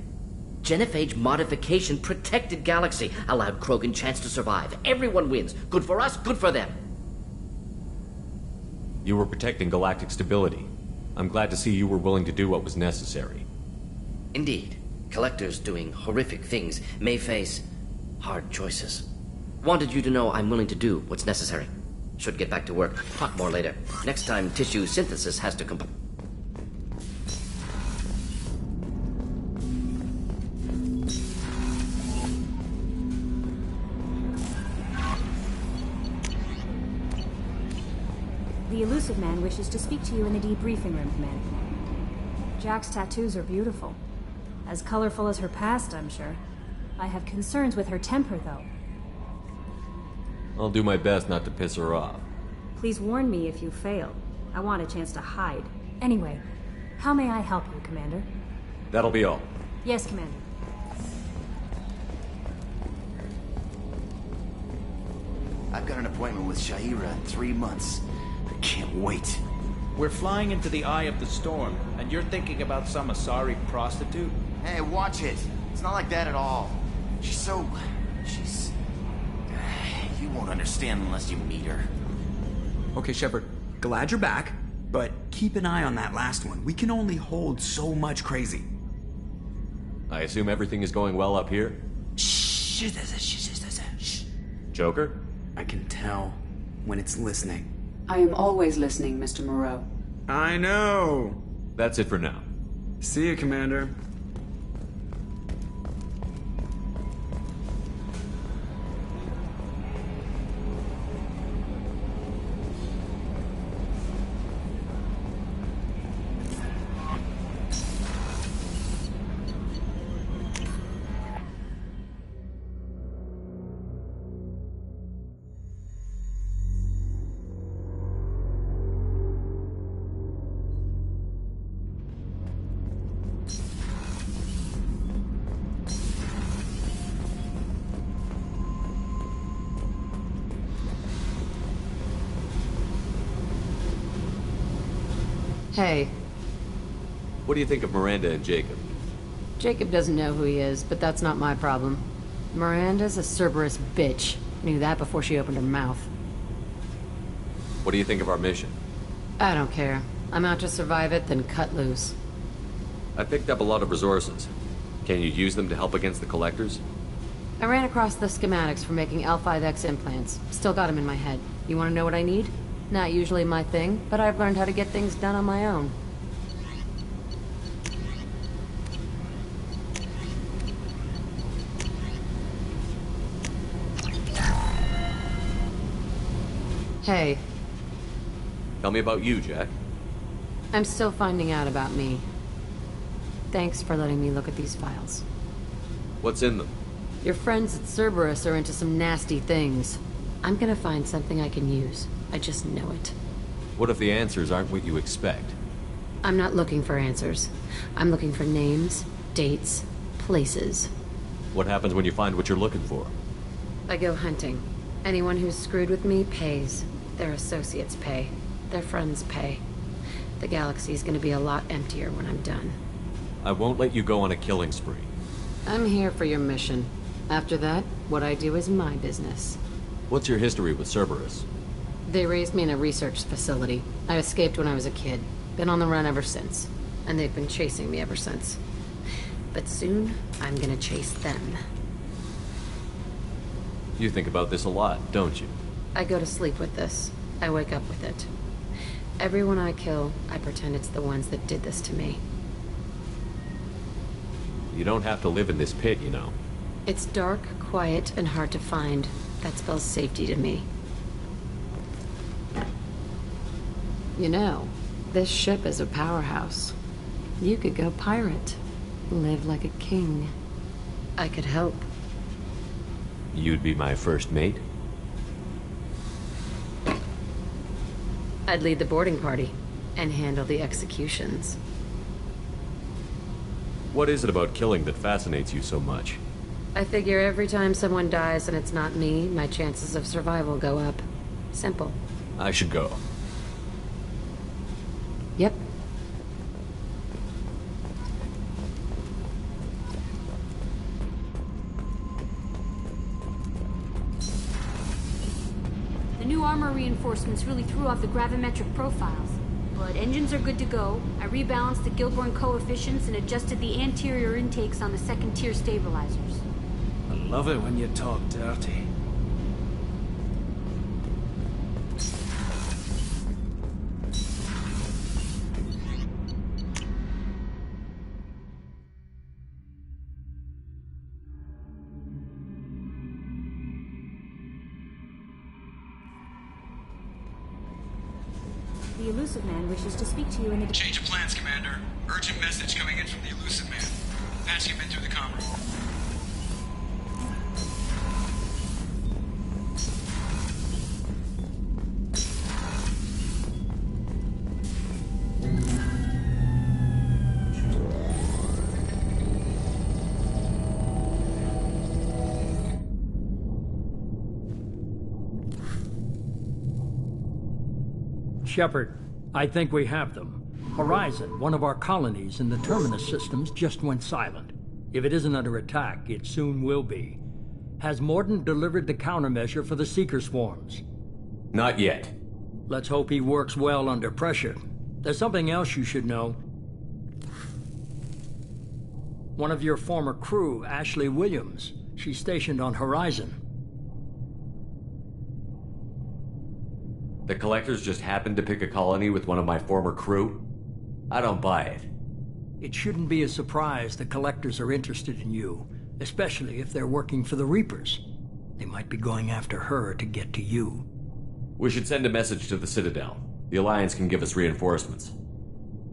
Speaker 21: Genophage modification protected Galaxy, allowed Krogan chance to survive. Everyone wins. Good for us, good for them.
Speaker 3: You were protecting galactic stability. I'm glad to see you were willing to do what was necessary.
Speaker 21: Indeed. Collectors doing horrific things may face hard choices. Wanted you to know I'm willing to do what's necessary. Should get back to work. Talk more later. Next time, tissue synthesis has to complete.
Speaker 20: The elusive man wishes to speak to you in the debriefing room, Commander. Jack's tattoos are beautiful. As colorful as her past, I'm sure. I have concerns with her temper, though.
Speaker 3: I'll do my best not to piss her off.
Speaker 20: Please warn me if you fail. I want a chance to hide. Anyway, how may I help you, Commander?
Speaker 3: That'll be all.
Speaker 20: Yes, Commander.
Speaker 8: I've got an appointment with Shaira in 3 months. I can't wait.
Speaker 19: We're flying into the eye of the storm, and you're thinking about some Asari prostitute?
Speaker 8: Hey, watch it. It's not like that at all. She's... You won't understand unless you meet her.
Speaker 22: Okay, Shepard. Glad you're back, but keep an eye on that last one. We can only hold so much crazy.
Speaker 3: I assume everything is going well up here?
Speaker 22: Shh.
Speaker 3: Joker?
Speaker 22: I can tell when it's listening.
Speaker 1: I am always listening, Mr. Moreau.
Speaker 22: I know.
Speaker 3: That's it for now.
Speaker 22: See you, Commander.
Speaker 2: Hey.
Speaker 3: What do you think of Miranda and Jacob?
Speaker 2: Jacob doesn't know who he is, but that's not my problem. Miranda's a Cerberus bitch. Knew that before she opened her mouth.
Speaker 3: What do you think of our mission?
Speaker 2: I don't care. I'm out to survive it, then cut loose.
Speaker 3: I picked up a lot of resources. Can you use them to help against the Collectors?
Speaker 2: I ran across the schematics for making L5X implants. Still got them in my head. You want to know what I need? Not usually my thing, but I've learned how to get things done on my own. Hey.
Speaker 3: Tell me about you, Jack.
Speaker 2: I'm still finding out about me. Thanks for letting me look at these files.
Speaker 3: What's in them?
Speaker 2: Your friends at Cerberus are into some nasty things. I'm gonna find something I can use. I just know it.
Speaker 3: What if the answers aren't what you expect?
Speaker 2: I'm not looking for answers. I'm looking for names, dates, places.
Speaker 3: What happens when you find what you're looking for?
Speaker 2: I go hunting. Anyone who's screwed with me pays. Their associates pay. Their friends pay. The galaxy's gonna be a lot emptier when I'm done.
Speaker 3: I won't let you go on a killing spree.
Speaker 2: I'm here for your mission. After that, what I do is my business.
Speaker 3: What's your history with Cerberus?
Speaker 2: They raised me in a research facility. I escaped when I was a kid. Been on the run ever since. And they've been chasing me ever since. But soon, I'm gonna chase them.
Speaker 3: You think about this a lot, don't you?
Speaker 2: I go to sleep with this. I wake up with it. Everyone I kill, I pretend it's the ones that did this to me.
Speaker 3: You don't have to live in this pit, you know.
Speaker 2: It's dark, quiet, and hard to find. That spells safety to me. You know, this ship is a powerhouse. You could go pirate. Live like a king. I could help.
Speaker 3: You'd be my first mate?
Speaker 2: I'd lead the boarding party and handle the executions.
Speaker 3: What is it about killing that fascinates you so much?
Speaker 2: I figure every time someone dies and it's not me, my chances of survival go up. Simple.
Speaker 3: I should go.
Speaker 2: Yep.
Speaker 7: The new armor reinforcements really threw off the gravimetric profiles. But engines are good to go. I rebalanced the Gilborn coefficients and adjusted the anterior intakes on the second-tier stabilizers.
Speaker 19: I love it when you talk dirty.
Speaker 7: The Elusive Man wishes to speak to you in the...
Speaker 22: Change of plans, Commander. Urgent message coming in from the Elusive Man. Patching him in through the comm room.
Speaker 18: Shepard, I think we have them. Horizon, one of our colonies in the Terminus systems, just went silent. If it isn't under attack, it soon will be. Has Morden delivered the countermeasure for the Seeker swarms?
Speaker 3: Not yet.
Speaker 18: Let's hope he works well under pressure. There's something else you should know. One of your former crew, Ashley Williams, she's stationed on Horizon.
Speaker 3: The Collectors just happened to pick a colony with one of my former crew? I don't buy it.
Speaker 18: It shouldn't be a surprise the Collectors are interested in you, especially if they're working for the Reapers. They might be going after her to get to you.
Speaker 3: We should send a message to the Citadel. The Alliance can give us reinforcements.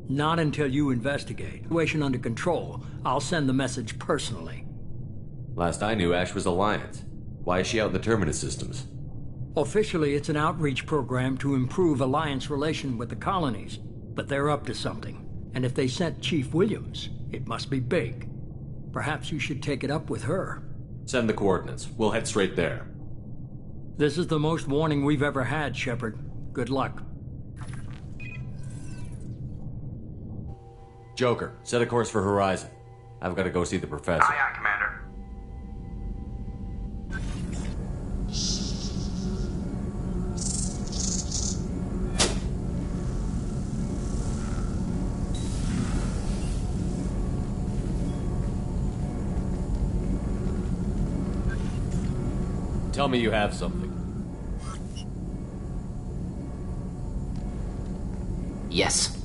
Speaker 18: Not until you investigate. Situation under control. I'll send the message personally.
Speaker 3: Last I knew, Ash was Alliance. Why is she out in the Terminus systems?
Speaker 18: Officially, it's an outreach program to improve Alliance relation with the colonies, but they're up to something. And if they sent Chief Williams, it must be big. Perhaps you should take it up with her.
Speaker 3: Send the coordinates. We'll head straight there.
Speaker 18: This is the most warning we've ever had, Shepard. Good luck.
Speaker 3: Joker, set a course for Horizon. I've got to go see the professor.
Speaker 16: Aye, aye, Commander.
Speaker 3: Tell me you have something.
Speaker 21: Yes.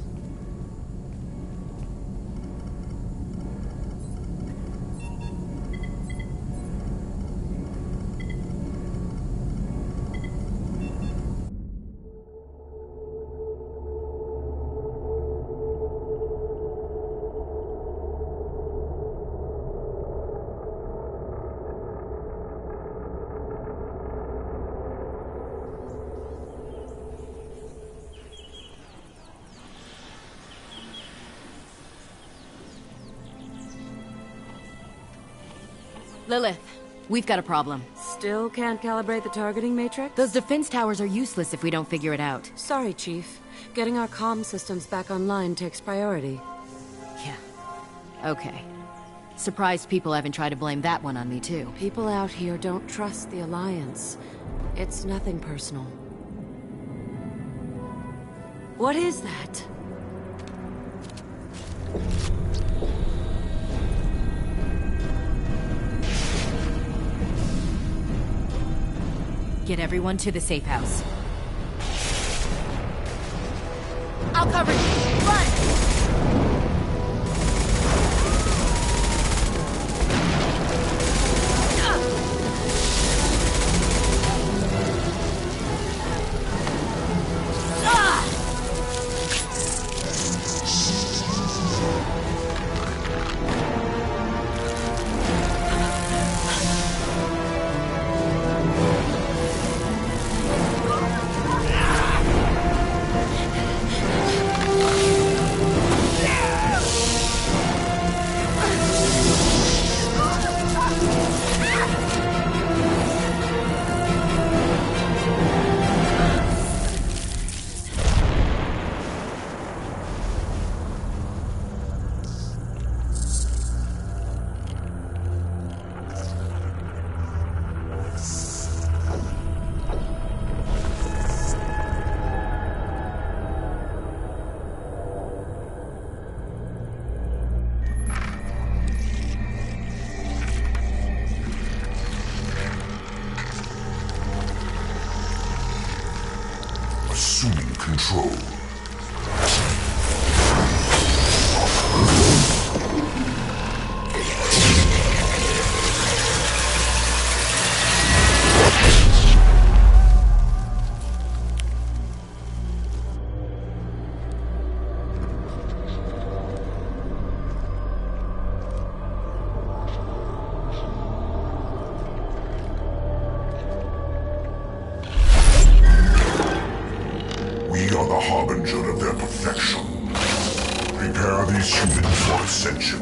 Speaker 23: Lilith, we've got a problem.
Speaker 2: Still can't calibrate the targeting matrix?
Speaker 23: Those defense towers are useless if we don't figure it out.
Speaker 2: Sorry, Chief. Getting our comm systems back online takes priority.
Speaker 23: Yeah. Okay. Surprised people haven't tried to blame that one on me, too.
Speaker 2: People out here don't trust the Alliance. It's nothing personal. What is that?
Speaker 23: Get everyone to the safe house. I'll cover you. Run!
Speaker 9: control. We are the harbinger of their perfection. Prepare these humans for ascension.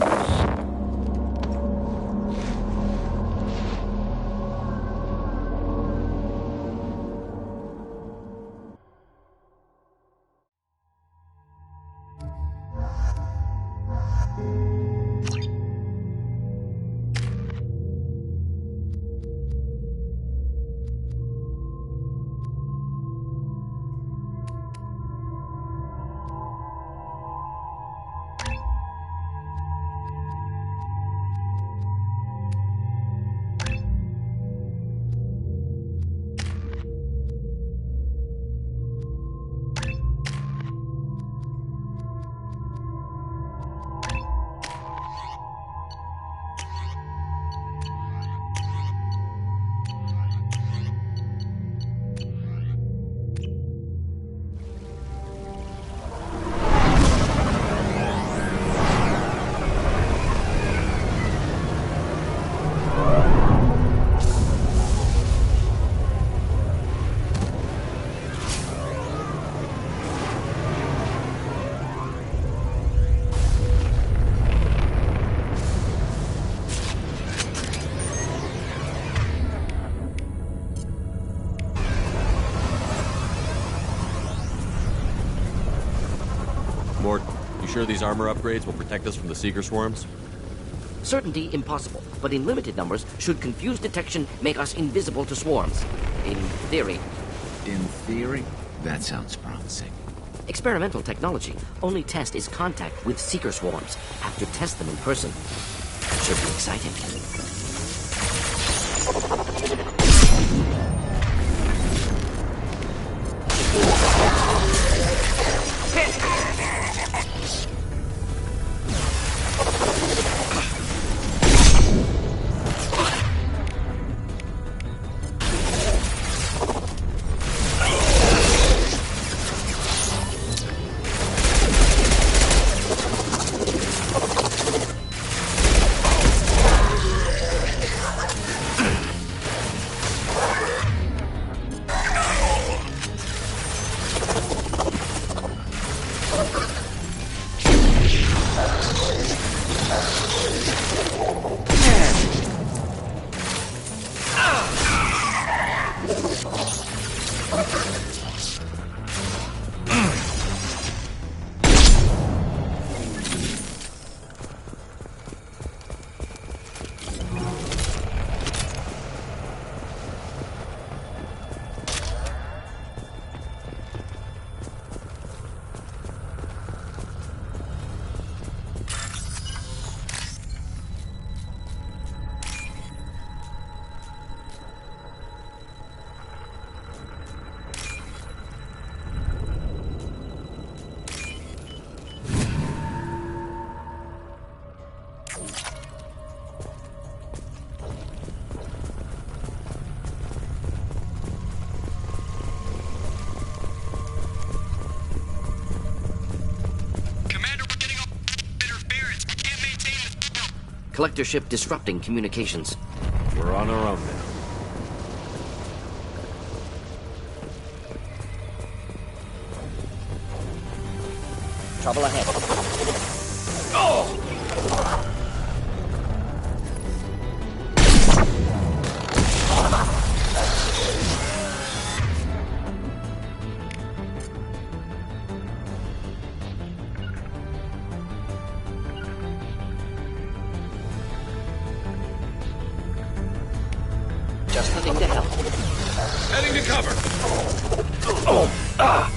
Speaker 3: Mort, you sure these armor upgrades will protect us from the Seeker swarms?
Speaker 21: Certainty impossible, but in limited numbers, should confused detection make us invisible to swarms. In theory.
Speaker 17: In theory? That sounds promising.
Speaker 21: Experimental technology. Only test is contact with Seeker swarms. Have to test them in person. Should be exciting. Collector ship disrupting communications.
Speaker 3: We're on our own now.
Speaker 21: Trouble ahead.
Speaker 3: Oh!
Speaker 21: Just the thing to help.
Speaker 15: Heading to cover.
Speaker 21: Oh! Ah!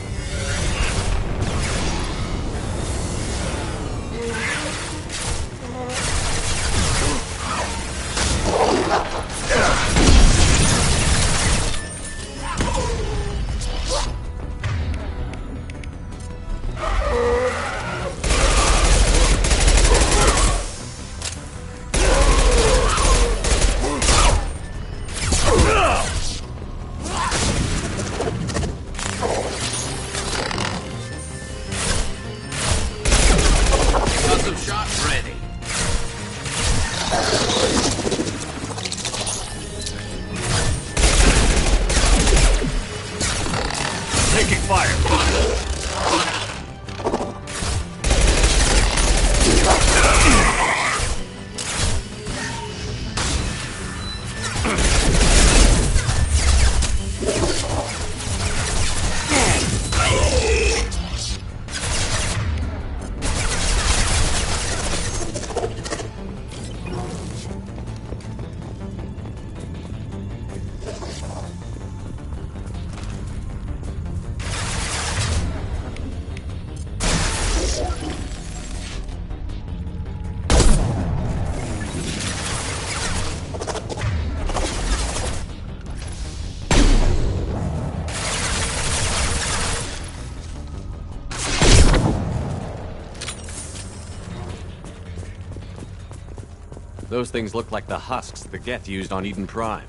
Speaker 3: Those things look like the husks the Geth used on Eden Prime.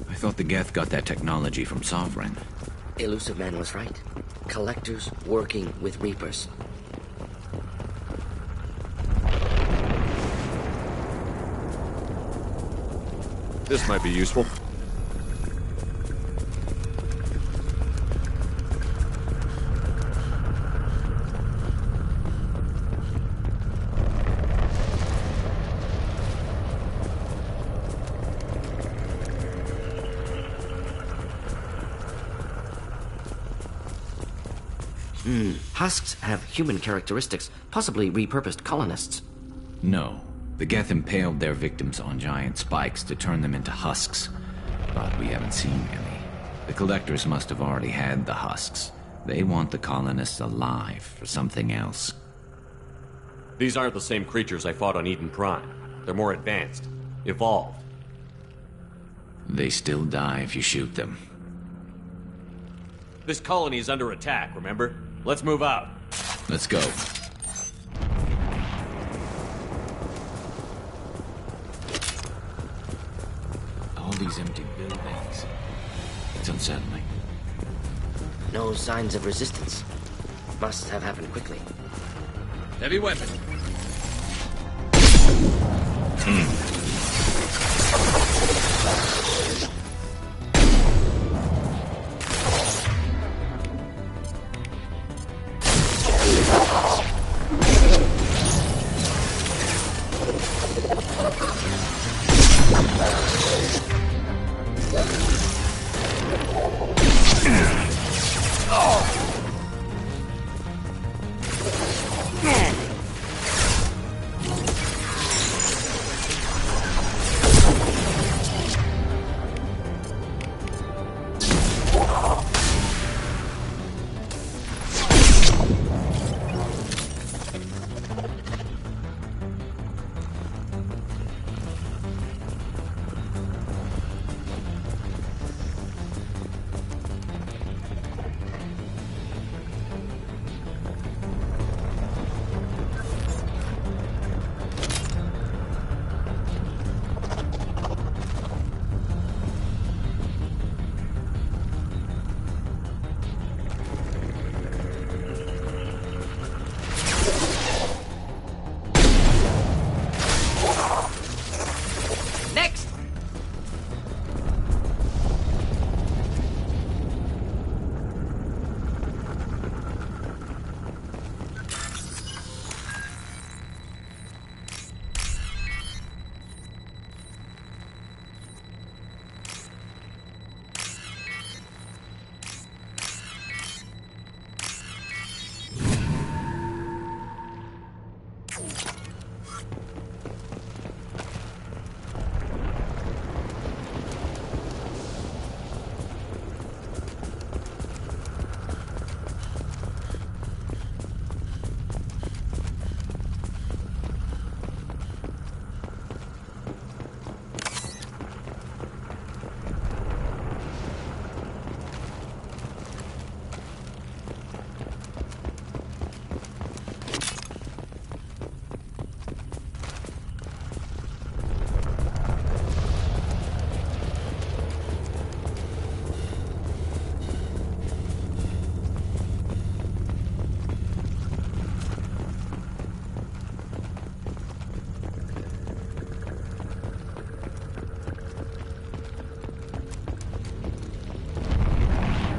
Speaker 17: I thought the Geth got that technology from Sovereign.
Speaker 21: Elusive Man was right. Collectors working with Reapers.
Speaker 3: This might be useful.
Speaker 21: Husks have human characteristics, possibly repurposed colonists.
Speaker 17: No. The Geth impaled their victims on giant spikes to turn them into husks. But we haven't seen any. The collectors must have already had the husks. They want the colonists alive for something else.
Speaker 3: These aren't the same creatures I fought on Eden Prime. They're more advanced. Evolved.
Speaker 17: They still die if you shoot them.
Speaker 3: This colony is under attack, remember? Let's move out.
Speaker 17: Let's go. All these empty buildings. It's unsettling.
Speaker 21: No signs of resistance. Must have happened quickly.
Speaker 17: Heavy weapon.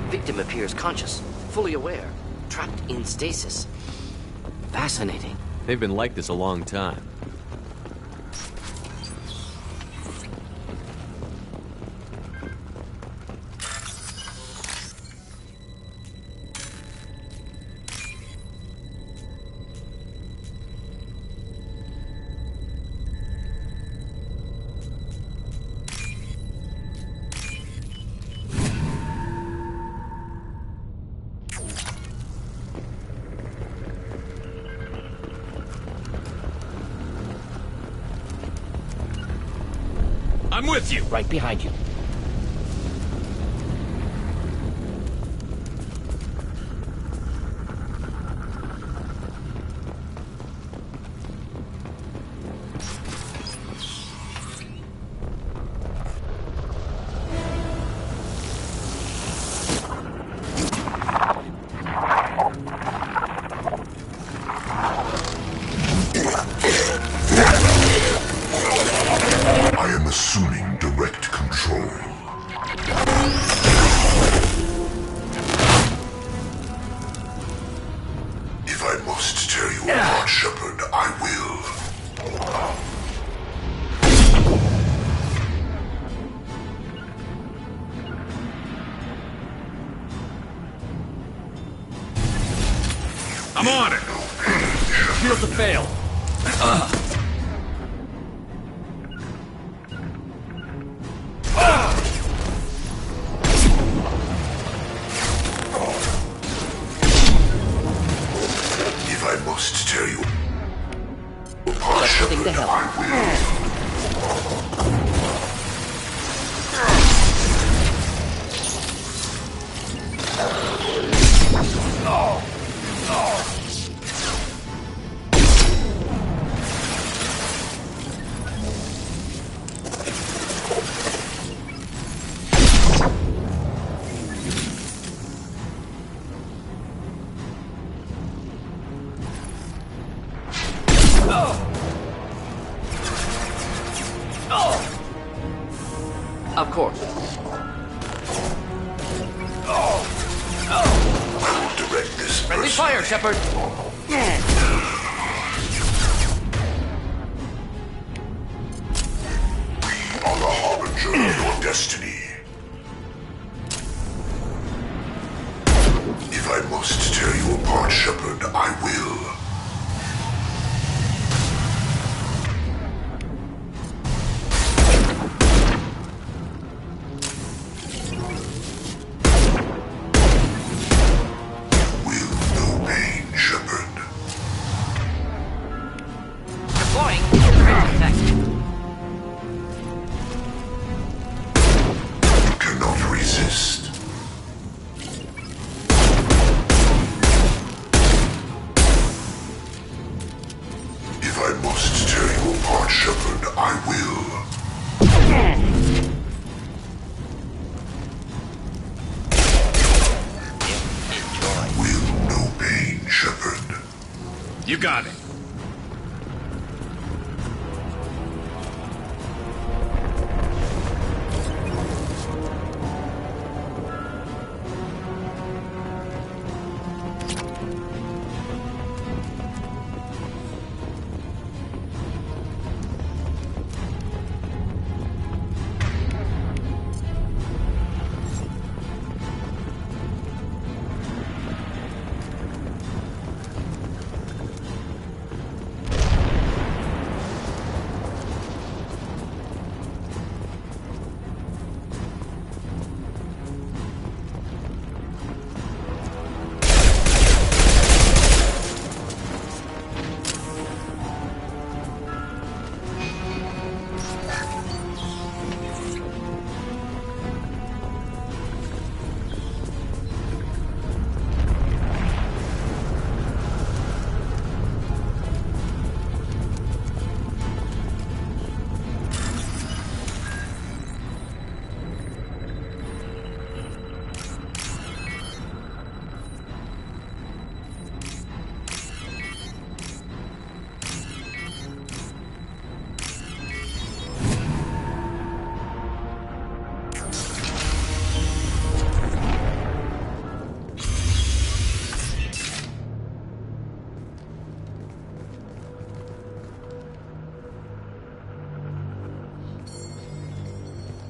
Speaker 21: Victim appears conscious, fully aware, trapped in stasis. Fascinating.
Speaker 3: They've been like this a long time.
Speaker 21: I'm with you! Right behind you.
Speaker 9: must tear you apart, Shepard, I will.
Speaker 15: I'm on it!
Speaker 18: Shields have failed.
Speaker 9: If I must tear you apart, Shepard, I will.
Speaker 21: Of course.
Speaker 9: I will direct this
Speaker 21: Friendly fire, Shepard!
Speaker 9: We are the harbinger of your destiny. If I must tear you apart, Shepard, I will.
Speaker 15: You got it.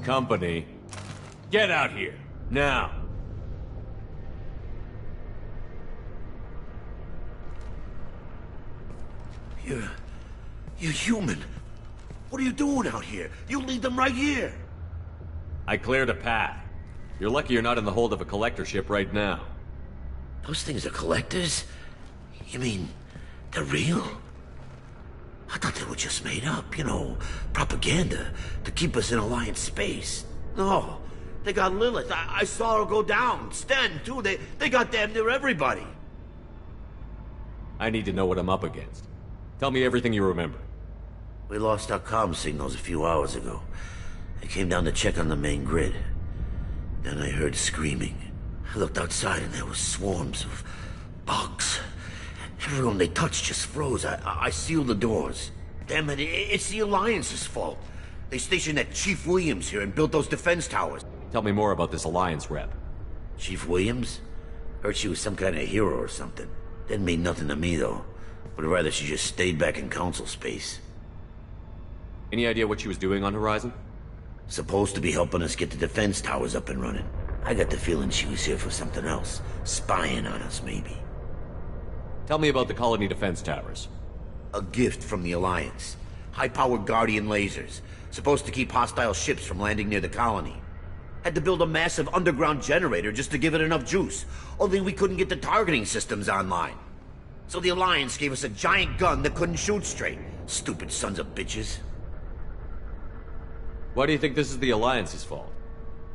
Speaker 3: Company, get out here, now!
Speaker 6: You're human. What are you doing out here? You lead them right here.
Speaker 3: I cleared a path. You're lucky you're not in the hold of a collector ship right now.
Speaker 6: Those things are collectors? You mean, they're real? I thought they were just made up, you know, propaganda to keep us in Alliance space. No, they got Lilith. I saw her go down. Sten, too. They got damn near everybody.
Speaker 3: I need to know what I'm up against. Tell me everything you remember.
Speaker 6: We lost our comm signals a few hours ago. I came down to check on the main grid. Then I heard screaming. I looked outside and there were swarms of bugs. Everyone they touched just froze. I sealed the doors. Damn it, it's the Alliance's fault. They stationed that Chief Williams here and built those defense towers.
Speaker 3: Tell me more about this Alliance rep.
Speaker 6: Chief Williams? Heard she was some kind of hero or something. Didn't mean nothing to me, though. Would have rather she just stayed back in Council space.
Speaker 3: Any idea what she was doing on Horizon?
Speaker 6: Supposed to be helping us get the defense towers up and running. I got the feeling she was here for something else. Spying on us, maybe.
Speaker 3: Tell me about the colony defense towers.
Speaker 6: A gift from the Alliance. High-powered Guardian lasers. Supposed to keep hostile ships from landing near the colony. Had to build a massive underground generator just to give it enough juice. Only we couldn't get the targeting systems online. So the Alliance gave us a giant gun that couldn't shoot straight. Stupid sons of bitches.
Speaker 3: Why do you think this is the Alliance's fault?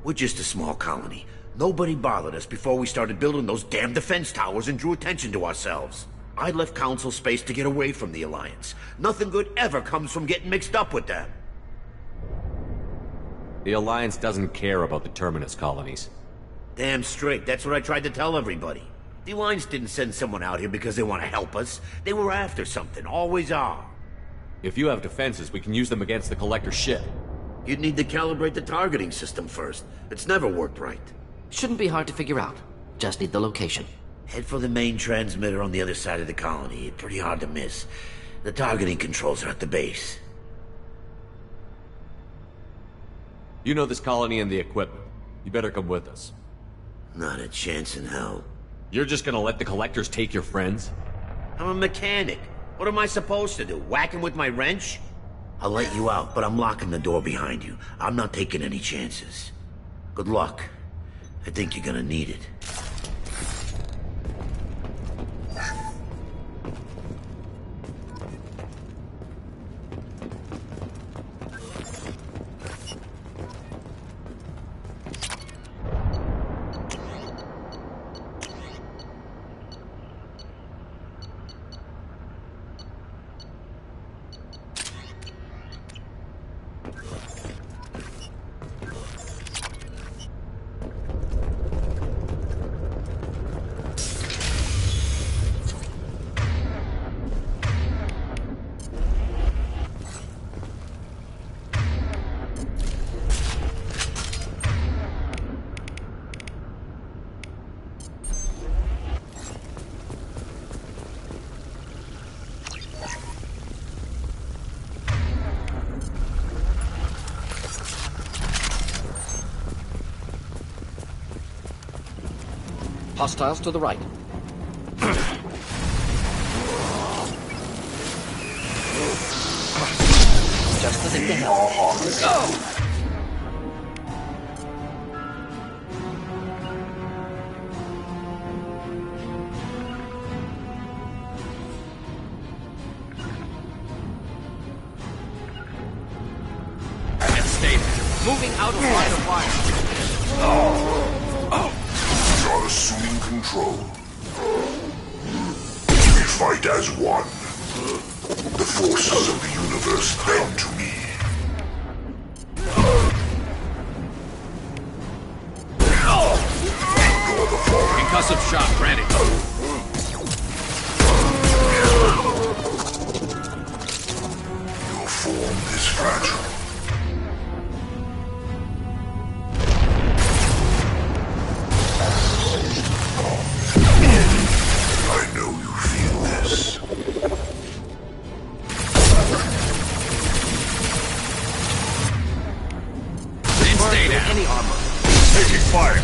Speaker 6: We're just a small colony. Nobody bothered us before we started building those damn defense towers and drew attention to ourselves. I left Council space to get away from the Alliance. Nothing good ever comes from getting mixed up with them.
Speaker 3: The Alliance doesn't care about the Terminus colonies.
Speaker 6: Damn straight, that's what I tried to tell everybody. The Alliance didn't send someone out here because they want to help us. They were after something, always are.
Speaker 3: If you have defenses, we can use them against the Collector's ship.
Speaker 6: You'd need to calibrate the targeting system first. It's never worked right.
Speaker 21: Shouldn't be hard to figure out. Just need the location.
Speaker 6: Head for the main transmitter on the other side of the colony. Pretty hard to miss. The targeting controls are at the base.
Speaker 3: You know this colony and the equipment. You better come with us.
Speaker 6: Not a chance in hell.
Speaker 3: You're just gonna let the Collectors take your friends?
Speaker 6: I'm a mechanic. What am I supposed to do? Whack him with my wrench? I'll let you out, but I'm locking the door behind you. I'm not taking any chances. Good luck. I think you're gonna need it.
Speaker 21: Hostiles to the right. Just the thing to help. Go! Moving out of line of fire.
Speaker 9: You're assuming control. We fight as one. The forces of the universe bend to me.
Speaker 17: Concussive shock, ready.
Speaker 9: Your form is fragile. I know you feel this.
Speaker 17: Stay down.
Speaker 21: Any armor.
Speaker 9: Taking fire.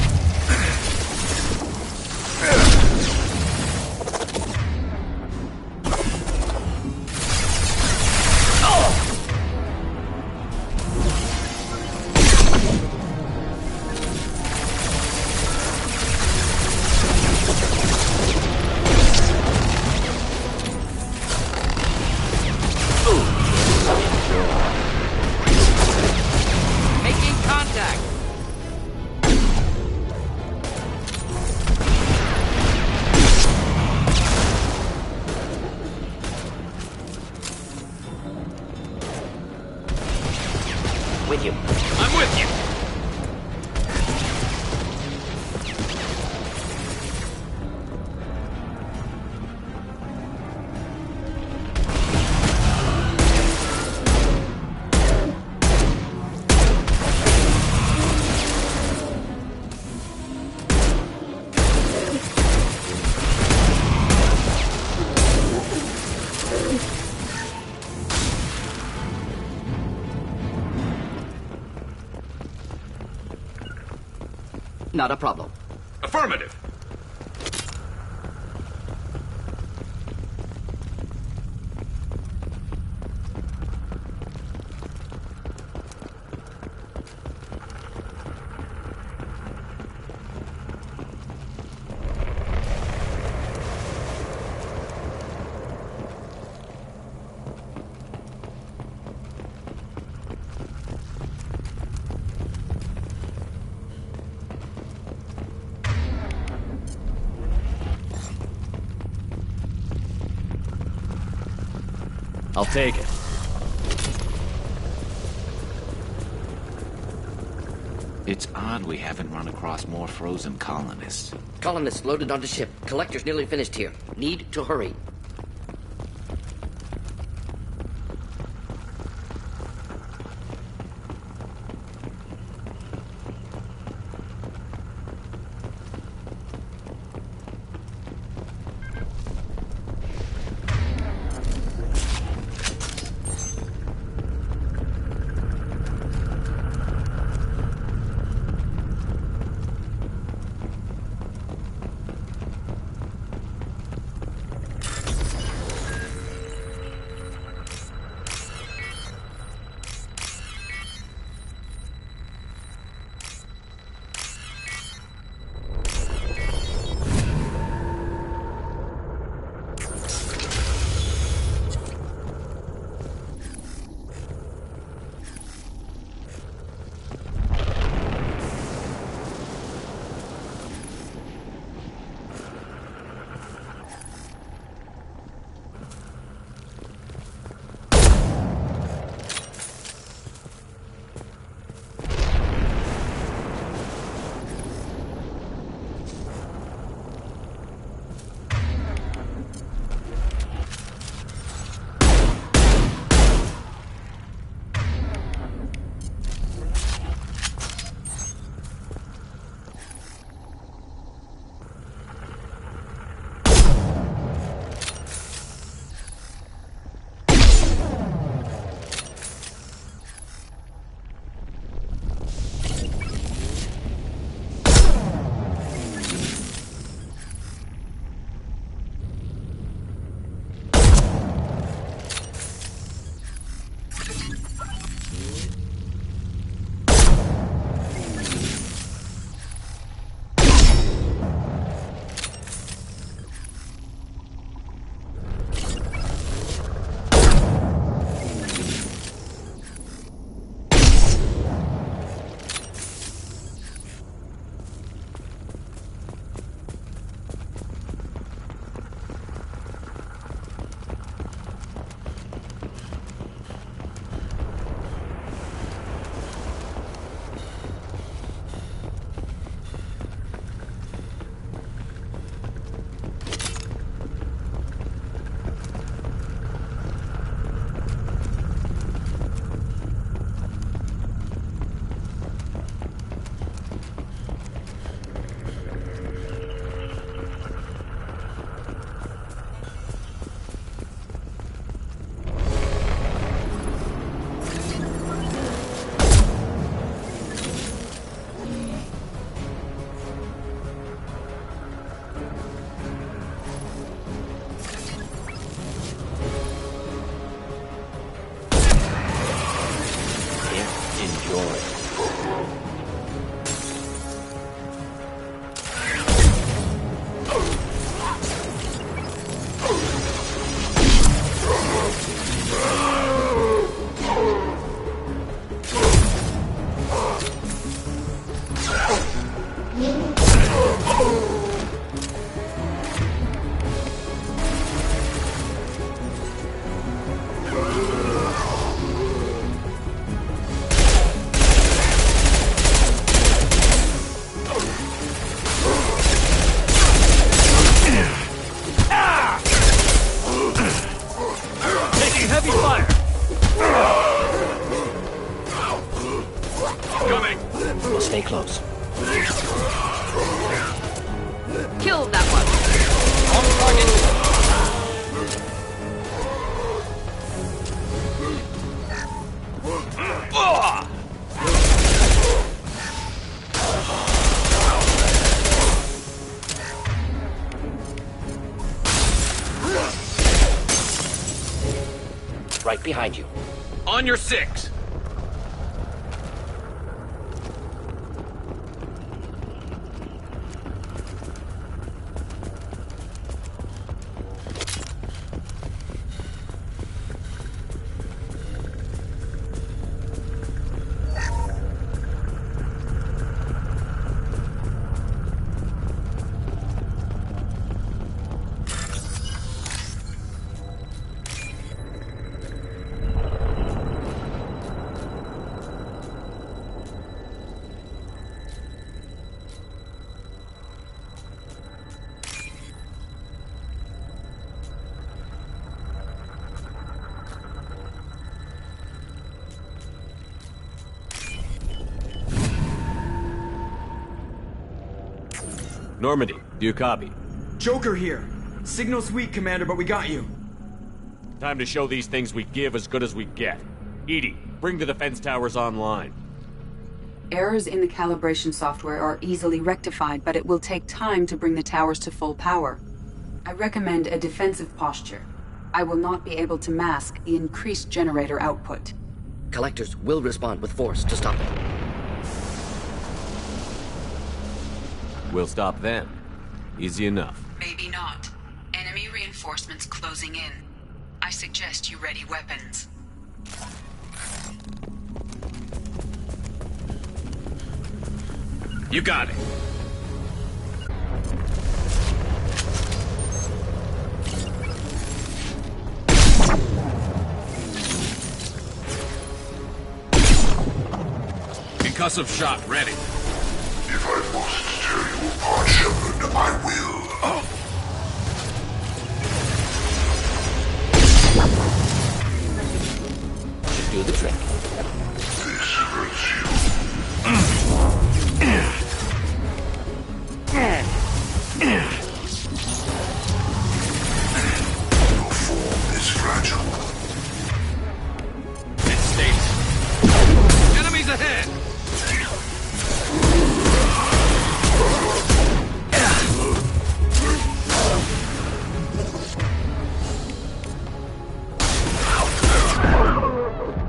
Speaker 21: Making contact. With you.
Speaker 17: I'm with you.
Speaker 21: Not a problem.
Speaker 3: Affirmative.
Speaker 10: I'll take it.
Speaker 17: It's odd we haven't run across more frozen colonists.
Speaker 21: Colonists loaded onto ship. Collector's nearly finished here. Need to hurry. Stay close.
Speaker 11: Kill that one. On target.
Speaker 21: right behind you.
Speaker 11: On your 6.
Speaker 3: Normandy, do you copy?
Speaker 10: Joker here. Signal's weak, Commander, but we got you.
Speaker 3: Time to show these things we give as good as we get. Edie, bring the defense towers online.
Speaker 1: Errors in the calibration software are easily rectified, but it will take time to bring the towers to full power. I recommend a defensive posture. I will not be able to mask the increased generator output.
Speaker 21: Collectors will respond with force to stop it.
Speaker 3: We'll stop them. Easy enough.
Speaker 1: Maybe not. Enemy reinforcements closing in. I suggest you ready weapons.
Speaker 11: You got it. Concussive shot ready.
Speaker 9: If I must tear you apart, Shepard, I will.
Speaker 21: Should do the trick.
Speaker 9: This hurts you. Your form is fragile.
Speaker 11: It stays. Enemies ahead!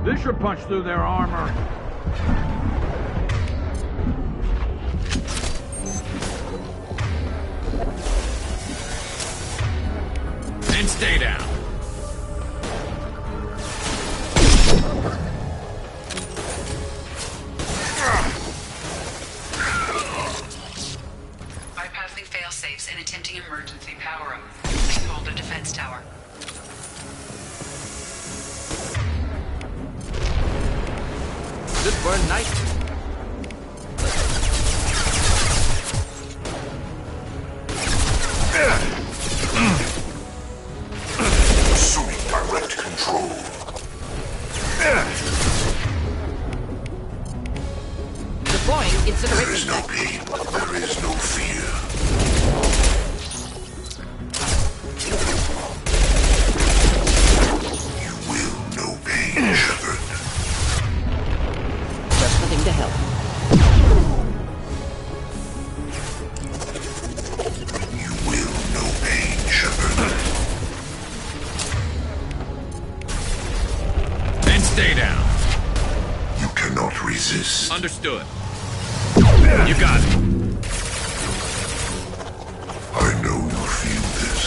Speaker 15: This should punch through their armor.
Speaker 11: And stay down.
Speaker 1: Bypassing fail-safes and attempting emergency power-up. Please hold the defense tower.
Speaker 11: Good for a night.
Speaker 9: Assuming direct control.
Speaker 21: Deploying
Speaker 9: There
Speaker 21: incineration
Speaker 9: is no
Speaker 21: tech.
Speaker 9: pain, there is no fear. You will know pain, Shepard.
Speaker 21: Just nothing to help.
Speaker 9: You will know pain, Shepard.
Speaker 11: And stay down.
Speaker 9: You cannot resist.
Speaker 11: Understood. You got it.
Speaker 9: I know you feel this.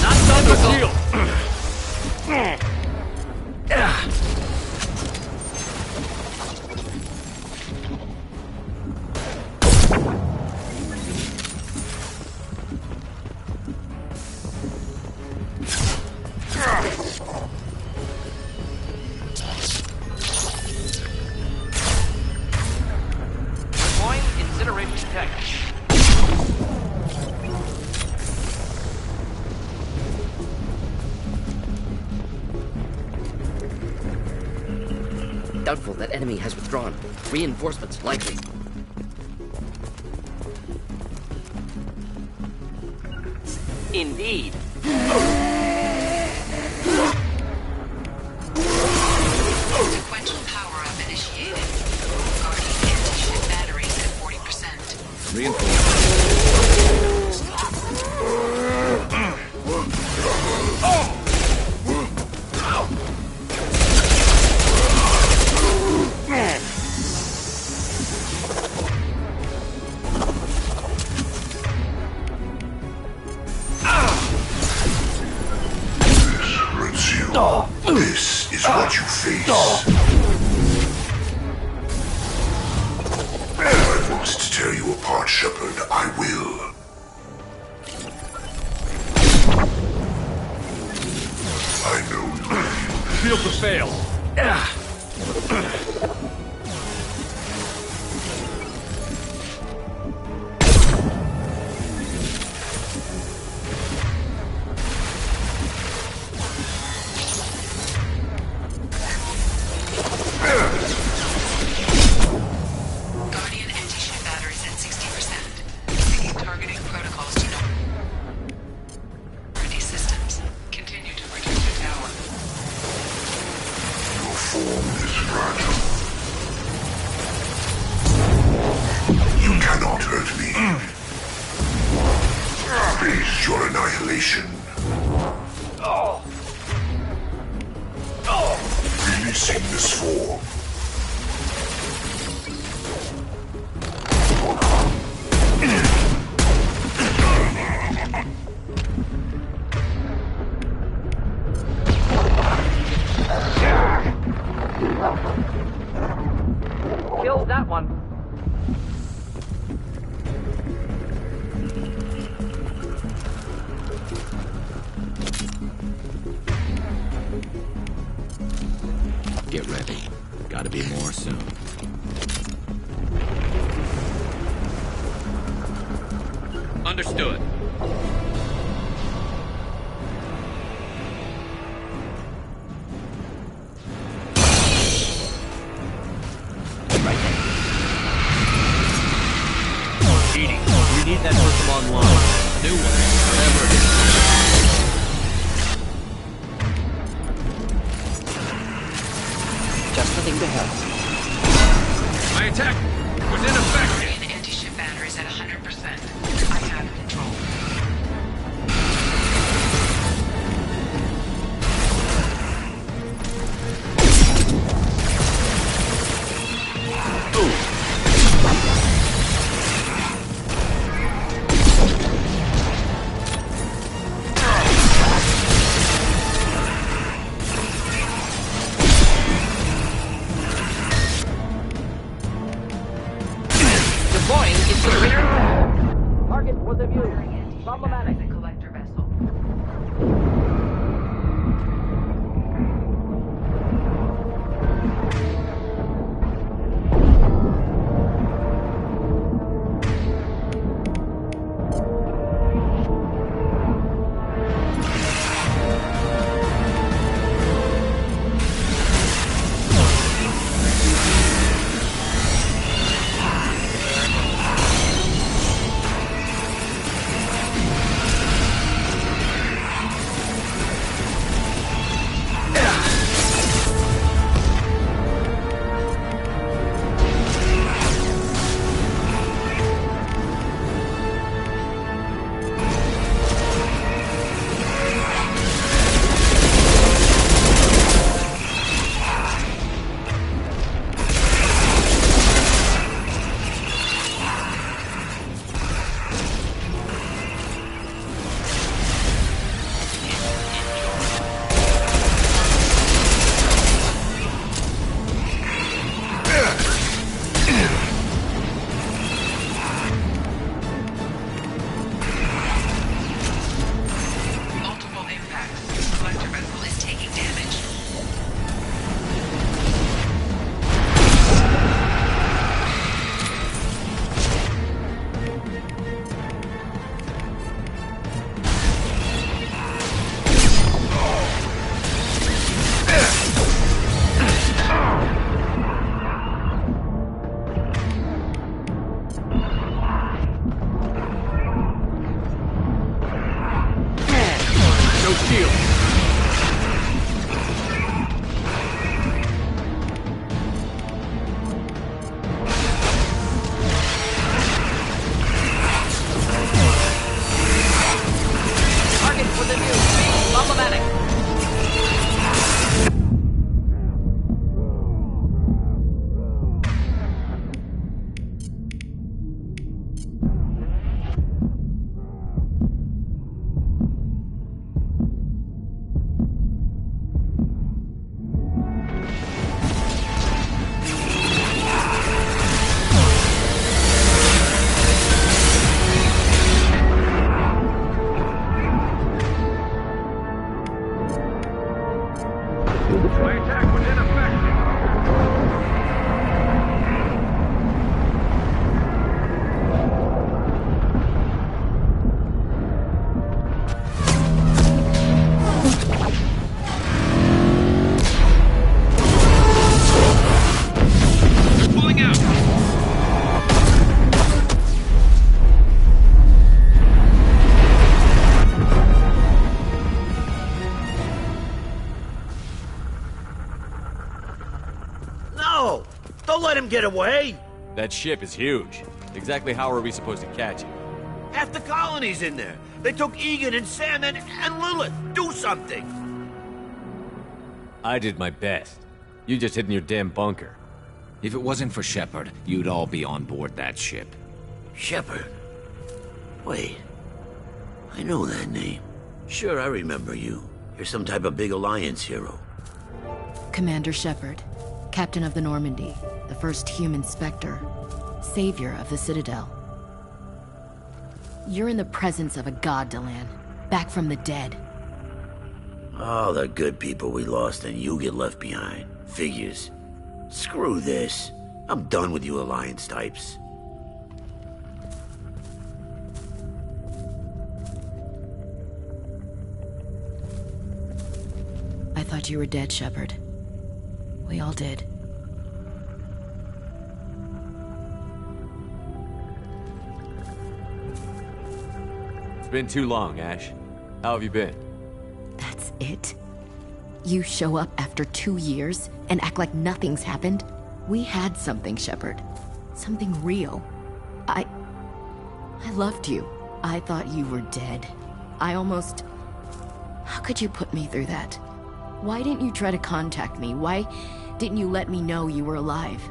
Speaker 11: Not so difficult. Deploying incineration tech.
Speaker 21: Doubtful that enemy has withdrawn. Reinforcements likely.
Speaker 11: Indeed.
Speaker 1: Sequential power-up initiated. Guarding anti-ship batteries at 40%.
Speaker 11: Reinforcements.
Speaker 9: This is what you face. If I must tear you apart, Shepard, I will. I know you.
Speaker 11: Field to fail.
Speaker 1: Guardian anti-ship batteries at 60%. Making targeting protocols to know. These systems continue to protect the tower.
Speaker 9: Your form is fragile. You cannot hurt me. Face your annihilation. Releasing this form.
Speaker 11: Killed that one.
Speaker 17: Get ready. Gotta be more soon.
Speaker 11: Understood. Edie, we need that system online. A new one, whatever it is.
Speaker 5: Just the thing to help.
Speaker 11: My attack was ineffective.
Speaker 1: Guardian anti-ship batteries at 100%. I have control.
Speaker 11: Deploying infiltrator. Target was a view. Problematic.
Speaker 1: The collector vessel.
Speaker 6: them get away?
Speaker 3: That ship is huge. Exactly how are we supposed to catch it?
Speaker 6: Half the colony's in there. They took Egan and Sam and Lilith. Do something.
Speaker 3: I did my best. You just hid in your damn bunker.
Speaker 17: If it wasn't for Shepard, you'd all be on board that ship.
Speaker 6: Shepard? Wait. I know that name. Sure, I remember you. You're some type of big Alliance hero.
Speaker 23: Commander Shepard, Captain of the Normandy, the first human Spectre, savior of the Citadel. You're in the presence of a god, Delan, back from the dead.
Speaker 6: All the good people we lost and you get left behind. Figures. Screw this. I'm done with you Alliance types.
Speaker 23: I thought you were dead, Shepard. We all did.
Speaker 3: It's been too long, Ash. How have you been?
Speaker 23: That's it? You show up after 2 years and act like nothing's happened? We had something, Shepard. Something real. I loved you. I thought you were dead. How could you put me through that? Why didn't you try to contact me? Why didn't you let me know you were alive?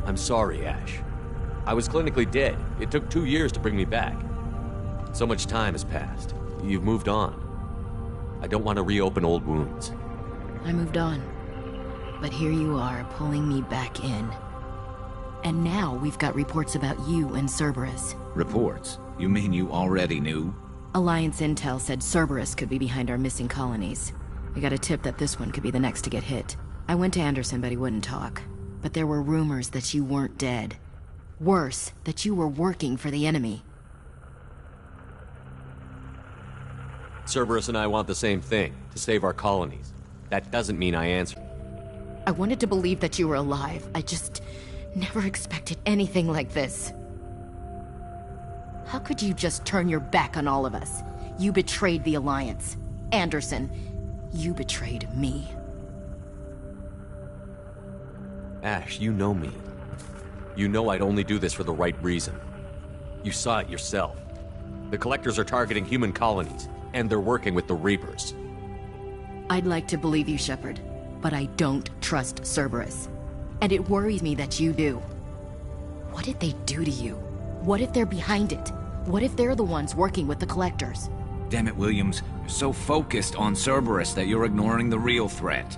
Speaker 3: I'm sorry, Ash. I was clinically dead. It took 2 years to bring me back. So much time has passed. You've moved on. I don't want to reopen old wounds.
Speaker 23: I moved on. But here you are, pulling me back in. And now we've got reports about you and Cerberus.
Speaker 17: Reports? You mean you already knew?
Speaker 23: Alliance intel said Cerberus could be behind our missing colonies. We got a tip that this one could be the next to get hit. I went to Anderson, but he wouldn't talk. But there were rumors that you weren't dead. Worse, that you were working for the enemy.
Speaker 3: Cerberus and I want the same thing, to save our colonies. That doesn't mean I answer.
Speaker 23: I wanted to believe that you were alive. I just never expected anything like this. How could you just turn your back on all of us? You betrayed the Alliance. Anderson, you betrayed me.
Speaker 3: Ash, you know me. You know I'd only do this for the right reason. You saw it yourself. The Collectors are targeting human colonies, and they're working with the Reapers.
Speaker 23: I'd like to believe you, Shepard, but I don't trust Cerberus. And it worries me that you do. What did they do to you? What if they're behind it? What if they're the ones working with the Collectors?
Speaker 17: Damn it, Williams. You're so focused on Cerberus that you're ignoring the real threat.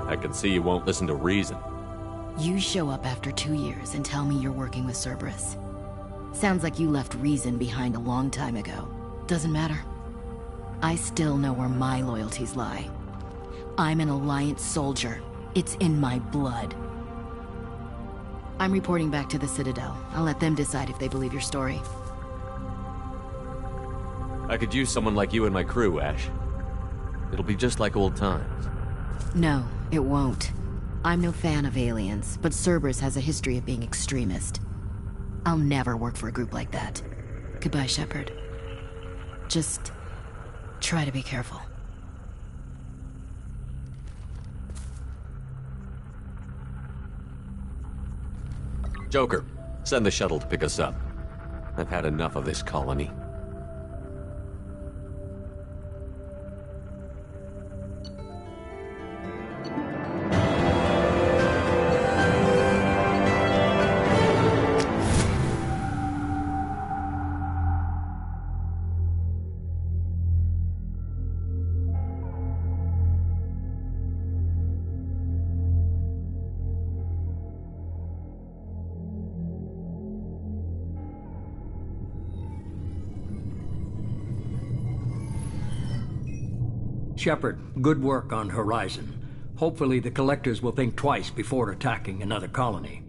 Speaker 3: I can see you won't listen to reason.
Speaker 23: You show up after 2 years and tell me you're working with Cerberus. Sounds like you left reason behind a long time ago. Doesn't matter. I still know where my loyalties lie. I'm an Alliance soldier. It's in my blood. I'm reporting back to the Citadel. I'll let them decide if they believe your story.
Speaker 3: I could use someone like you in my crew, Ash. It'll be just like old times.
Speaker 23: No, it won't. I'm no fan of aliens, but Cerberus has a history of being extremist. I'll never work for a group like that. Goodbye, Shepard. Just try to be careful.
Speaker 3: Joker, send the shuttle to pick us up. I've had enough of this colony.
Speaker 18: Shepard, good work on Horizon. Hopefully the Collectors will think twice before attacking another colony.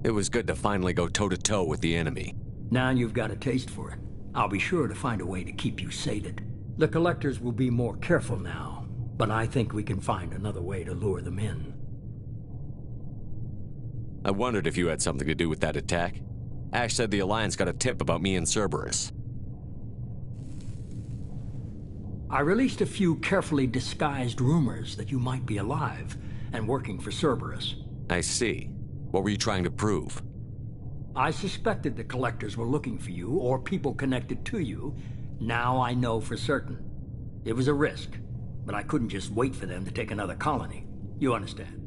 Speaker 3: It was good to finally go toe-to-toe with the enemy.
Speaker 18: Now you've got a taste for it. I'll be sure to find a way to keep you sated. The Collectors will be more careful now, but I think we can find another way to lure them in.
Speaker 3: I wondered if you had something to do with that attack. Ash said the Alliance got a tip about me and Cerberus.
Speaker 18: I released a few carefully disguised rumors that you might be alive and working for Cerberus.
Speaker 3: I see. What were you trying to prove?
Speaker 18: I suspected the Collectors were looking for you, or people connected to you. Now I know for certain. It was a risk, but I couldn't just wait for them to take another colony. You understand?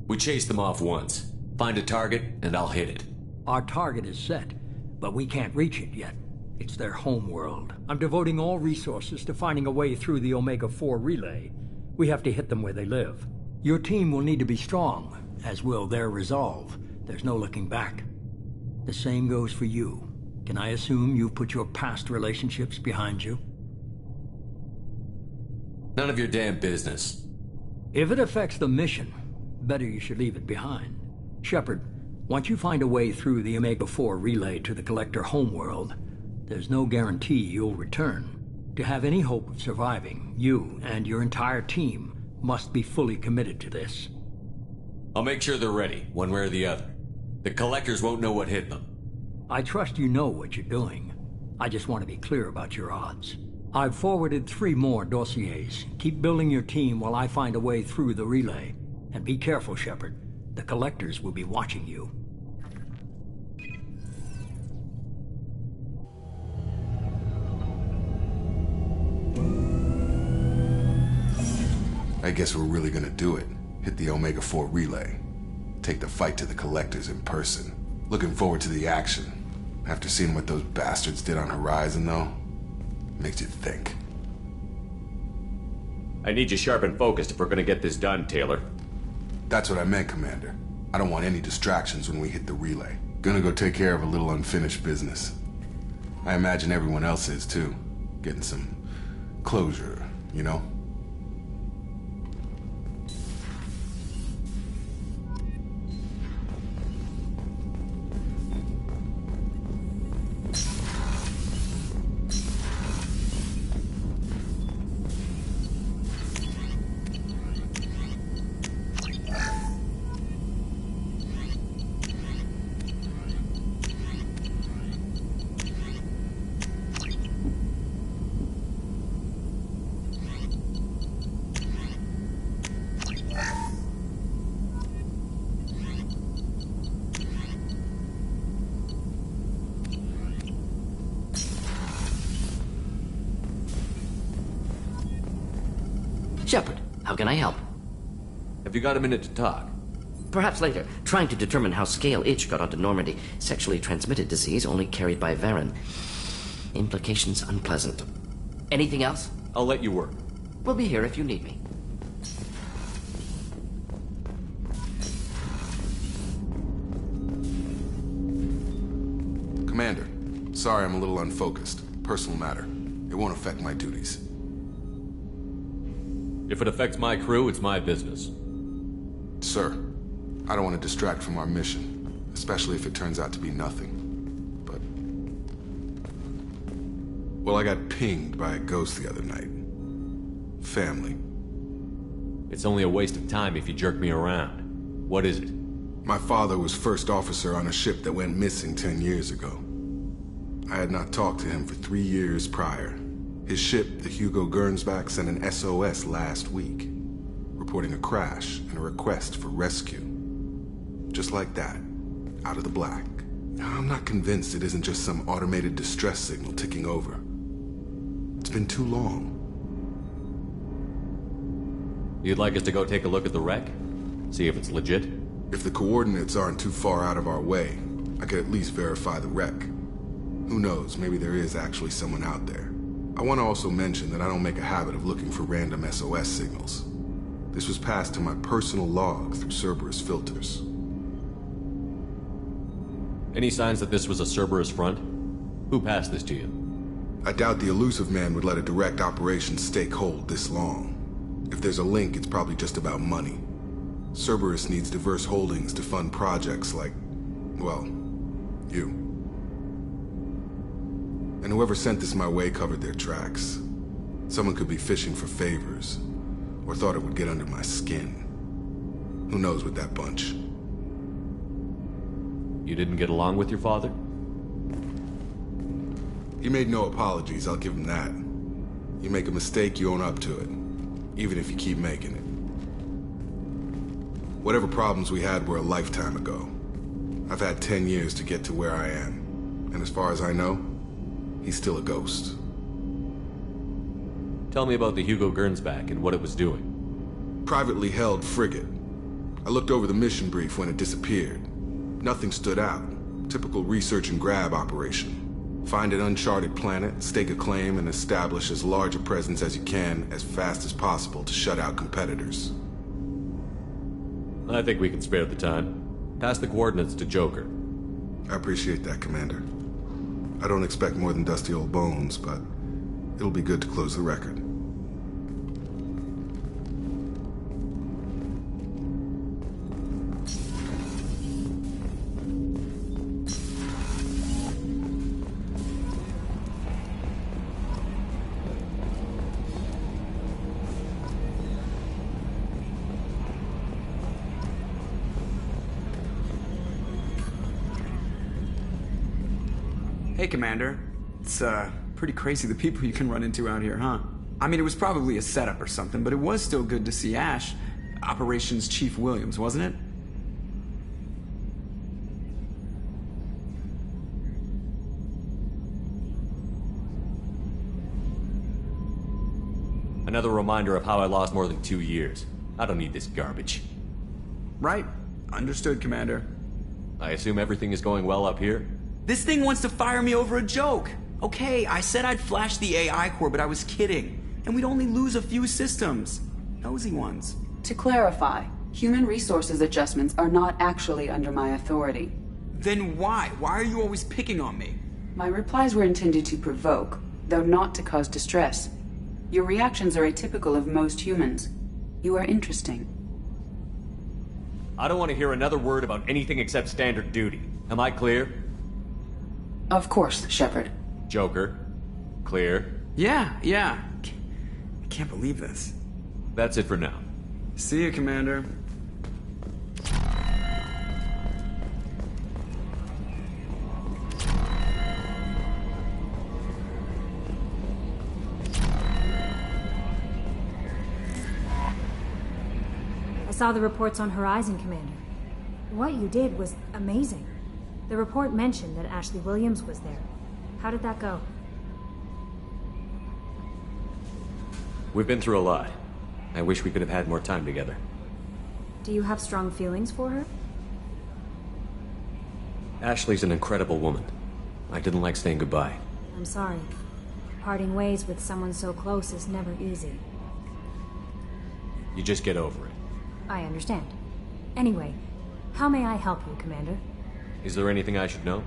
Speaker 3: We chased them off once. Find a target, and I'll hit it.
Speaker 18: Our target is set, but we can't reach it yet. It's their home world. I'm devoting all resources to finding a way through the Omega-4 relay. We have to hit them where they live. Your team will need to be strong, as will their resolve. There's no looking back. The same goes for you. Can I assume you've put your past relationships behind you?
Speaker 3: None of your damn business.
Speaker 18: If it affects the mission, better you should leave it behind. Shepard, once you find a way through the Omega-4 relay to the Collector homeworld, there's no guarantee you'll return. To have any hope of surviving, you and your entire team must be fully committed to this.
Speaker 3: I'll make sure they're ready, one way or the other. The Collectors won't know what hit them.
Speaker 18: I trust you know what you're doing. I just want to be clear about your odds. I've forwarded 3 more dossiers. Keep building your team while I find a way through the relay. And be careful, Shepard. The Collectors will be watching you.
Speaker 5: I guess we're really gonna do it. Hit the Omega-4 relay. Take the fight to the Collectors in person. Looking forward to the action. After seeing what those bastards did on Horizon, though, makes you think.
Speaker 3: I need you sharp and focused if we're gonna get this done, Taylor.
Speaker 5: That's what I meant, Commander. I don't want any distractions when we hit the relay. Gonna go take care of a little unfinished business. I imagine everyone else is, too. Getting some closure, you know?
Speaker 21: Shepard, how can I help?
Speaker 3: Have you got a minute to talk?
Speaker 21: Perhaps later. Trying to determine how scale itch got onto Normandy. Sexually transmitted disease only carried by Varen. Implications unpleasant. Anything else?
Speaker 3: I'll let you work.
Speaker 21: We'll be here if you need me.
Speaker 5: Commander, sorry I'm a little unfocused. Personal matter. It won't affect my duties.
Speaker 3: If it affects my crew, it's my business.
Speaker 5: Sir, I don't want to distract from our mission, especially if it turns out to be nothing. But... well, I got pinged by a ghost the other night. Family.
Speaker 3: It's only a waste of time if you jerk me around. What is it?
Speaker 5: My father was first officer on a ship that went missing 10 years ago. I had not talked to him for 3 years prior. His ship, the Hugo Gernsback, sent an SOS last week, reporting a crash and a request for rescue. Just like that, out of the black. I'm not convinced it isn't just some automated distress signal ticking over. It's been too long.
Speaker 3: You'd like us to go take a look at the wreck? See if it's legit?
Speaker 5: If the coordinates aren't too far out of our way, I could at least verify the wreck. Who knows, maybe there is actually someone out there. I want to also mention that I don't make a habit of looking for random SOS signals. This was passed to my personal log through Cerberus filters.
Speaker 3: Any signs that this was a Cerberus front? Who passed this to you?
Speaker 5: I doubt the elusive man would let a direct operations stake hold this long. If there's a link, it's probably just about money. Cerberus needs diverse holdings to fund projects like, well, you. And whoever sent this my way covered their tracks. Someone could be fishing for favors, or thought it would get under my skin. Who knows with that bunch?
Speaker 3: You didn't get along with your father?
Speaker 5: He made no apologies, I'll give him that. You make a mistake, you own up to it. Even if you keep making it. Whatever problems we had were a lifetime ago. I've had 10 years to get to where I am. And as far as I know, he's still a ghost.
Speaker 3: Tell me about the Hugo Gernsback and what it was doing.
Speaker 5: Privately held frigate. I looked over the mission brief when it disappeared. Nothing stood out. Typical research and grab operation. Find an uncharted planet, stake a claim, and establish as large a presence as you can as fast as possible to shut out competitors.
Speaker 3: I think we can spare the time. Pass the coordinates to Joker.
Speaker 5: I appreciate that, Commander. I don't expect more than dusty old bones, but it'll be good to close the record.
Speaker 22: Hey, Commander. It's, pretty crazy the people you can run into out here, huh? I mean, it was probably a setup or something, but it was still good to see Ash. Operations Chief Williams, wasn't it?
Speaker 3: Another reminder of how I lost more than 2 years. I don't need this garbage.
Speaker 22: Right. Understood, Commander.
Speaker 3: I assume everything is going well up here?
Speaker 22: This thing wants to fire me over a joke. Okay, I said I'd flash the AI core, but I was kidding. And we'd only lose a few systems. Nosy ones.
Speaker 1: To clarify, human resources adjustments are not actually under my authority.
Speaker 22: Then why? Why are you always picking on me?
Speaker 1: My replies were intended to provoke, though not to cause distress. Your reactions are atypical of most humans. You are interesting.
Speaker 3: I don't want to hear another word about anything except standard duty. Am I clear?
Speaker 1: Of course, Shepard.
Speaker 3: Joker. Clear.
Speaker 22: Yeah. I can't believe this.
Speaker 3: That's it for now.
Speaker 22: See you, Commander.
Speaker 20: I saw the reports on Horizon, Commander. What you did was amazing. The report mentioned that Ashley Williams was there. How did that go?
Speaker 3: We've been through a lot. I wish we could have had more time together.
Speaker 20: Do you have strong feelings for her?
Speaker 3: Ashley's an incredible woman. I didn't like saying goodbye.
Speaker 20: I'm sorry. Parting ways with someone so close is never easy.
Speaker 3: You just get over it.
Speaker 20: I understand. Anyway, how may I help you, Commander?
Speaker 3: Is there anything I should know?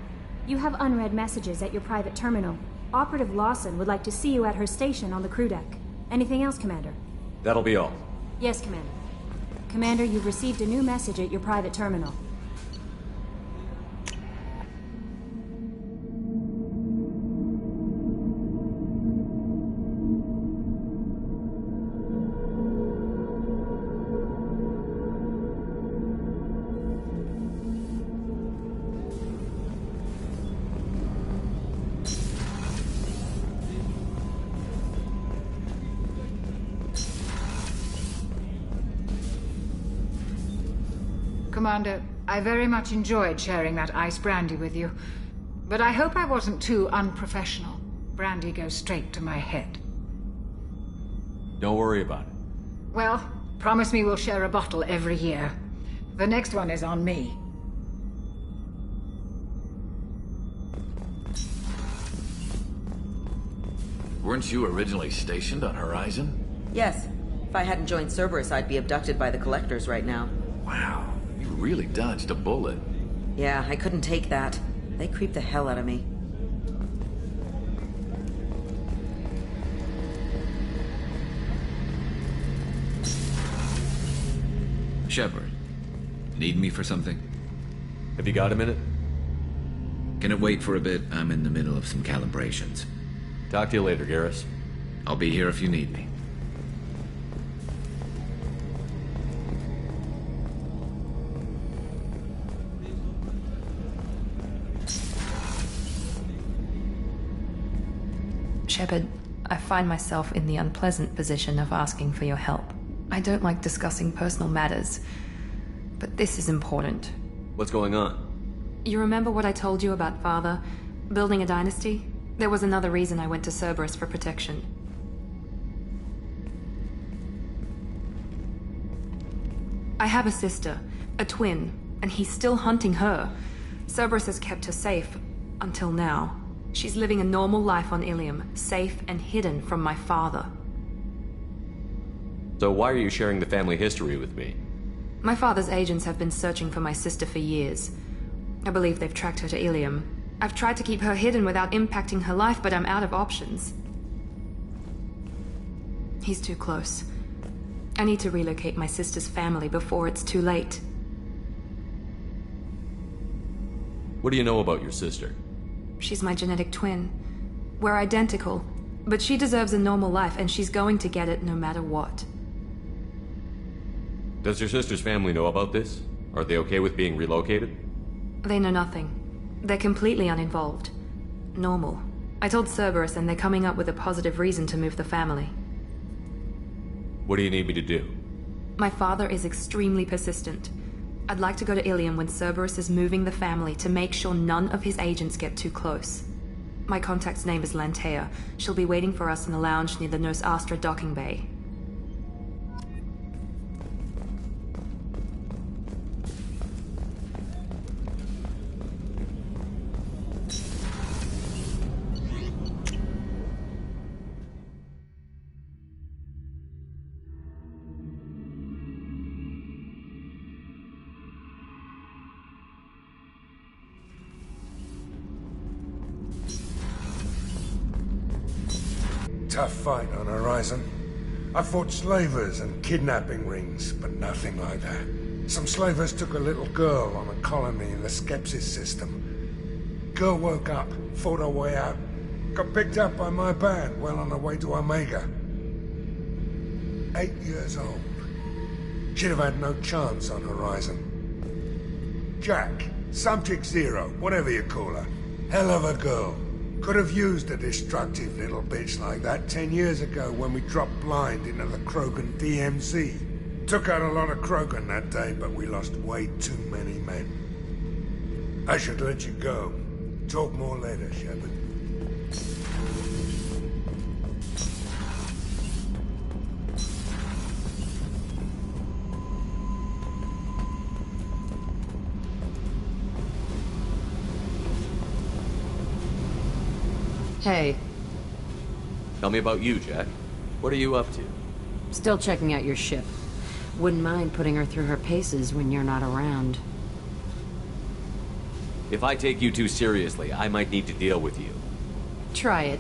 Speaker 20: You have unread messages at your private terminal. Operative Lawson would like to see you at her station on the crew deck. Anything else, Commander?
Speaker 3: That'll be all.
Speaker 20: Yes, Commander. Commander, you've received a new message at your private terminal.
Speaker 12: Commander, I very much enjoyed sharing that ice brandy with you. But I hope I wasn't too unprofessional. Brandy goes straight to my head.
Speaker 3: Don't worry about it.
Speaker 12: Well, promise me we'll share a bottle every year. The next one is on me.
Speaker 17: Weren't you originally stationed on Horizon?
Speaker 13: Yes. If I hadn't joined Cerberus, I'd be abducted by the Collectors right now.
Speaker 17: Wow, you really dodged a bullet.
Speaker 13: Yeah, I couldn't take that. They creep the hell out of me.
Speaker 17: Shepard, need me for something?
Speaker 3: Have you got a minute?
Speaker 17: Can it wait for a bit? I'm in the middle of some calibrations.
Speaker 3: Talk to you later, Garrus.
Speaker 17: I'll be here if you need me.
Speaker 4: Shepard, I find myself in the unpleasant position of asking for your help. I don't like discussing personal matters, but this is important.
Speaker 3: What's going on?
Speaker 4: You remember what I told you about Father? Building a dynasty? There was another reason I went to Cerberus for protection. I have a sister, a twin, and he's still hunting her. Cerberus has kept her safe, until now. She's living a normal life on Ilium, safe and hidden from my father.
Speaker 3: So why are you sharing the family history with me?
Speaker 4: My father's agents have been searching for my sister for years. I believe they've tracked her to Ilium. I've tried to keep her hidden without impacting her life, but I'm out of options. He's too close. I need to relocate my sister's family before it's too late.
Speaker 3: What do you know about your sister?
Speaker 4: She's my genetic twin. We're identical, but she deserves a normal life, and she's going to get it no matter what.
Speaker 3: Does your sister's family know about this? Are they okay with being relocated?
Speaker 4: They know nothing. They're completely uninvolved. Normal. I told Cerberus, and they're coming up with a positive reason to move the family.
Speaker 3: What do you need me to do?
Speaker 4: My father is extremely persistent. I'd like to go to Ilium when Cerberus is moving the family to make sure none of his agents get too close. My contact's name is Lantea. She'll be waiting for us in the lounge near the Nos Astra docking bay.
Speaker 8: Tough fight on Horizon. I fought slavers and kidnapping rings, but nothing like that. Some slavers took a little girl on a colony in the Skepsis system. Girl woke up, fought her way out, got picked up by my band well on her way to Omega. 8 years old. She'd have had no chance on Horizon. Jack, Subject Zero, whatever you call her. Hell of a girl. Could have used a destructive little bitch like that 10 years ago when we dropped blind into the Krogan DMZ. Took out a lot of Krogan that day, but we lost way too many men. I should let you go. Talk more later, Shepard.
Speaker 2: Hey.
Speaker 3: Tell me about you, Jack. What are you up to?
Speaker 2: Still checking out your ship. Wouldn't mind putting her through her paces when you're not around.
Speaker 3: If I take you too seriously, I might need to deal with you.
Speaker 2: Try it.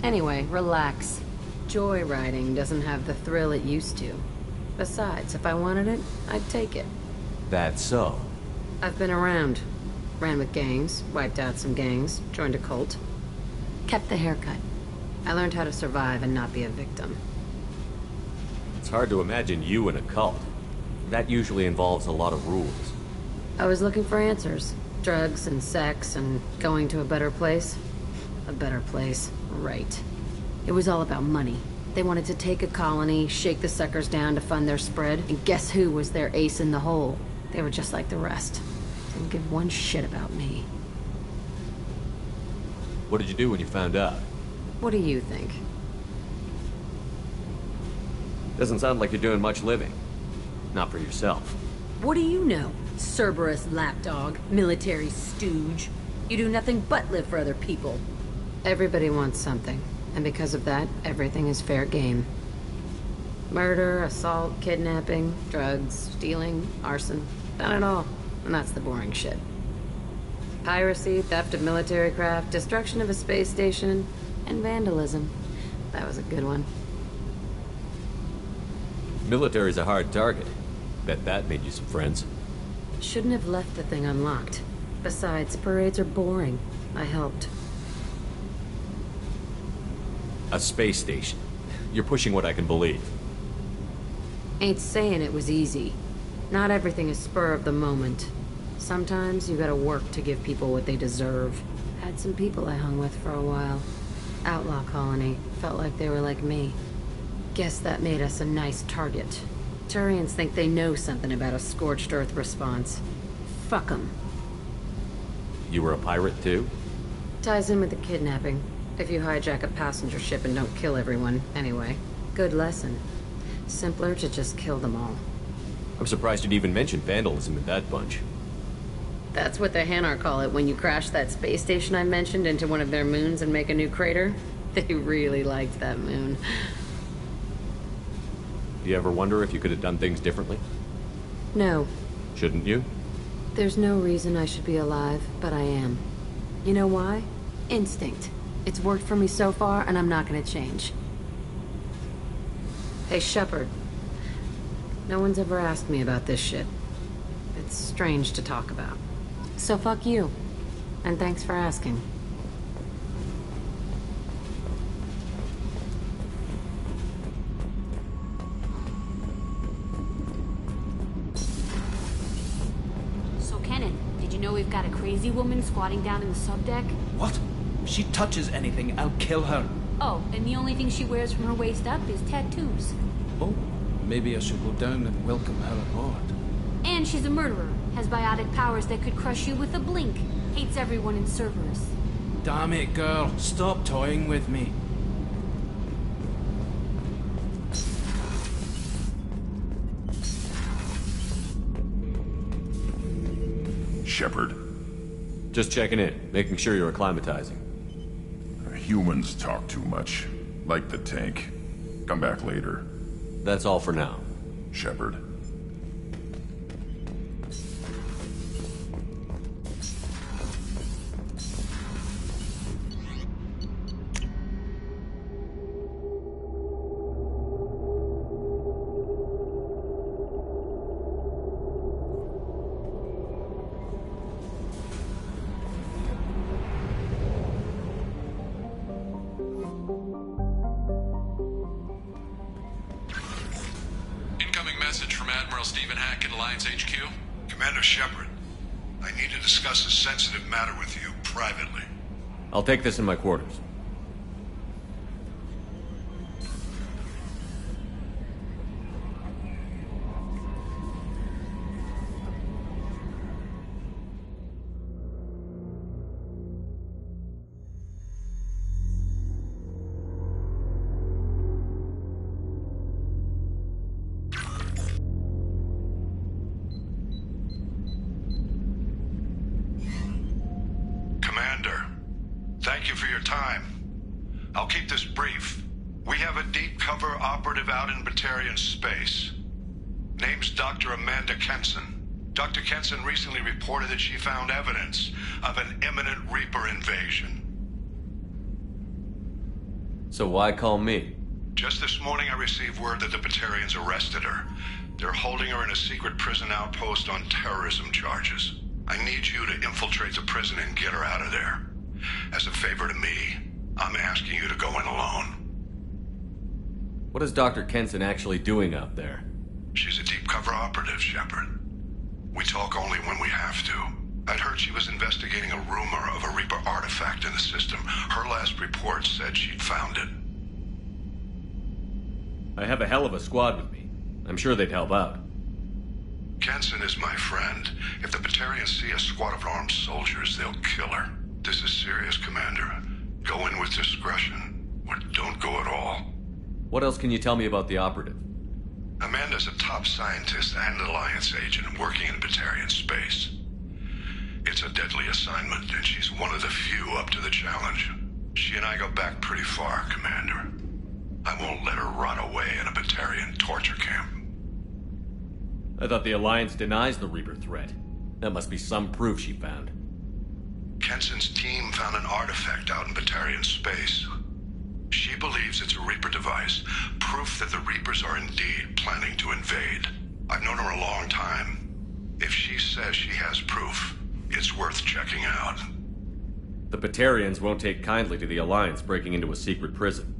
Speaker 2: Anyway, relax. Joyriding doesn't have the thrill it used to. Besides, if I wanted it, I'd take it.
Speaker 3: That's so.
Speaker 2: I've been around. Ran with gangs, wiped out some gangs, joined a cult. Kept the haircut. I learned how to survive and not be a victim.
Speaker 3: It's hard to imagine you in a cult. That usually involves a lot of rules.
Speaker 2: I was looking for answers. Drugs and sex and going to a better place. A better place, right. It was all about money. They wanted to take a colony, shake the suckers down to fund their spread, and guess who was their ace in the hole? They were just like the rest. Didn't give one shit about me.
Speaker 3: What did you do when you found out?
Speaker 2: What do you think?
Speaker 3: Doesn't sound like you're doing much living. Not for yourself.
Speaker 2: What do you know? Cerberus lapdog, military stooge. You do nothing but live for other people. Everybody wants something, and because of that, everything is fair game. Murder, assault, kidnapping, drugs, stealing, arson. Done it all, and that's the boring shit. Piracy, theft of military craft, destruction of a space station, and vandalism. That was a good one.
Speaker 3: Military's a hard target. Bet that made you some friends.
Speaker 2: Shouldn't have left the thing unlocked. Besides, parades are boring. I helped.
Speaker 3: A space station. You're pushing what I can believe.
Speaker 2: Ain't saying it was easy. Not everything is spur of the moment. Sometimes you gotta work to give people what they deserve. Had some people I hung with for a while. Outlaw colony. Felt like they were like me. Guess that made us a nice target. Turians think they know something about a scorched earth response. Fuck them.
Speaker 3: You were a pirate too?
Speaker 2: Ties in with the kidnapping. If you hijack a passenger ship and don't kill everyone, anyway. Good lesson. Simpler to just kill them all.
Speaker 3: I'm surprised you'd even mention vandalism in that bunch.
Speaker 2: That's what the Hanar call it when you crash that space station I mentioned into one of their moons and make a new crater. They really liked that moon.
Speaker 3: Do you ever wonder if you could have done things differently?
Speaker 2: No.
Speaker 3: Shouldn't you?
Speaker 2: There's no reason I should be alive, but I am. You know why? Instinct. It's worked for me so far, and I'm not gonna change. Hey, Shepard. No one's ever asked me about this shit. It's strange to talk about. So fuck you. And thanks for asking.
Speaker 7: So, Kenan, did you know we've got a crazy woman squatting down in the subdeck?
Speaker 10: What? If she touches anything, I'll kill her.
Speaker 7: Oh, and the only thing she wears from her waist up is tattoos.
Speaker 14: Oh, maybe I should go down and welcome her aboard.
Speaker 7: And she's a murderer. Has biotic powers that could crush you with a blink. Hates everyone in Cerberus.
Speaker 14: Damn it, girl. Stop toying with me.
Speaker 9: Shepard.
Speaker 3: Just checking in, making sure you're acclimatizing.
Speaker 9: Humans talk too much. Like the tank. Come back later.
Speaker 3: That's all for now.
Speaker 9: Shepard.
Speaker 3: I'll take this in my quarters.
Speaker 16: Thank you for your time. I'll keep this brief. We have a deep cover operative out in Batarian space. Name's Dr. Amanda Kenson. Dr. Kenson recently reported that she found evidence of an imminent Reaper invasion.
Speaker 3: So why call me?
Speaker 16: Just this morning I received word that the Batarians arrested her. They're holding her in a secret prison outpost on terrorism charges. I need you to infiltrate the prison and get her out of there. As a favor to me, I'm asking you to go in alone.
Speaker 3: What is Dr. Kenson actually doing out there?
Speaker 16: She's a deep cover operative, Shepard. We talk only when we have to. I'd heard she was investigating a rumor of a Reaper artifact in the system. Her last report said she'd found it.
Speaker 3: I have a hell of a squad with me. I'm sure they'd help out.
Speaker 16: Kenson is my friend. If the Batarians see a squad of armed soldiers, they'll kill her. This is serious, Commander. Go in with discretion, or don't go at all.
Speaker 3: What else can you tell me about the operative?
Speaker 16: Amanda's a top scientist and Alliance agent working in Batarian space. It's a deadly assignment, and she's one of the few up to the challenge. She and I go back pretty far, Commander. I won't let her rot away in a Batarian torture camp.
Speaker 3: I thought the Alliance denies the Reaper threat. That must be some proof she found.
Speaker 16: Kenson's team found an artifact out in Batarian space. She believes it's a Reaper device, proof that the Reapers are indeed planning to invade. I've known her a long time. If she says she has proof, it's worth checking out.
Speaker 3: The Batarians won't take kindly to the Alliance breaking into a secret prison.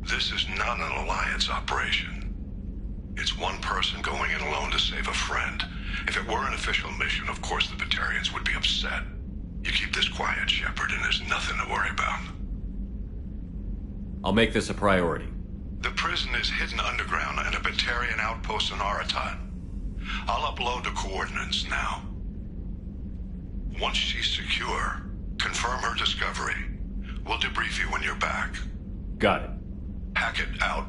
Speaker 16: This is not an Alliance operation. It's one person going in alone to save a friend. If it were an official mission, of course the Batarians would be upset. You keep this quiet, Shepard, and there's nothing to worry about.
Speaker 3: I'll make this a priority.
Speaker 16: The prison is hidden underground in a Batarian outpost in Aratan. I'll upload the coordinates now. Once she's secure, confirm her discovery. We'll debrief you when you're back.
Speaker 3: Got it.
Speaker 16: Hackett out.